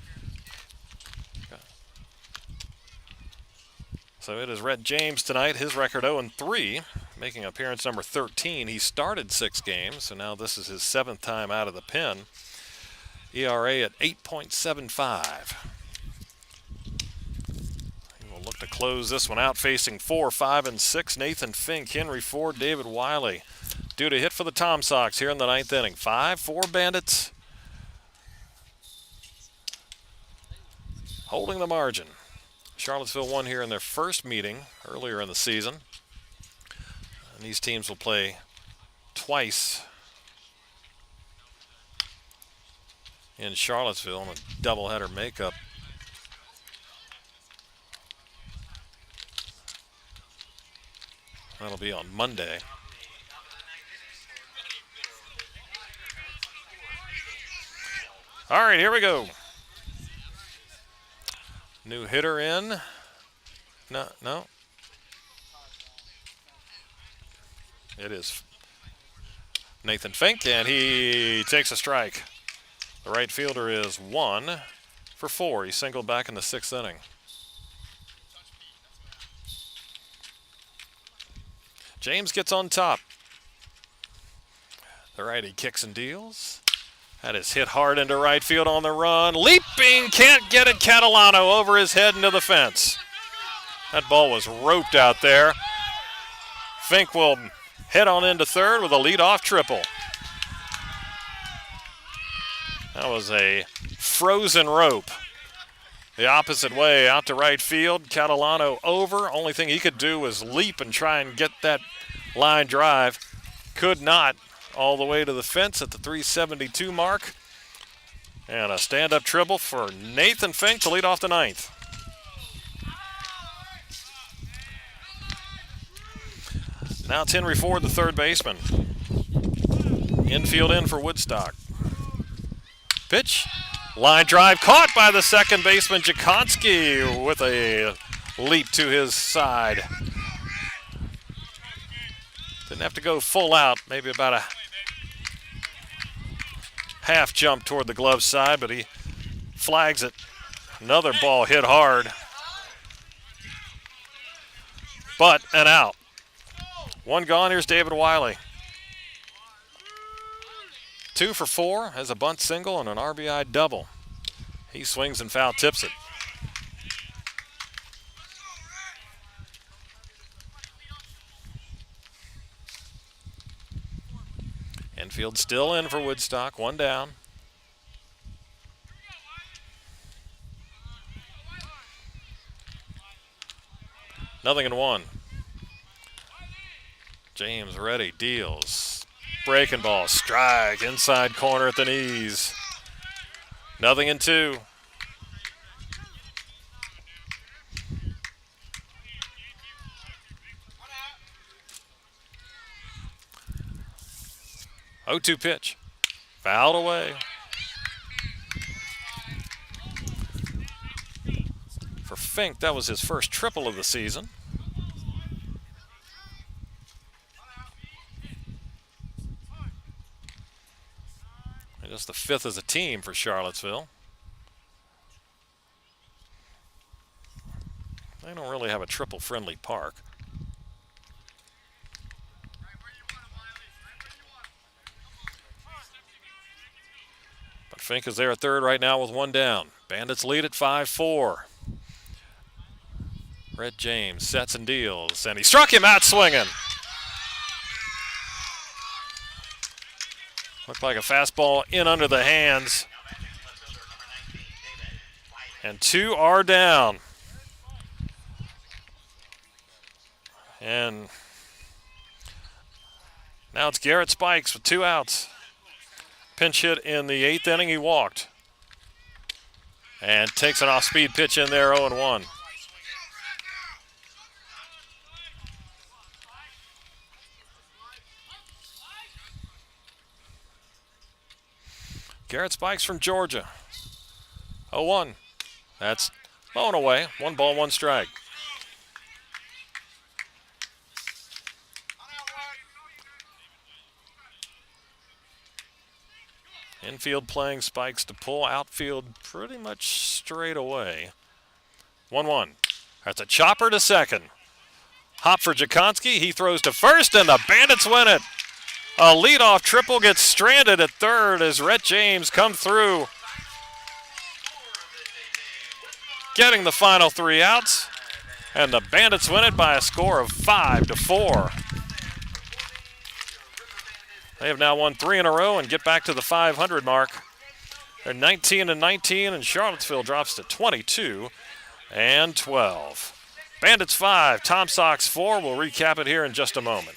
So it is Red James tonight, his record 0-3, making appearance number 13. He started 6 games, so now this is his 7th time out of the pen. ERA at 8.75. He will look to close this one out, facing 4, 5, and 6. Nathan Fink, Henry Ford, David Wiley. Due to hit for the TomSox here in the 9th inning. 5-4 Bandits. Holding the margin. Charlottesville won here in their first meeting earlier in the season. And these teams will play twice in Charlottesville in a doubleheader makeup. That'll be on Monday. All right, here we go. New hitter in. No. It is Nathan Fink, and he takes a strike. The right fielder is 1 for 4. He singled back in the 6th inning. James gets on top. The righty kicks and deals. That is hit hard into right field on the run. Leaping, can't get it. Catalano over his head into the fence. That ball was roped out there. Fink will head on into third with a leadoff triple. That was a frozen rope. The opposite way out to right field. Catalano over. Only thing he could do was leap and try and get that line drive. Could not. All the way to the fence at the 372 mark. And a stand-up triple for Nathan Fink to lead off the 9th. Now it's Henry Ford, the third baseman. Infield in for Woodstock. Pitch. Line drive caught by the second baseman, Jakonski, with a leap to his side. Didn't have to go full out, maybe about a half jump toward the glove side, but he flags it. Another ball hit hard. But an out. 1 gone, here's David Wiley. 2 for 4, has a bunt single and an RBI double. He swings and foul tips it. Infield still in for Woodstock, one down. Nothing in one. James ready, deals. Breaking ball, strike, inside corner at the knees. Nothing in two. Oh, 2 pitch. Fouled away. For Fink, that was his first triple of the season. And just the 5th as a team for Charlottesville. They don't really have a triple-friendly park. But Fink is there at third right now with one down. Bandits lead at 5-4. Red James sets and deals, and he struck him out swinging. Looked like a fastball in under the hands. And 2 are down. And now it's Garrett Spikes with 2 outs. Pinch hit in the 8th inning, he walked. And takes an off-speed pitch in there, 0-1. Garrett Spikes from Georgia. 0-1. That's blown away. 1 ball, 1 strike. Infield playing Spikes to pull. Outfield pretty much straight away. 1-1. That's a chopper to second. Hop for Jakonski. He throws to first, and the Bandits win it. A leadoff triple gets stranded at third as Rhett James come through, getting the final 3 outs, and the Bandits win it by a score of 5-4. They have now won 3 in a row and get back to the 500 mark. They're 19-19, and Charlottesville drops to 22-12. Bandits 5, TomSox 4. We'll recap it here in just a moment.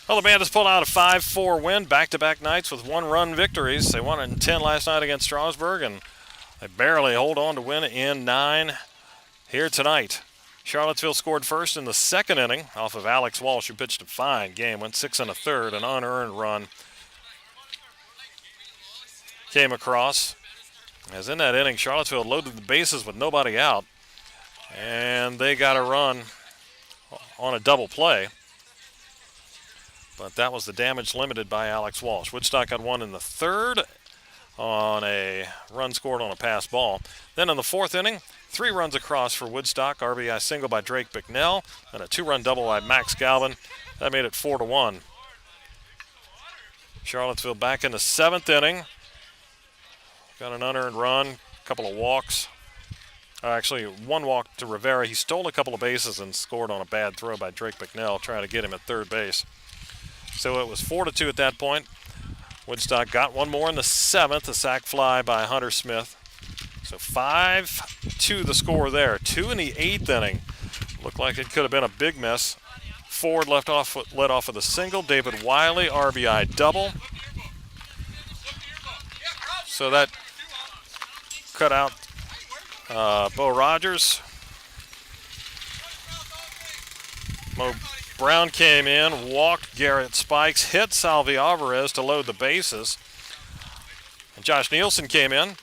Well, the Bandits pulled out a 5-4 win, back-to-back nights with 1-run victories. They won in 10 last night against Strasburg, and they barely hold on to win in 9 here tonight. Charlottesville scored first in the 2nd inning off of Alex Walsh, who pitched a fine game, went 6 1/3, an unearned run came across. As in that inning, Charlottesville loaded the bases with nobody out, and they got a run on a double play. But that was the damage limited by Alex Walsh. Woodstock got one in the 3rd on a run scored on a pass ball. Then in the 4th inning, 3 runs across for Woodstock. RBI single by Drake Bicknell, and a 2-run double by Max Galvin. That made it 4-1. Charlottesville back in the 7th inning. Got an unearned run, a couple of walks. Actually, one walk to Rivera. He stole a couple of bases and scored on a bad throw by Drake McNell, trying to get him at third base. So it was 4-2 at that point. Woodstock got one more in the 7th, a sac fly by Hunter Smith. So 5-2 the score there. 2 in the 8th inning. Looked like it could have been a big mess. Ford led off with a single. David Wiley, RBI double. So that cut out Bo Rogers. Mo Brown came in, walked Garrett Spikes, hit Salvi Alvarez to load the bases. And Josh Nielsen came in,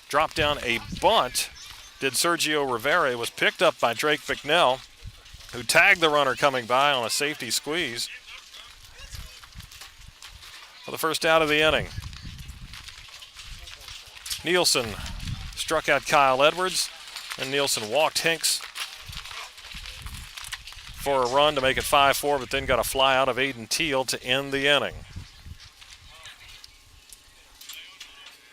dropped down a bunt. Did Sergio Rivera. It was picked up by Drake McNell, who tagged the runner coming by on a safety squeeze for the first out of the inning. Nielsen struck out Kyle Edwards, and Nielsen walked Hinks for a run to make it 5-4, but then got a fly out of Aiden Teal to end the inning.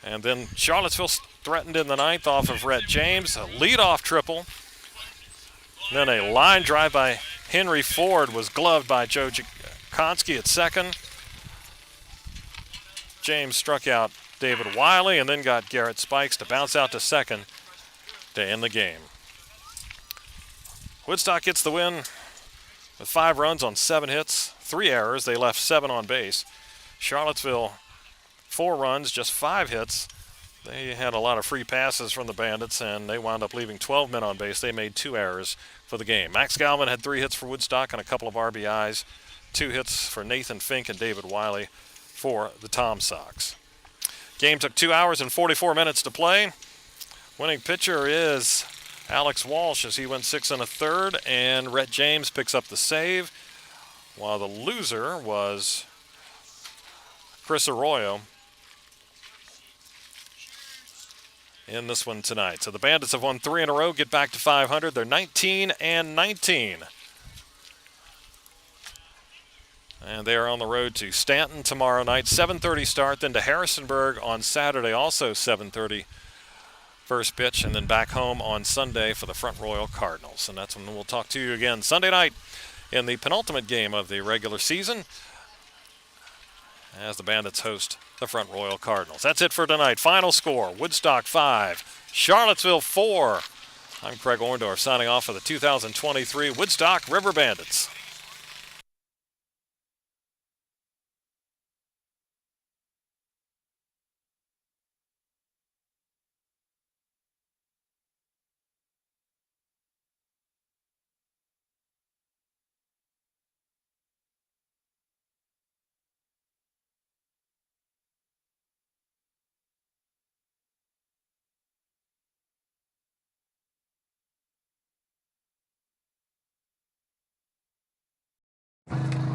And then Charlottesville threatened in the 9th off of Rhett James, a leadoff triple. Then a line drive by Henry Ford was gloved by Joe Jakonski at second. James struck out David Wiley and then got Garrett Spikes to bounce out to second to end the game. Woodstock gets the win with 5 runs on 7 hits, 3 errors. They left 7 on base. Charlottesville, 4 runs, just 5 hits. They had a lot of free passes from the Bandits, and they wound up leaving 12 men on base. They made 2 errors for the game. Max Galvin had 3 hits for Woodstock and a couple of RBIs. 2 hits for Nathan Fink and David Wiley for the TomSox. Game took 2 hours and 44 minutes to play. Winning pitcher is Alex Walsh as he went 6 1/3, and Rhett James picks up the save, while the loser was Chris Arroyo in this one tonight. So the Bandits have won 3 in a row, get back to 500. They're 19-19. And they are on the road to Stanton tomorrow night, 7:30 start, then to Harrisonburg on Saturday, also 7:30 first pitch, and then back home on Sunday for the Front Royal Cardinals. And that's when we'll talk to you again Sunday night in the penultimate game of the regular season as the Bandits host the Front Royal Cardinals. That's it for tonight. Final score, Woodstock 5, Charlottesville 4. I'm Craig Orndorff signing off for the 2023 Woodstock River Bandits.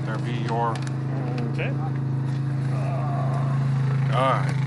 There be your. Okay. All right.